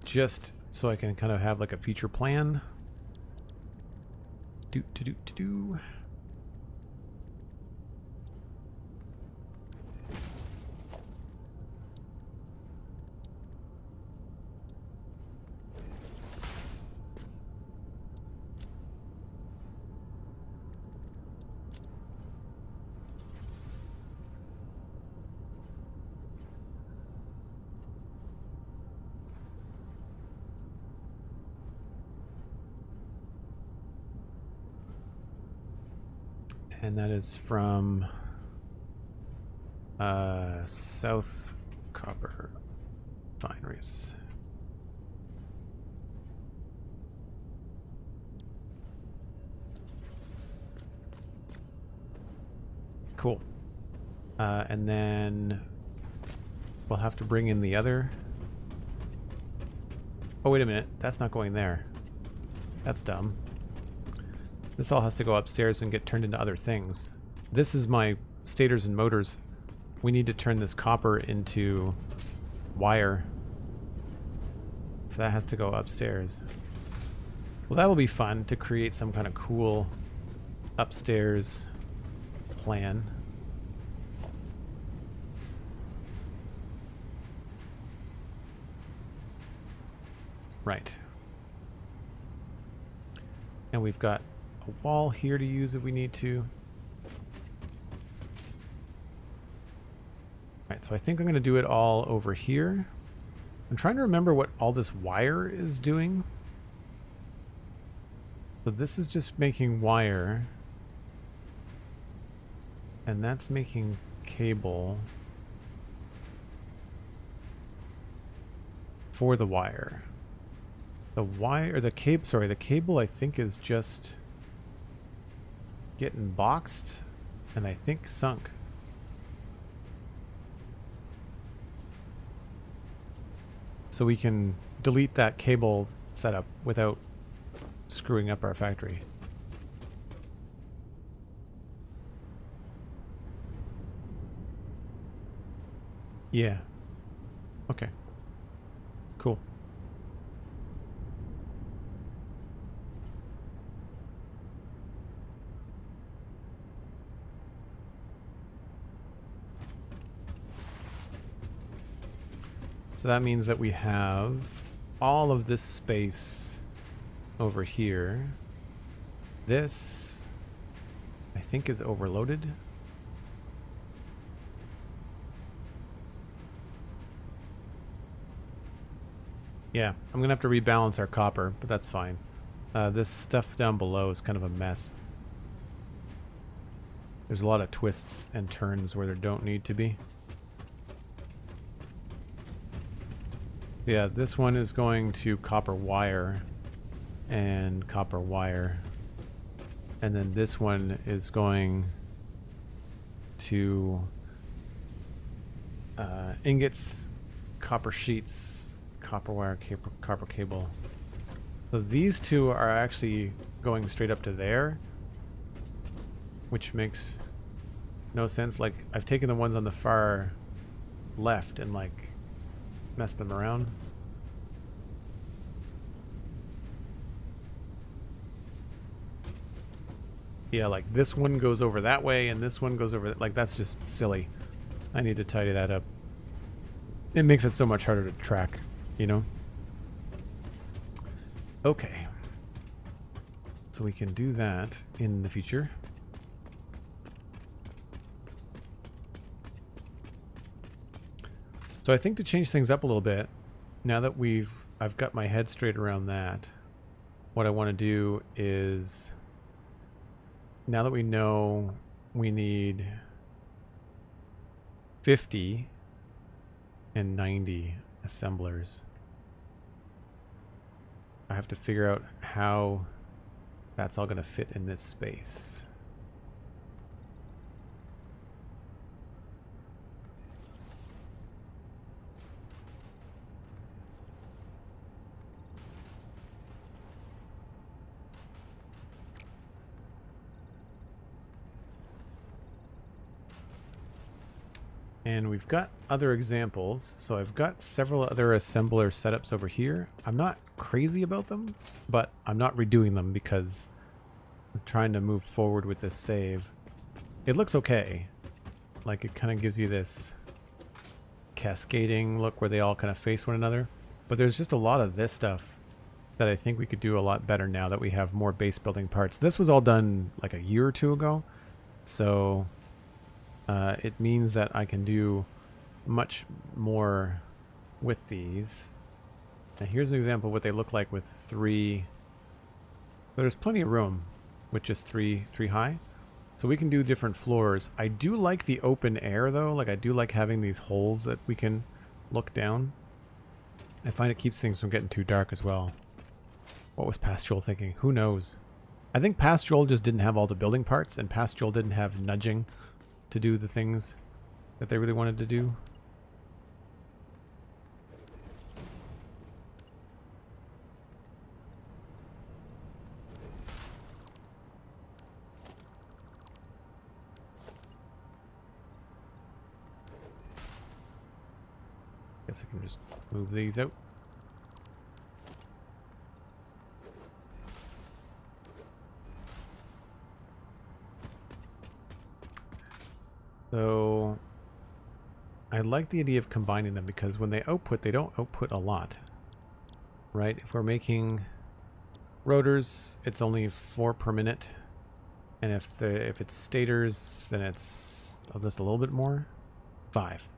Just so I can kind of have like a future plan. Do. And that is from South Copper Fineries. Cool. And then we'll have to bring in the other. Oh, wait a minute. That's not going there. That's dumb. This all has to go upstairs and get turned into other things. This is my stators and motors. We need to turn this copper into wire. So that has to go upstairs. Well, that will be fun to create some kind of cool upstairs plan. Right. And we've got a wall here to use if we need to. Alright, so I think I'm going to do it all over here. I'm trying to remember what all this wire is doing. So this is just making wire. And that's making cable for the wire. The wire, or the cable, sorry, the cable I think is just getting boxed and I think sunk. So we can delete that cable setup without screwing up our factory. Yeah. Okay. Cool. So that means that we have all of this space over here. This, I think, is overloaded. Yeah, I'm gonna have to rebalance our copper, but that's fine. This stuff down below is kind of a mess. There's a lot of twists and turns where there don't need to be. Yeah, this one is going to copper wire and copper wire. And then this one is going to ingots, copper sheets, copper wire, copper cable. So these two are actually going straight up to there, which makes no sense. Like, I've taken the ones on the far left and like messed them around. Yeah, like this one goes over that way and this one goes over like that's just silly. I need to tidy that up. It makes it so much harder to track, you know? Okay. So we can do that in the future. So I think to change things up a little bit, now that I've got my head straight around that, what I want to do is, now that we know we need 50 and 90 assemblers, I have to figure out how that's all going to fit in this space. And we've got other examples. So I've got several other assembler setups over here. I'm not crazy about them, but I'm not redoing them because I'm trying to move forward with this save. It looks okay. Like, it kind of gives you this cascading look where they all kind of face one another. But there's just a lot of this stuff that I think we could do a lot better now that we have more base building parts. This was all done like a year or two ago. So it means that I can do much more with these. Now here's an example of what they look like with 3. There's plenty of room with just three high. So we can do different floors. I do like the open air though. Like, I do like having these holes that we can look down. I find it keeps things from getting too dark as well. What was Pastoral thinking? Who knows? I think Pastoral just didn't have all the building parts, and Pastoral didn't have nudging to do the things that they really wanted to do. Guess I can just move these out. So I like the idea of combining them because when they output, they don't output a lot, right? If we're making rotors, it's only 4 per minute, and if it's stators, then it's just a little bit more, 5.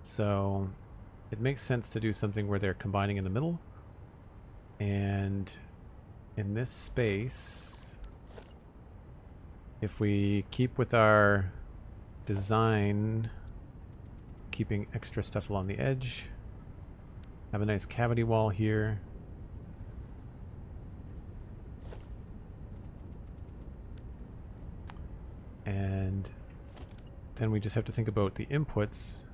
So it makes sense to do something where they're combining in the middle, and in this space, if we keep with our design, keeping extra stuff along the edge, have a nice cavity wall here. And then we just have to think about the inputs.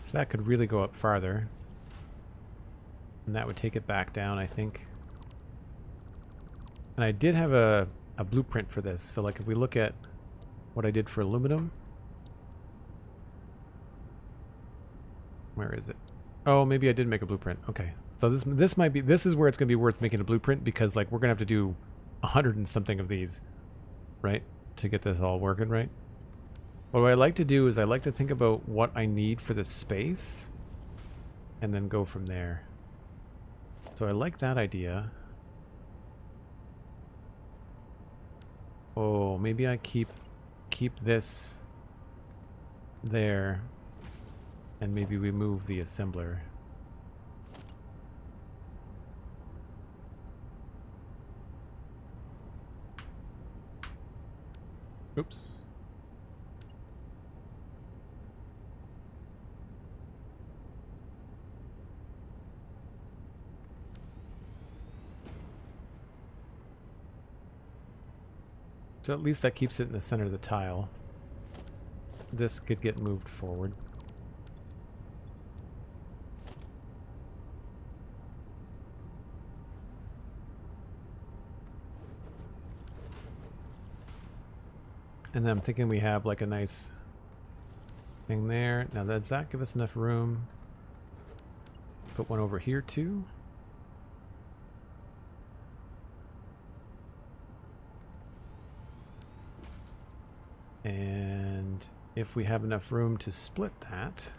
So that could really go up farther. And that would take it back down, I think. And I did have a blueprint for this. So like if we look at what I did for aluminum. Where is it? Oh, maybe I did make a blueprint. Okay. So this is where it's going to be worth making a blueprint, because like we're going to have to do 100 and something of these, right? To get this all working right. What I like to do is I like to think about what I need for the space and then go from there. So I like that idea. Oh, maybe I keep this there, and maybe we move the assembler. Oops. So at least that keeps it in the center of the tile. This could get moved forward. And then I'm thinking we have like a nice thing there. Now does that give us enough room? Put one over here too. And if we have enough room to split that,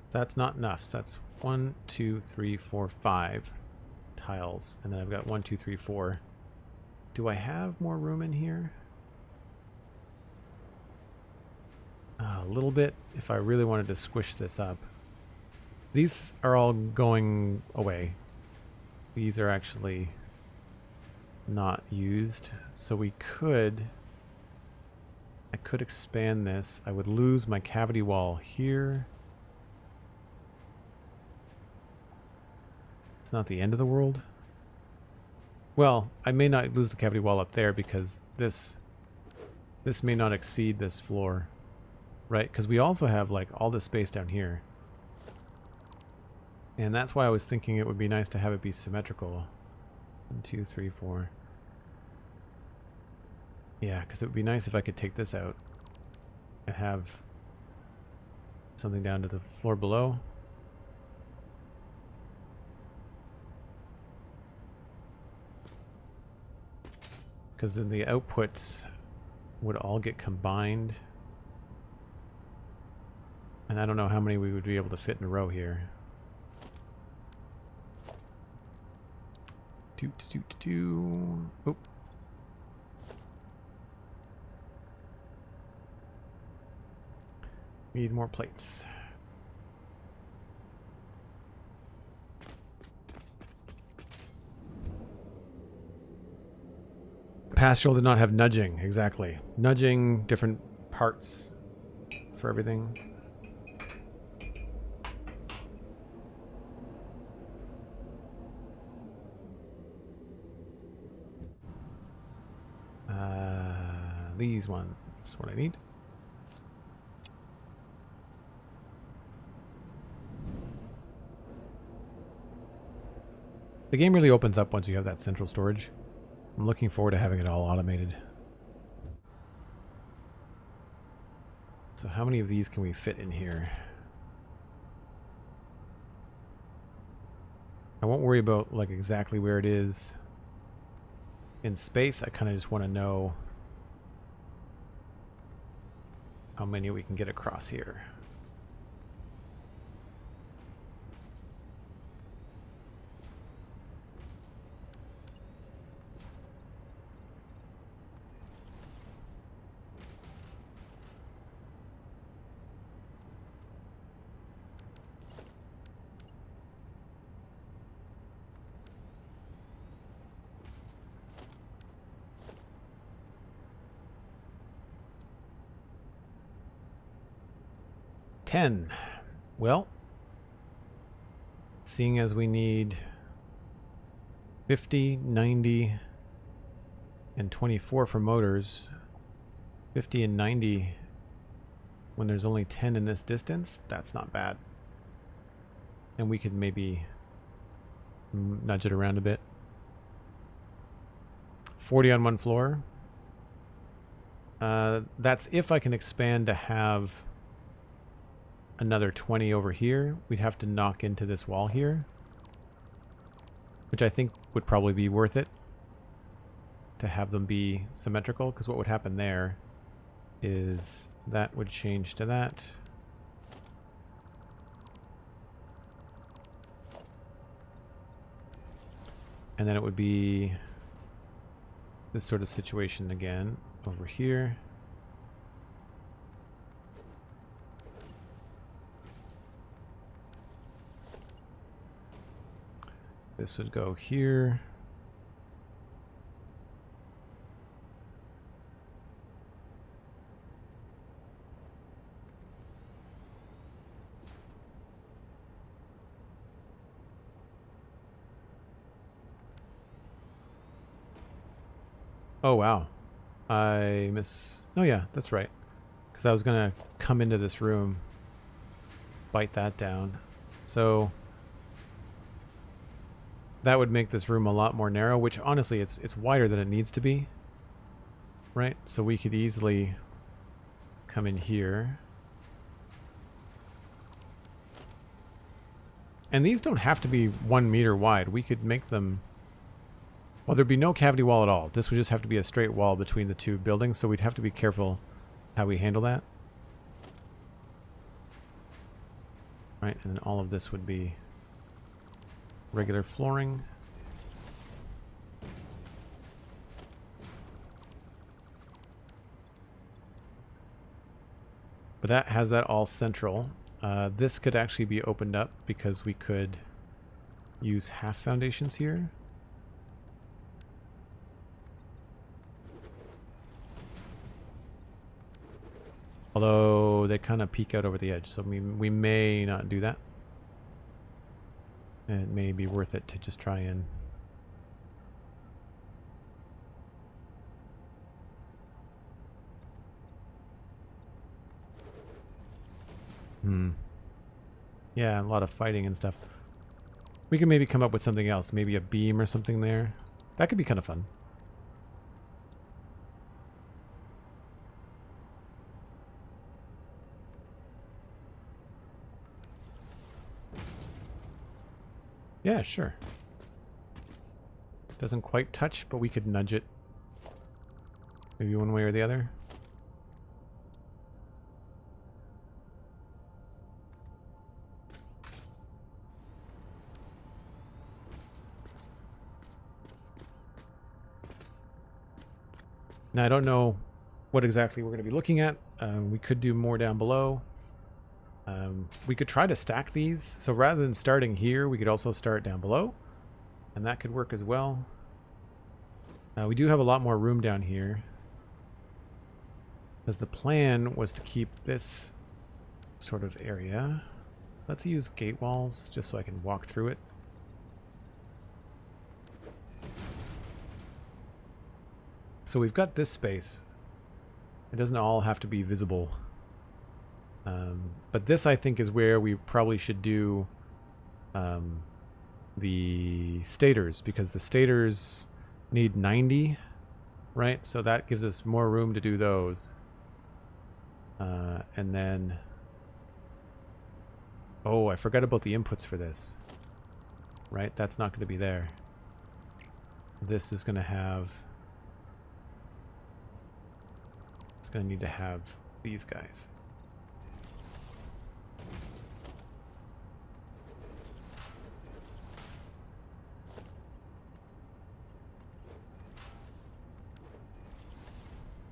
that's not enough. So that's 1, 2, 3, 4, 5 tiles. And then I've got 1, 2, 3, 4. Do I have more room in here? A little bit, if I really wanted to squish this up. These are all going away. These are actually not used. So we could... I could expand this. I would lose my cavity wall here. It's not the end of the world. Well, I may not lose the cavity wall up there because this may not exceed this floor. Right, because we also have like all this space down here. And that's why I was thinking it would be nice to have it be symmetrical. 1, 2, 3, 4. Yeah, because it would be nice if I could take this out and have something down to the floor below. Because then the outputs would all get combined. And I don't know how many we would be able to fit in a row here. Oh. Need more plates. Pastoral did not have nudging, exactly. Nudging different parts for everything. These ones, that's what I need. The game really opens up once you have that central storage. I'm looking forward to having it all automated. So how many of these can we fit in here? I won't worry about like exactly where it is in space. I kind of just want to know how many we can get across here. Well, seeing as we need 50, 90, and 24 for motors, 50 and 90 when there's only 10 in this distance, that's not bad. And we could maybe Nudge it around a bit. 40 on one floor. That's if I can expand to have another 20 over here. We'd have to knock into this wall here, which I think would probably be worth it to have them be symmetrical, because what would happen there is that would change to that. And then it would be this sort of situation again over here. This would go here. Oh, wow. Oh, yeah, that's right. Because I was going to come into this room, bite that down. So that would make this room a lot more narrow, which honestly, it's wider than it needs to be. Right? So we could easily come in here. And these don't have to be 1 meter wide. We could make them... Well, there'd be no cavity wall at all. This would just have to be a straight wall between the two buildings, so we'd have to be careful how we handle that. Right, and then all of this would be regular flooring. But that has that all central. This could actually be opened up because we could use half foundations here. Although they kind of peek out over the edge, so we may not do that. And it may be worth it to just try and... Yeah, a lot of fighting and stuff. We can maybe come up with something else. Maybe a beam or something there. That could be kind of fun. Yeah, sure. Doesn't quite touch, but we could nudge it. Maybe one way or the other. Now, I don't know what exactly we're going to be looking at. We could do more down below. We could try to stack these. So rather than starting here, we could also start down below. And that could work as well. We do have a lot more room down here. Because the plan was to keep this sort of area. Let's use gate walls just so I can walk through it. So we've got this space. It doesn't all have to be visible. But this, I think, is where we probably should do the Stators, because the Stators need 90, right? So that gives us more room to do those. And then... Oh, I forgot about the inputs for this. Right? That's not going to be there. This is going to have... It's going to need to have these guys.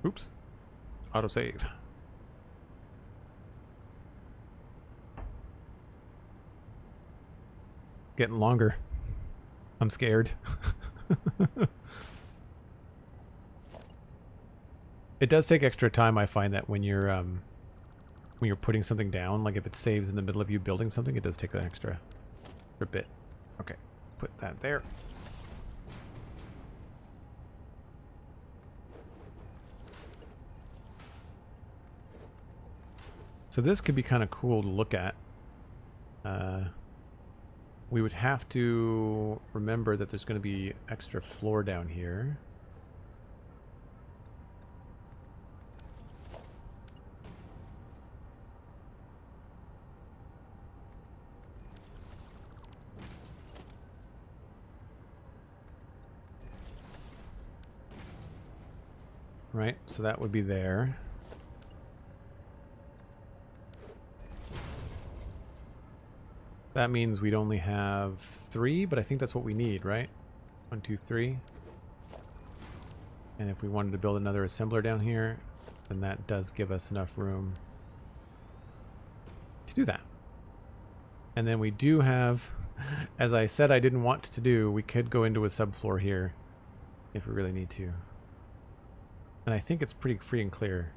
Oops. Autosave. Getting longer. I'm scared. It does take extra time, I find, that when you're putting something down, like if it saves in the middle of you building something, it does take an extra bit. Okay, put that there. So this could be kind of cool to look at. We would have to remember that there's going to be extra floor down here. Right, so that would be there. That means we'd only have 3, but I think that's what we need, right? 1, 2, 3. And if we wanted to build another assembler down here, then that does give us enough room to do that. And then we do have, as I said I didn't want to do, we could go into a subfloor here if we really need to. And I think it's pretty free and clear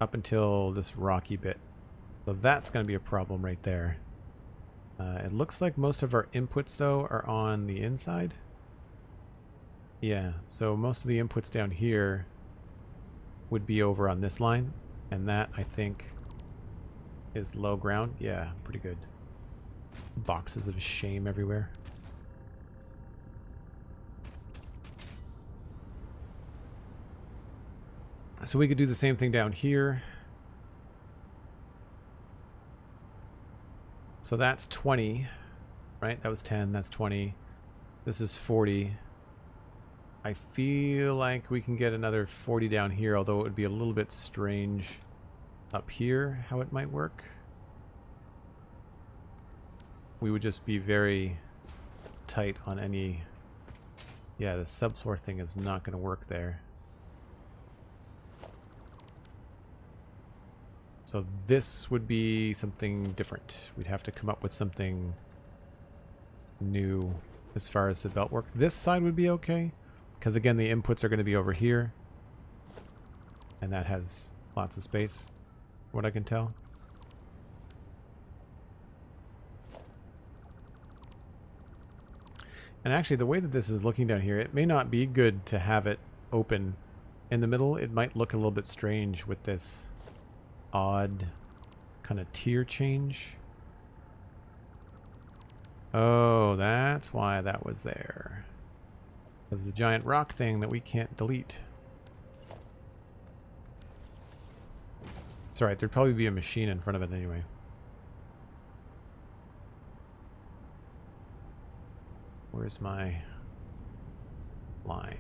up until this rocky bit. So that's going to be a problem right there. It looks like most of our inputs, though, are on the inside. Yeah, so most of the inputs down here would be over on this line. And that, I think, is low ground. Yeah, pretty good. Boxes of shame everywhere. So we could do the same thing down here. So that's 20, right? That was 10, that's 20. This is 40. I feel like we can get another 40 down here, although it would be a little bit strange up here how it might work. We would just be very tight on any... Yeah, the subfloor thing is not going to work there. So this would be something different. We'd have to come up with something new as far as the belt work. This side would be okay, because again the inputs are going to be over here. And that has lots of space, what I can tell. And actually the way that this is looking down here, it may not be good to have it open in the middle. It might look a little bit strange with this odd kind of tier change. Oh, that's why that was there. Because the giant rock thing that we can't delete. It's alright, there'd probably be a machine in front of it anyway. Where's my line?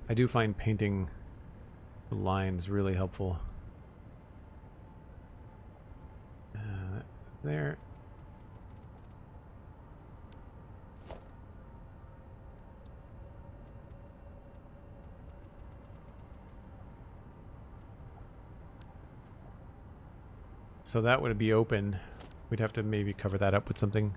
I do find painting the lines really helpful. There. So that would be open. We'd have to maybe cover that up with something.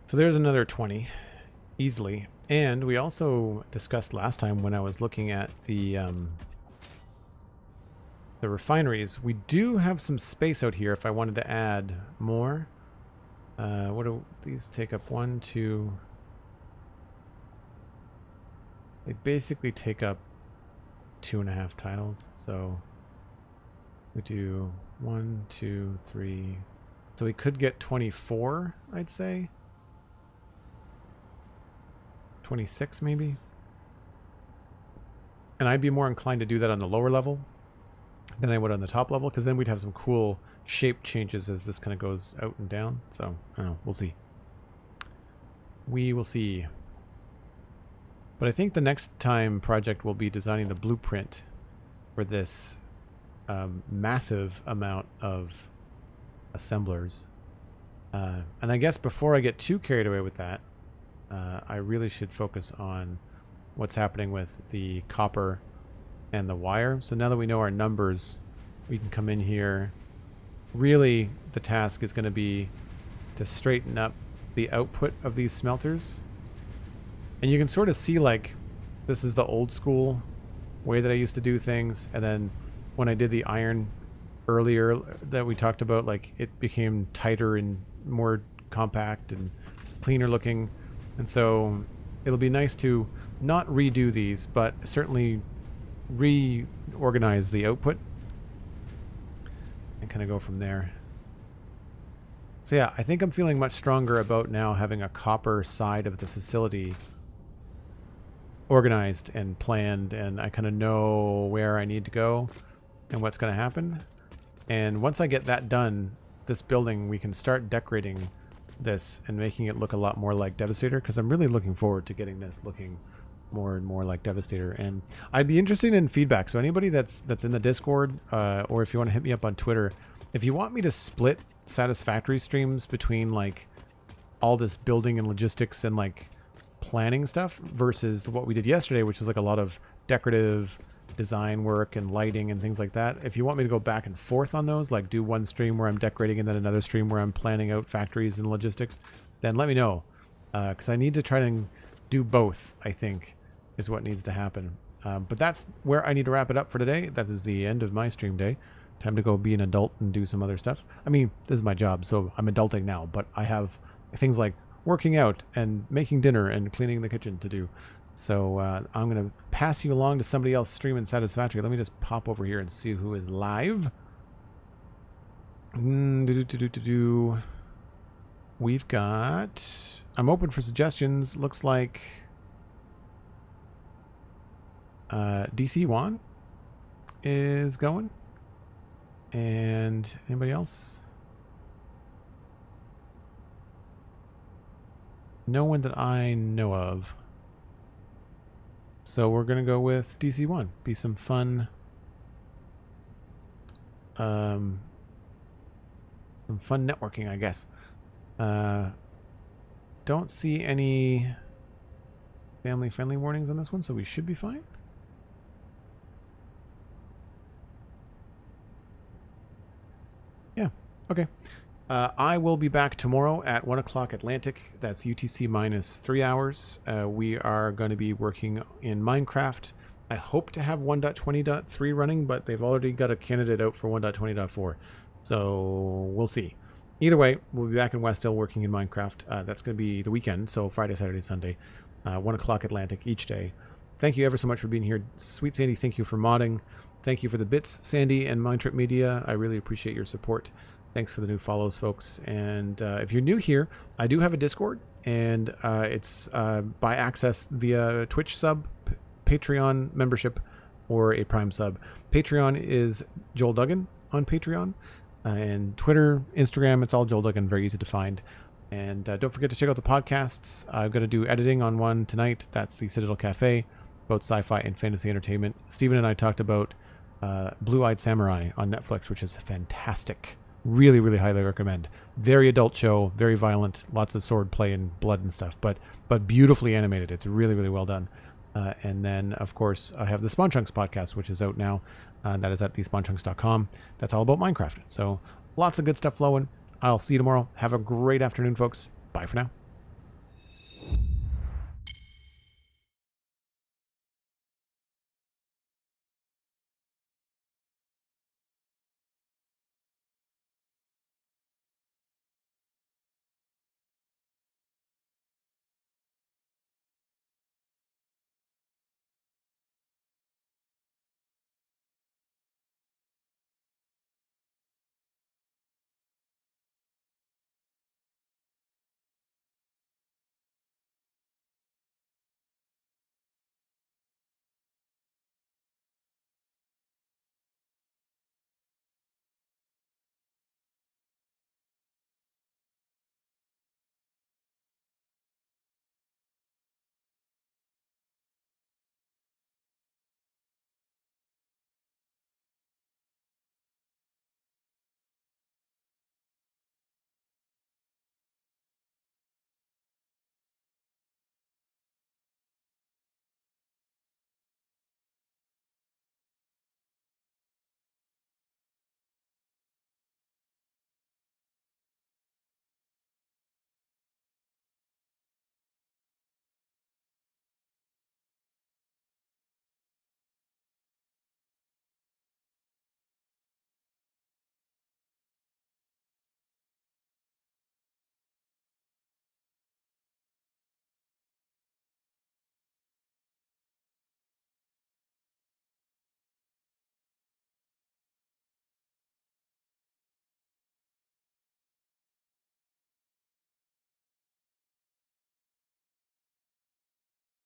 So there's another 20, easily. And we also discussed last time when I was looking at the refineries, we do have some space out here if I wanted to add more. What do these take up? 1, 2. They basically take up 2.5 tiles. So we do 1, 2, 3. So we could get 24, I'd say. 26 maybe. And I'd be more inclined to do that on the lower level than I would on the top level, because then we'd have some cool shape changes as this kind of goes out and down. So, I don't know, we'll see. We will see. But I think the next time project will be designing the blueprint for this massive amount of assemblers. And I guess before I get too carried away with that, I really should focus on what's happening with the copper and the wire. So now that we know our numbers, we can come in here. Really, the task is going to be to straighten up the output of these smelters. And you can sort of see, like, this is the old school way that I used to do things. And then when I did the iron earlier that we talked about, like it became tighter and more compact and cleaner looking. And so it'll be nice to not redo these, but certainly reorganize the output and kind of go from there. So yeah, I think I'm feeling much stronger about now having a copper side of the facility organized and planned, and I kind of know where I need to go and what's going to happen. And once I get that done, this building, we can start decorating this and making it look a lot more like Devastator, because I'm really looking forward to getting this looking more and more like Devastator. And I'd be interested in feedback. So anybody that's in the Discord, or if you want to hit me up on Twitter, if you want me to split Satisfactory streams between like all this building and logistics and like planning stuff versus what we did yesterday, which was like a lot of decorative design work and lighting and things like that. If you want me to go back and forth on those, like do one stream where I'm decorating and then another stream where I'm planning out factories and logistics, then let me know, because I need to try and do both, I think, is what needs to happen. But that's where I need to wrap it up for today. That is the end of my stream day. Time to go be an adult and do some other stuff. I mean, this is my job, so I'm adulting now, but I have things like working out and making dinner and cleaning the kitchen to do. So I'm going to pass you along to somebody else streaming Satisfactory. Let me just pop over here and see who is live. We've got... I'm open for suggestions. Looks like DC Juan is going. And anybody else? No one that I know of. So we're going to go with DC1. Be some fun. Some fun networking, I guess. Don't see any family-friendly warnings on this one, so we should be fine. Yeah, okay. I will be back tomorrow at 1 o'clock Atlantic. That's UTC minus 3 hours. We are going to be working in Minecraft. I hope to have 1.20.3 running, but they've already got a candidate out for 1.20.4. So we'll see. Either way, we'll be back in West Hill working in Minecraft. That's going to be the weekend, so Friday, Saturday, Sunday, 1 o'clock Atlantic each day. Thank you ever so much for being here. SweetSandi, thank you for modding. Thank you for the bits, Sandy and MindTripMedia. I really appreciate your support. Thanks for the new follows, folks. And if you're new here, I do have a Discord, and it's by access via Twitch sub, Patreon membership, or a Prime sub. Patreon is Joel Duggan on Patreon, and Twitter, Instagram, it's all Joel Duggan, very easy to find. And don't forget to check out the podcasts. I'm going to do editing on one tonight. That's the Citadel Cafe, both sci-fi and fantasy entertainment. Steven and I talked about Blue-Eyed Samurai on Netflix, which is fantastic. Really, really highly recommend. Very adult show, very violent, lots of sword play and blood and stuff, but beautifully animated. It's really, really well done. And then, of course, I have the Spawn Chunks podcast, which is out now. That is at thespawnchunks.com. That's all about Minecraft. So lots of good stuff flowing. I'll see you tomorrow. Have a great afternoon, folks. Bye for now.